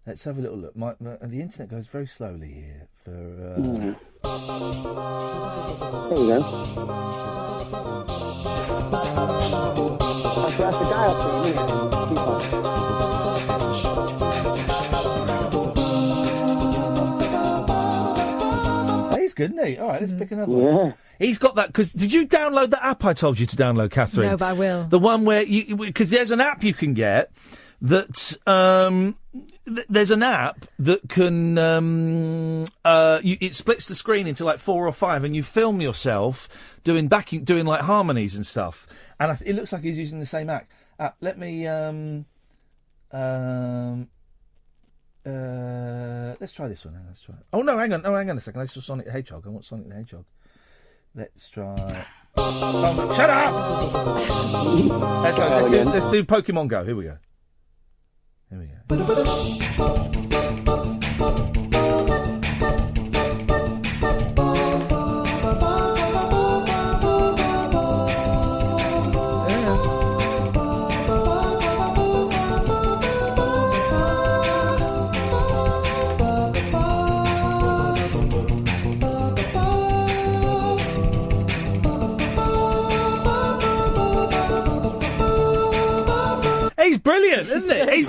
Let's have a little look. The internet goes very slowly here. There we go. That's the guy up there, isn't it? Keep on. He's good, isn't he? All right, let's pick another one. He's got that, because did you download the app I told you to download, Catherine? No, but I will. The one where because there's an app you can get that, there's an app that can, it splits the screen into 4 or 5 and you film yourself doing harmonies and stuff. And it looks like he's using the same app. Let me, let's try this one. Let's try. Oh no, hang on a second. I saw Sonic the Hedgehog. I want Sonic the Hedgehog. Let's try. Oh, no, shut up! Let's do Pokemon Go. Here we go. He's brilliant, isn't he? He's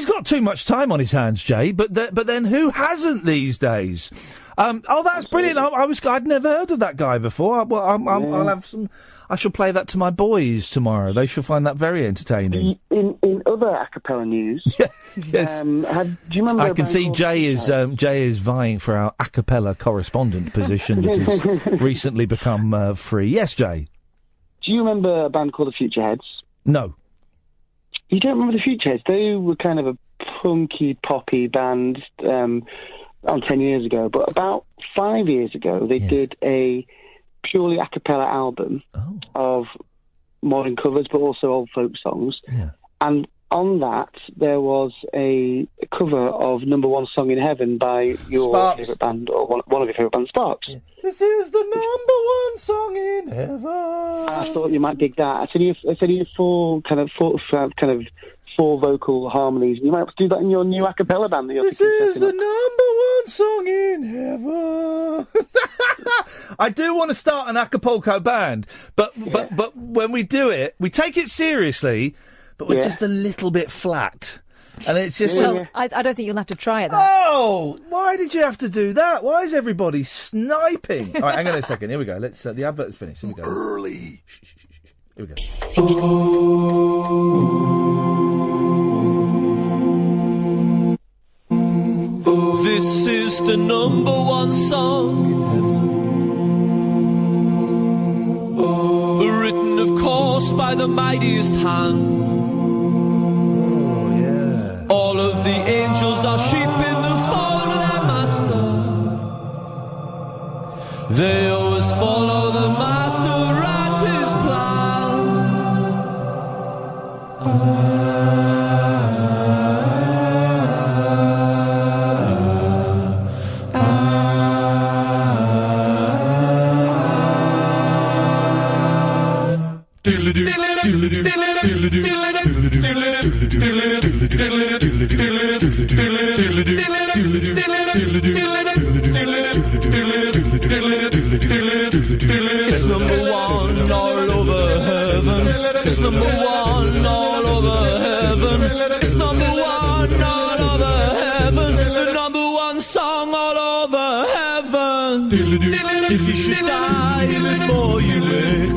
got too much time on his hands, Jay. But then who hasn't these days? That's brilliant. I'd never heard of that guy before. I'll have some. I shall play that to my boys tomorrow. They shall find that very entertaining. In other a cappella news, yes. Do you remember? I can see Jay is vying for our a cappella correspondent position that has recently become free. Yes, Jay. Do you remember a band called the Futureheads? No. You don't remember the Futureheads? They were kind of a punky, poppy band 10 years ago. But about 5 years ago, they did a purely a cappella album of modern covers, but also old folk songs. Yeah. And on that, there was a cover of Number One Song in Heaven by your favourite band, or one of your favourite bands, Sparks. Yeah. This is the number one song in heaven. I thought you might dig that. I said you four vocal harmonies, and you might do that in your new a cappella band. This is the number one song in heaven. I do want to start an Acapulco band, but when we do it, we take it seriously, but we're just a little bit flat. And it's just... I don't think you'll have to try it, though. Oh! Why did you have to do that? Why is everybody sniping? All right, hang on a second. Here we go. Let's... the advert's finished. Here we go. Early. Here we go. This is the number one song in heaven. Written, of course, by the mightiest hand. All of the angels are sheep in the fold of their master. They always follow the master at his plan. It's number one all over heaven. It's number one all over heaven. It's number one all over heaven. The number one song all over heaven. If you should die before you wake,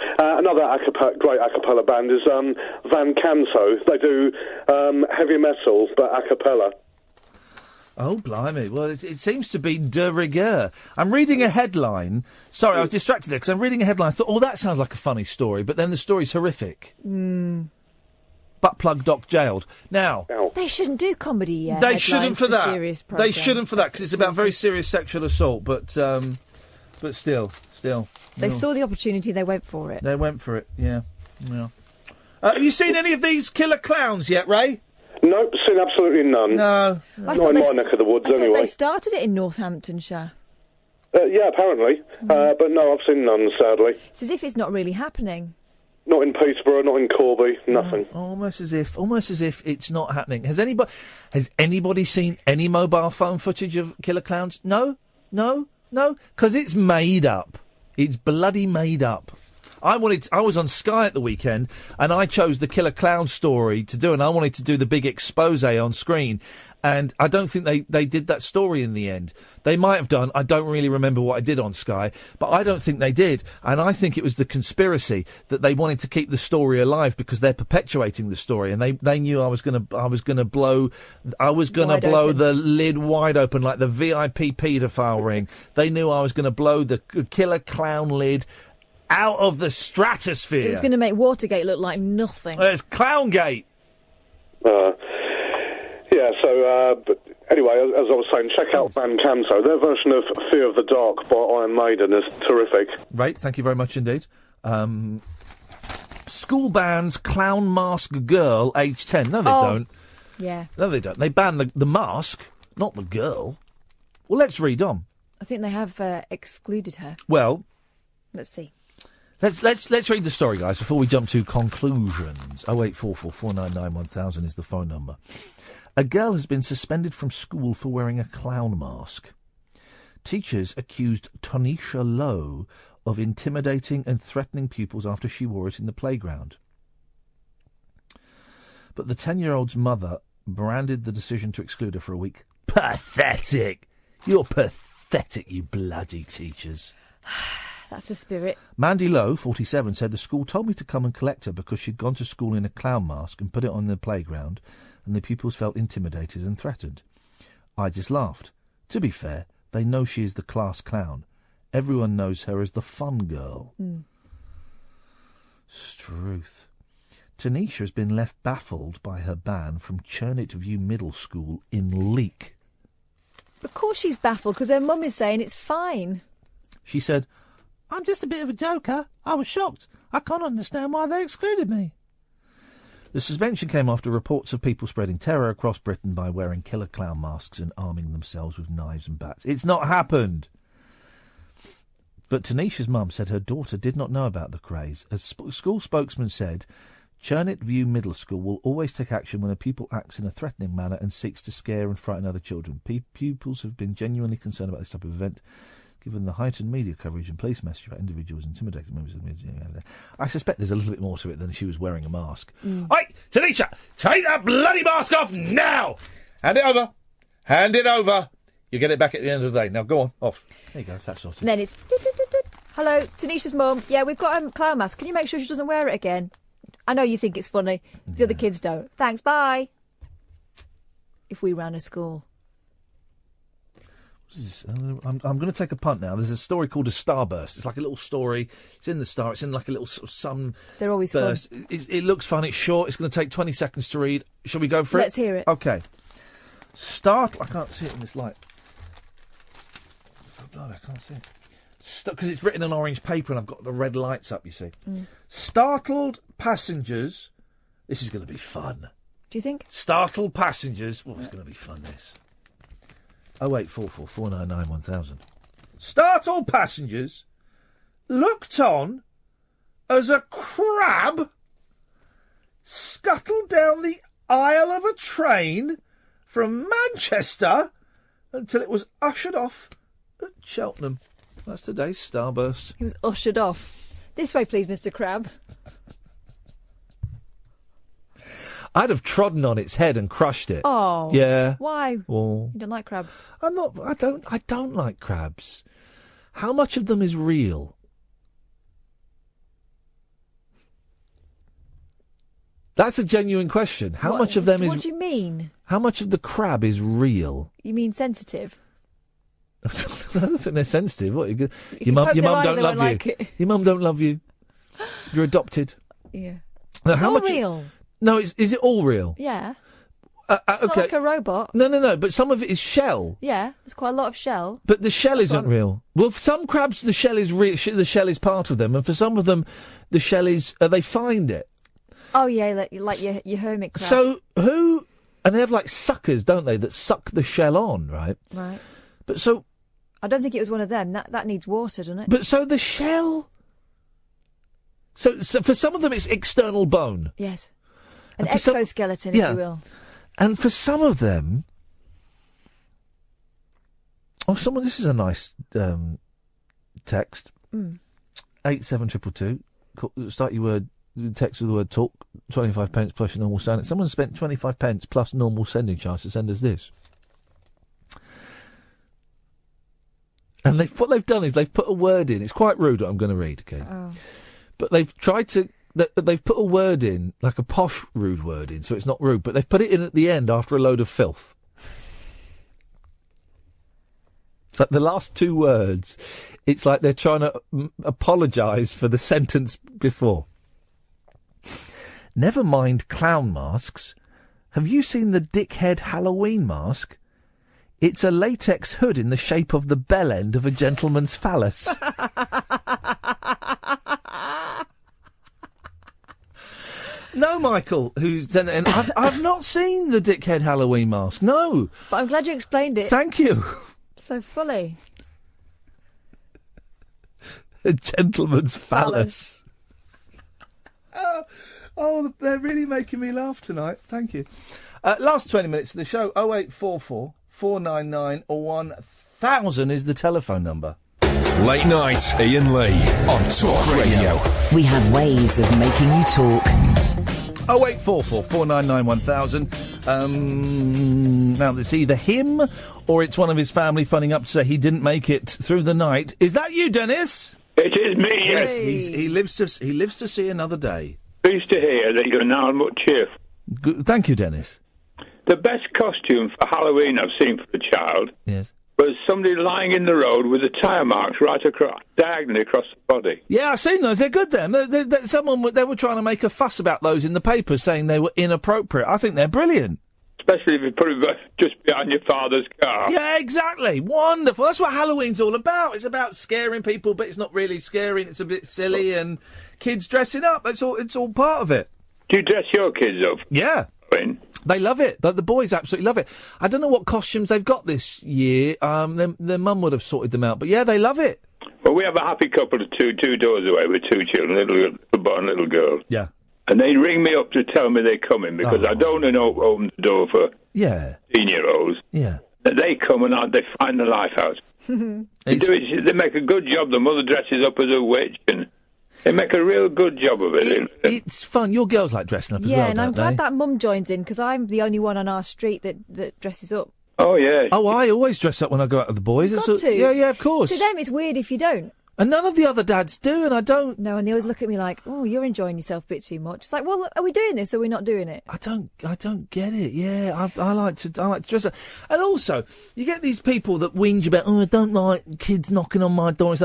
Another great a cappella band is Van Canto. They do heavy metal, but a cappella. Oh, blimey. Well, it seems to be de rigueur. I'm reading a headline. Sorry, I was distracted there because I'm reading a headline. I thought, oh, that sounds like a funny story, but then the story's horrific. Butt plug doc jailed. Now... They shouldn't do comedy They shouldn't for that. Serious They programmes. shouldn't for that, because it's about very serious sexual assault, but still. They no. saw the opportunity, they went for it. They went for it, yeah. Have you seen any of these killer clowns yet, Ray? Nope, seen absolutely none. No. Not in my neck of the woods, I thought anyway. they started it in Northamptonshire. Yeah, apparently. But no, I've seen none, sadly. It's as if it's not really happening. Not in Peterborough, not in Corby, nothing. Almost as if it's not happening. Has anybody seen any mobile phone footage of killer clowns? No, because it's made up. It's bloody made up. I was on Sky at the weekend, and I chose the killer clown story to do, and I wanted to do the big expose on screen. And I don't think they did that story in the end. They might have done. I don't really remember what I did on Sky, but I don't think they did. And I think it was the conspiracy that they wanted to keep the story alive because they're perpetuating the story. And they knew I was gonna blow the lid wide open like the VIP paedophile ring. They knew I was gonna blow the killer clown lid out of the stratosphere. It was going to make Watergate look like nothing. It's Clowngate. Yeah, so, but anyway, as I was saying, check out Van Canto. Their version of Fear of the Dark by Iron Maiden is terrific. Right, thank you very much indeed. School bans clown mask girl aged 10. No, they don't. Yeah. No, they don't. They ban the mask, not the girl. Well, let's read on. I think they have excluded her. Well... Let's see. Let's read the story, guys, before we jump to conclusions. 0844 499 1000 is the phone number. A girl has been suspended from school for wearing a clown mask. Teachers accused Tonisha Lowe of intimidating and threatening pupils after she wore it in the playground. But the 10-year-old's mother branded the decision to exclude her for a week. Pathetic! You're pathetic, you bloody teachers. That's the spirit. Mandy Lowe, 47, said the school told me to come and collect her because she'd gone to school in a clown mask and put it on the playground, and the pupils felt intimidated and threatened. I just laughed. To be fair, they know she is the class clown. Everyone knows her as the fun girl. Struth. Tanisha has been left baffled by her ban from Churnet View Middle School in Leek. Of course she's baffled, because her mum is saying it's fine. She said, "I'm just a bit of a joker. I was shocked. I can't understand why they excluded me." The suspension came after reports of people spreading terror across Britain by wearing killer clown masks and arming themselves with knives and bats. It's not happened. But Tanisha's mum said her daughter did not know about the craze. As school spokesman said, Churnet View Middle School will always take action when a pupil acts in a threatening manner and seeks to scare and frighten other children. Pupils have been genuinely concerned about this type of event, given the heightened media coverage and police message about individuals intimidating members of the media. I suspect there's a little bit more to it than she was wearing a mask. Hey, Tanisha, take that bloody mask off now! Hand it over. Hand it over. You get it back at the end of the day. Now, go on, off. There you go, that's sorted. And then it's... Hello, Tanisha's mum. Yeah, we've got a clown mask. Can you make sure she doesn't wear it again? I know you think it's funny. The other kids don't. Thanks, bye. If we ran a school... I'm going to take a punt now. There's a story called A Starburst. It's like a little story. It's in the Star. It's in like a little sort of sun. They're always burst. fun. It looks fun. It's short. It's going to take 20 seconds to read. Shall we go for it? Let's hear it. Okay. I can't see it in this light. Oh, bloody, I can't see it. Because it's written on orange paper and I've got the red lights up, you see. Startled passengers. This is going to be fun. Do you think? Startled passengers. It's going to be fun, this. 0844 499 1000. Startled passengers looked on as a crab scuttled down the aisle of a train from Manchester until it was ushered off at Cheltenham. That's today's Starburst. He was ushered off. This way, please, Mr. Crab. I'd have trodden on its head and crushed it. Oh. Yeah. Why? Well, you don't like crabs? I don't like crabs. How much of them is real? That's a genuine question. How much of them is... What do you mean? How much of the crab is real? You mean sensitive? I don't think they're sensitive. What? Your can mum poke their don't eyes, they love won't you. like it. Your mum don't love you. You're adopted. Yeah. Now, It's how all much? real. No, is it all real? Yeah. It's not okay. like a robot. No. But some of it is shell. Yeah, there's quite a lot of shell. But the shell isn't real. Well, for some crabs, the shell is real. The shell is part of them, and for some of them, the shell is. They find it. Oh yeah, like your hermit crab. So who? And they have like suckers, don't they, that suck the shell on, right? Right. But so. I don't think it was one of them. That needs water, doesn't it? But so the shell. So for some of them, it's external bone. Yes. An And for some- exoskeleton, yeah. if you will. And for some of them, this is a nice text. 87222. Start your word, text with the word talk, 25 pence plus your normal standing. Someone spent 25 pence plus normal sending charge to send us this. And what they've done is they've put a word in. It's quite rude what I'm going to read, okay? Oh. But they've tried to... They've put a word in, like a posh rude word in, so it's not rude, but they've put it in at the end after a load of filth. It's like the last two words. It's like they're trying to apologise for the sentence before. Never mind clown masks. Have you seen the dickhead Halloween mask? It's a latex hood in the shape of the bell end of a gentleman's phallus. No, Michael, who's and I've not seen the dickhead Halloween mask. No, But I'm glad you explained it. thank you. So fully. A gentleman's phallus. Oh, they're really making me laugh tonight. Thank you. Last 20 minutes of the show. 0844 499 1000 is the telephone number. Late night, Iain Lee on Talk Radio. We have ways of making you talk. 0844 499 1000. Now, it's either him or it's one of his family phoning up to say he didn't make it through the night. Is that you, Dennis? It is me, yes. He lives to see another day. Pleased to hear that you're now much cheerful. Good. Thank you, Dennis. The best costume for Halloween I've seen for a child Yes. was somebody lying in the road with the tyre marks right across, diagonally across the body. Yeah, I've seen those. They're good, then. They were trying to make a fuss about those in the paper, saying they were inappropriate. I think they're brilliant. Especially if you put it just behind your father's car. Yeah, exactly. Wonderful. That's what Halloween's all about. It's about scaring people, but it's not really scaring. It's a bit silly, and kids dressing up. It's all part of it. Do you dress your kids up? Yeah. They love it. The boys absolutely love it. I don't know what costumes they've got this year. Their mum would have sorted them out. But yeah, they love it. Well, we have a happy couple of two doors away with two children, little boy and little girl. Yeah. And they ring me up to tell me they're coming because I don't want to open the door for 18-year-olds. Yeah. They come and they find the life out. They make a good job. The mother dresses up as a witch and they make a real good job of it. It's fun. Your girls like dressing up as well, Yeah, and I'm don't glad they? that mum joins in because I'm the only one on our street that dresses up. Oh, yeah. Oh, I always dress up when I go out with the boys. Got to. Yeah, of course. To them, it's weird if you don't. And none of the other dads do, and I don't. No, and they always look at me like, "Oh, you're enjoying yourself a bit too much." It's like, well, are we doing this or are we not doing it? I don't get it. Yeah, I like to dress up, and also you get these people that whinge about, I don't like kids knocking on my door.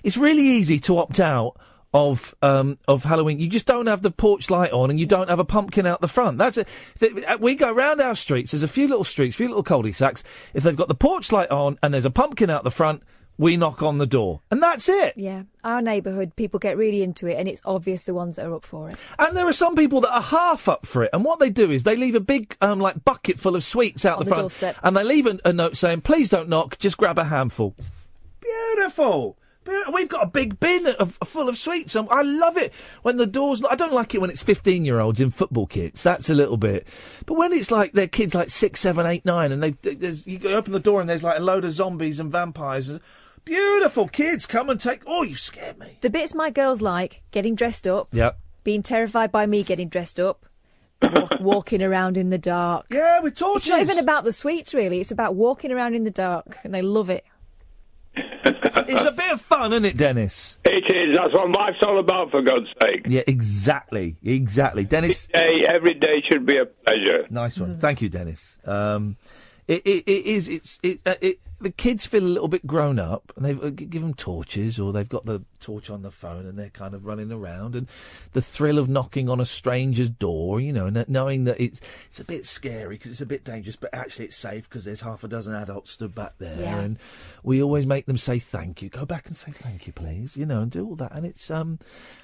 It's really easy to opt out of Halloween. You just don't have the porch light on, and you don't have a pumpkin out the front. That's it. We go round our streets. There's a few little cul-de-sacs. If they've got the porch light on and there's a pumpkin out the front, we knock on the door. And that's it. Yeah. Our neighbourhood, people get really into it, and it's obvious the ones that are up for it. And there are some people that are half up for it, and what they do is they leave a big, bucket full of sweets out On the the front. doorstep. And they leave a note saying, please don't knock, just grab a handful. Beautiful. We've got a big bin full of sweets. I love it when the doors... I don't like it when it's 15-year-olds in football kits. That's a little bit... But when it's like they're kids like 6, 7, 8, 9, and you open the door and there's like a load of zombies and vampires... Beautiful kids, come and take... Oh, you scared me. The bits my girls like, getting dressed up, Yep. being terrified by me getting dressed up, walking around in the dark. Yeah, with torches. It's not even about the sweets, really. It's about walking around in the dark, and they love it. It's a bit of fun, isn't it, Dennis? It kids. That's what life's all about, for God's sake. Yeah, exactly. Dennis. Every day should be a pleasure. Nice one. Thank you, Dennis. The kids feel a little bit grown up, and they've give them torches, or they've got the torch on the phone, and they're kind of running around, and the thrill of knocking on a stranger's door, and knowing that it's a bit scary because it's a bit dangerous, but actually it's safe because there's half a dozen adults stood back there, and we always make them say thank you. Go back and say thank you, please, and do all that, and it's and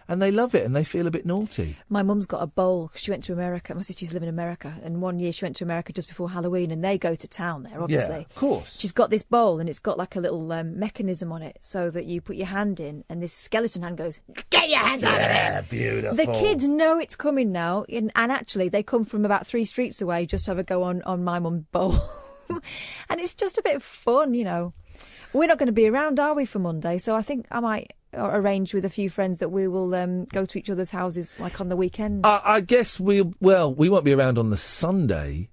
they love it, and they feel a bit naughty. My mum's got a bowl because she went to America. My sister used to live in America, and one year she went to America just before Halloween, and they go to town there, obviously. Yeah, of course. She's got this bowl, and it's got like a little mechanism on it, so that you put your hand in, and this skeleton hand goes, "Get your hands out of there!" Beautiful. The kids know it's coming now, and actually they come from about 3 streets away just to have a go on my mum's bowl. And it's just a bit of fun, We're not going to be around, are we, for Monday? So I think I might arrange with a few friends that we will go to each other's houses, like on the weekend. I guess we won't be around on the Sunday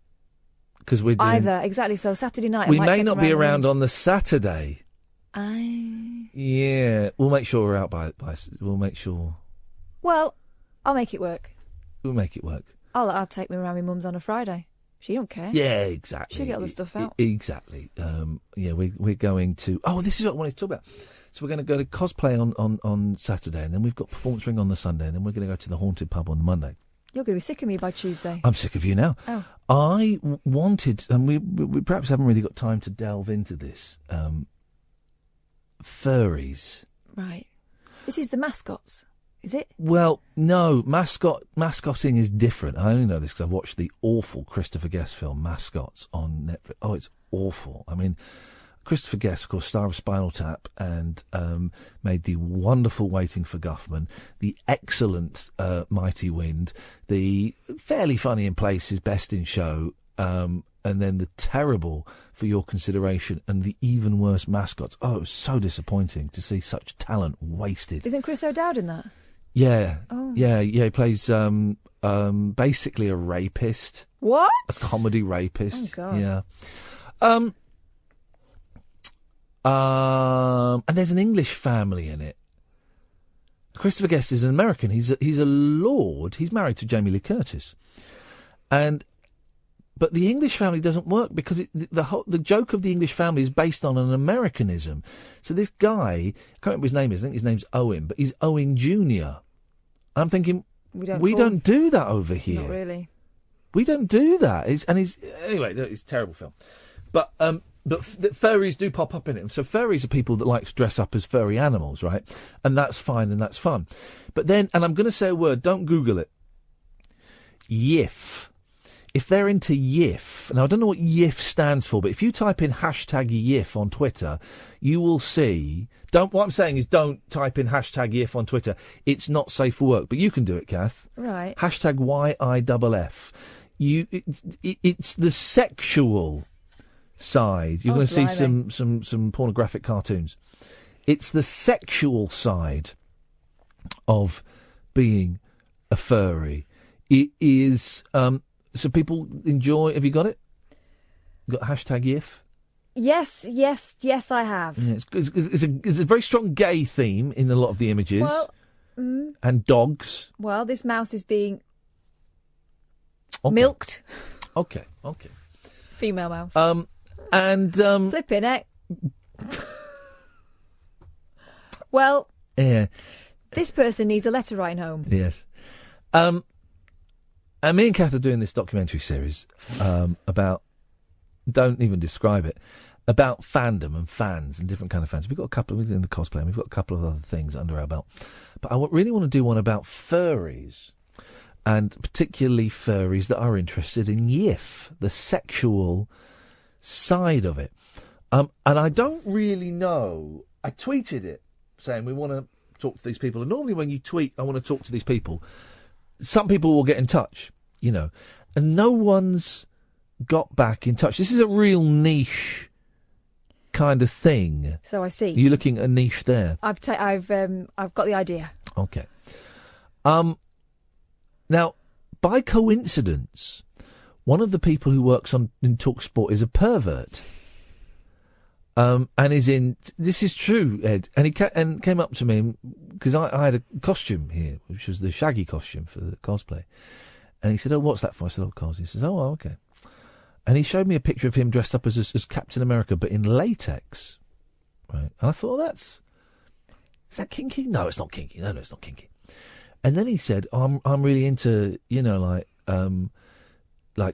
because we're doing... Either, exactly. So Saturday night, we may not be around on the Saturday. Aye. Yeah, we'll make sure we're out by. We'll make sure. Well, I'll make it work. We'll make it work. I'll take me around my mum's on a Friday. She don't care. Yeah, exactly. She'll get all the stuff out. Exactly. We're going to... Oh, this is what I wanted to talk about. So we're going to go to cosplay on Saturday, and then we've got Performance Ring on the Sunday, and then we're going to go to the Haunted Pub on the Monday. You're going to be sick of me by Tuesday. I'm sick of you now. Oh. I wanted, and we perhaps haven't really got time to delve into this, furries. Right. This is the mascots, is it? Well, no, mascotting is different. I only know this because I've watched the awful Christopher Guest film, Mascots, on Netflix. Oh, it's awful. I mean, Christopher Guest, of course, star of Spinal Tap, and made the wonderful Waiting for Guffman, the excellent Mighty Wind, the fairly funny in places, Best in Show, and then the terrible For Your Consideration, and the even worse Mascots. Oh, it was so disappointing to see such talent wasted. Isn't Chris O'Dowd in that? Yeah. Oh. Yeah, he plays basically a rapist. What? A comedy rapist. Oh, God. Yeah. And there's an English family in it. Christopher Guest is an American. He's a lord. He's married to Jamie Lee Curtis, but the English family doesn't work because the joke of the English family is based on an Americanism. So this guy, I can't remember what his name is. I think his name's Owen, but he's Owen Jr. I'm thinking we don't do that over here. Not really. We don't do that. Anyway, it's a terrible film, but furries do pop up in it. So furries are people that like to dress up as furry animals, right? And that's fine and that's fun. But then, and I'm going to say a word, don't Google it. YIF. If they're into YIF, now I don't know what YIF stands for, but if you type in hashtag YIF on Twitter, you will see, what I'm saying is don't type in hashtag YIF on Twitter. It's not safe for work, but you can do it, Kath. Right. Hashtag YIFF. It's the sexual side. You're going to see some pornographic cartoons. It's the sexual side of being a furry. It is so people enjoy. Have you got it? You got hashtag YIF? Yes, I have. Yeah, it's a very strong gay theme in a lot of the images. Well, and dogs. Well, this mouse is being milked. Okay. Female mouse. And flipping it. Well, yeah. This person needs a letter writing home. Yes. And me and Kath are doing this documentary series about, don't even describe it, about fandom and fans and different kind of fans. We've got a couple, we're doing the cosplay, and we've got a couple of other things under our belt. But I really want to do one about furries, and particularly furries that are interested in YIF, the sexual side of it. And I don't really know. I tweeted it saying we want to talk to these people. And normally when you tweet, I want to talk to these people, some people will get in touch, and no one's got back in touch. This is a real niche kind of thing. So I see. You're looking at a niche there. I've got the idea. Okay. Now, by coincidence, one of the people who works in TalkSport is a pervert. And is in. This is true, Ed. And he came up to me because I had a costume here, which was the Shaggy costume for the cosplay. And he said, "Oh, what's that for?" I said, "Oh, cos." He says, "Oh, okay." And he showed me a picture of him dressed up as Captain America, but in latex. Right. And I thought, is that kinky? No, it's not kinky. No, it's not kinky. And then he said, I'm really into, like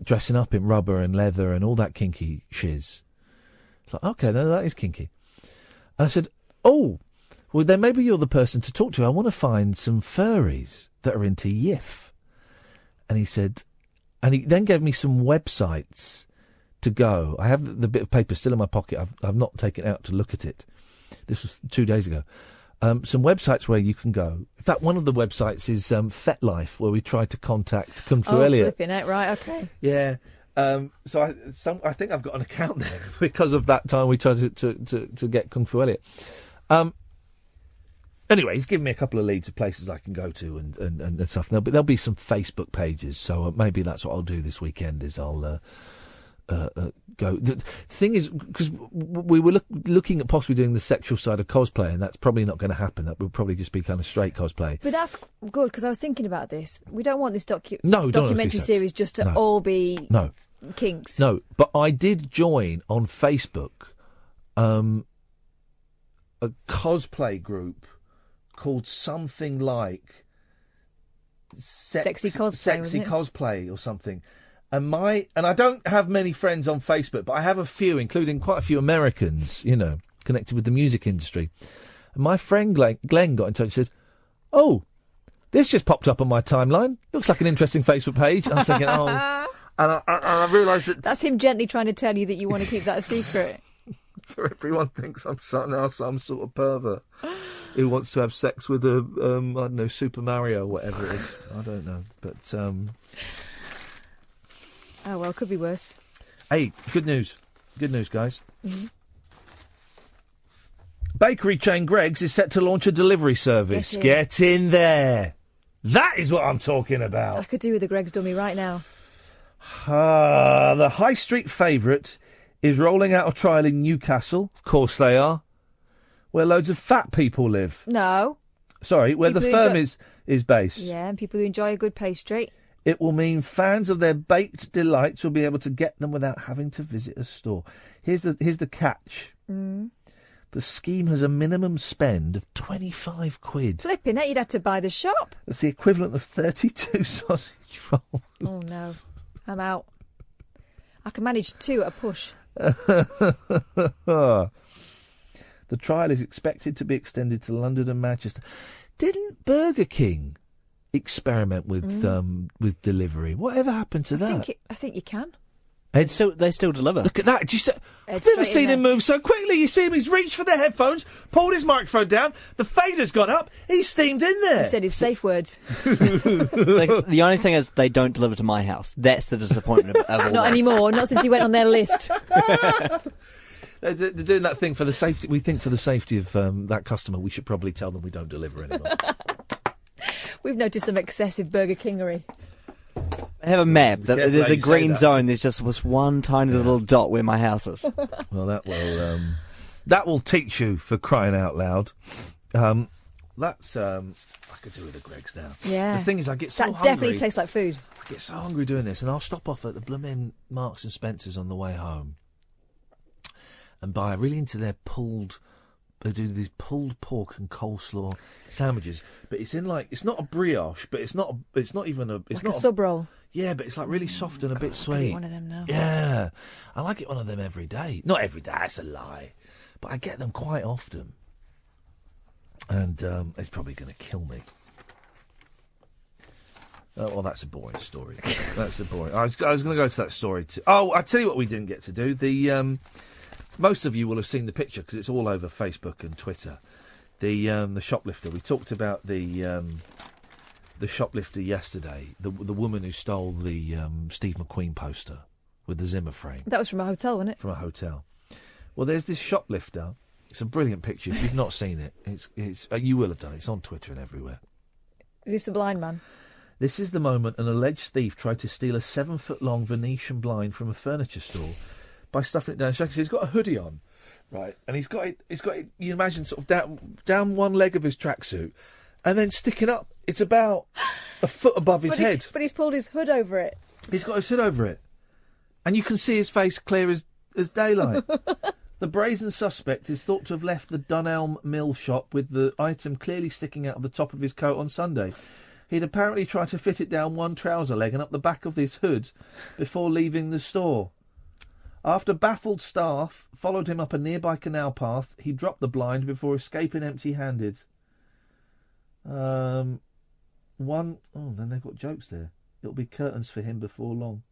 dressing up in rubber and leather and all that kinky shiz. It's like, okay, no, that is kinky. And I said, oh, well, then maybe you're the person to talk to. I want to find some furries that are into yiff. And he said, and he then gave me some websites to go. I have the bit of paper still in my pocket. I've not taken it out to look at it. This was 2 days ago. Some websites where you can go. In fact, one of the websites is FetLife, where we tried to contact Kung Fu Elliot. Flipping it, right, okay. Yeah. So I think I've got an account there because of that time we tried to get Kung Fu Elliot. Anyway, he's given me a couple of leads of places I can go to and stuff. There'll be some Facebook pages, so maybe that's what I'll do this weekend. Is I'll go. The thing is, because we were looking at possibly doing the sexual side of cosplay, and that's probably not going to happen. That will probably just be kind of straight cosplay. But that's good, because I was thinking about this. We don't want this documentary series just to all be kinks. No, but I did join on Facebook a cosplay group called something like Sexy Cosplay or something. And I don't have many friends on Facebook, but I have a few, including quite a few Americans, connected with the music industry. And my friend Glenn got in touch and said, "Oh, this just popped up on my timeline. Looks like an interesting Facebook page." And I was thinking, oh, and I realised that that's him gently trying to tell you that you want to keep that a secret. So everyone thinks I'm some sort of pervert who wants to have sex with a I don't know, Super Mario or whatever it is. I don't know, but oh well, could be worse. Hey, good news, guys. Mm-hmm. Bakery chain Greggs is set to launch a delivery service. Get in there. That is what I'm talking about. I could do with a Greggs dummy right now. The high street favourite is rolling out a trial in Newcastle. Of course they are. Where loads of fat people live. No. Sorry, where the firm is based. Yeah, and people who enjoy a good pastry. It will mean fans of their baked delights will be able to get them without having to visit a store. Here's the catch. Mm. The scheme has a minimum spend of £25. Flipping it, you'd have to buy the shop. That's the equivalent of 32 sausage rolls. Oh no, I'm out. I can manage 2 at a push. The trial is expected to be extended to London and Manchester. Didn't Burger King experiment with delivery? Whatever happened to that? I think you can. They still deliver. Look at that. I've never seen him move so quickly. You see him, he's reached for the headphones, pulled his microphone down, the fader's gone up, he's steamed in there. He said his safe words. The only thing is they don't deliver to my house. That's the disappointment of all Not anymore, not since he went on their list. They're doing that thing for the safety. We think for the safety of that customer, we should probably tell them we don't deliver anymore. We've noticed some excessive Burger Kingery. I have a map. There's a green zone. There's just this one tiny little dot where my house is. Well, that will teach you, for crying out loud. That's I could do with a Greggs now. Yeah. The thing is, I get so hungry. That definitely tastes like food. I get so hungry doing this, and I'll stop off at the blooming Marks and Spencer's on the way home and buy really into their pulled. They do these pulled pork and coleslaw sandwiches, but it's in it's not a brioche, but it's not even a sub roll. Yeah, but it's really soft and a bit sweet. One of them now. Yeah, I like it one of them every day. Not every day, that's a lie, but I get them quite often, and it's probably going to kill me. Well, that's a boring story. That's a boring. I was going to go to that story too. Oh, I tell you what, we didn't get to do the. Most of you will have seen the picture because it's all over Facebook and Twitter. The shoplifter. We talked about the shoplifter yesterday. The woman who stole the Steve McQueen poster with the Zimmer frame. That was from a hotel, wasn't it? From a hotel. Well, there's this shoplifter. It's a brilliant picture. If you've not seen it, it's you will have done it. It's on Twitter and everywhere. Is this a blind man? This is the moment an alleged thief tried to steal a 7-foot-long Venetian blind from a furniture store by stuffing it down his jacket. So he's got a hoodie on, right? And he's got it. You imagine sort of down one leg of his tracksuit, and then sticking up. It's about a foot above his head. But he's pulled his hood over it. He's got his hood over it, and you can see his face clear as daylight. The brazen suspect is thought to have left the Dunelm Mill shop with the item clearly sticking out of the top of his coat on Sunday. He'd apparently tried to fit it down one trouser leg and up the back of his hood before leaving the store. After baffled staff followed him up a nearby canal path, he dropped the blind before escaping empty-handed. Then they've got jokes there. It'll be curtains for him before long.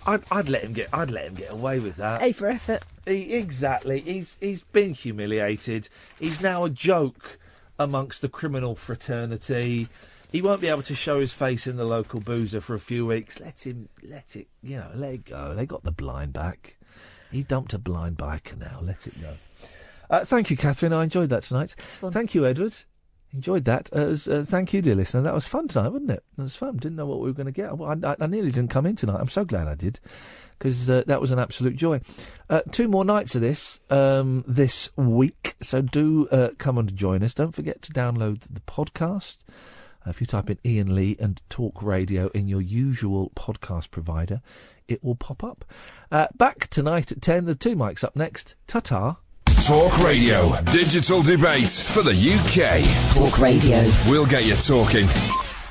I'd let him get away with that. A for effort. Exactly. He's been humiliated. He's now a joke amongst the criminal fraternity. He won't be able to show his face in the local boozer for a few weeks. Let it go. They got the blind back. He dumped a blind by a canal. Let it go. Thank you, Catherine. I enjoyed that tonight. It's fun. Thank you, Edward. Enjoyed that. Thank you, dear listener. That was fun tonight, wasn't it? It was fun. Didn't know what we were going to get. I nearly didn't come in tonight. I'm so glad I did, because that was an absolute joy. 2 more nights of this week, so do come and join us. Don't forget to download the podcast. If you type in Iain Lee and Talk Radio in your usual podcast provider, it will pop up. Back tonight at 10. The 2 mics up next. Ta-ta. Talk Radio. Digital debate for the UK. Talk Radio. We'll get you talking.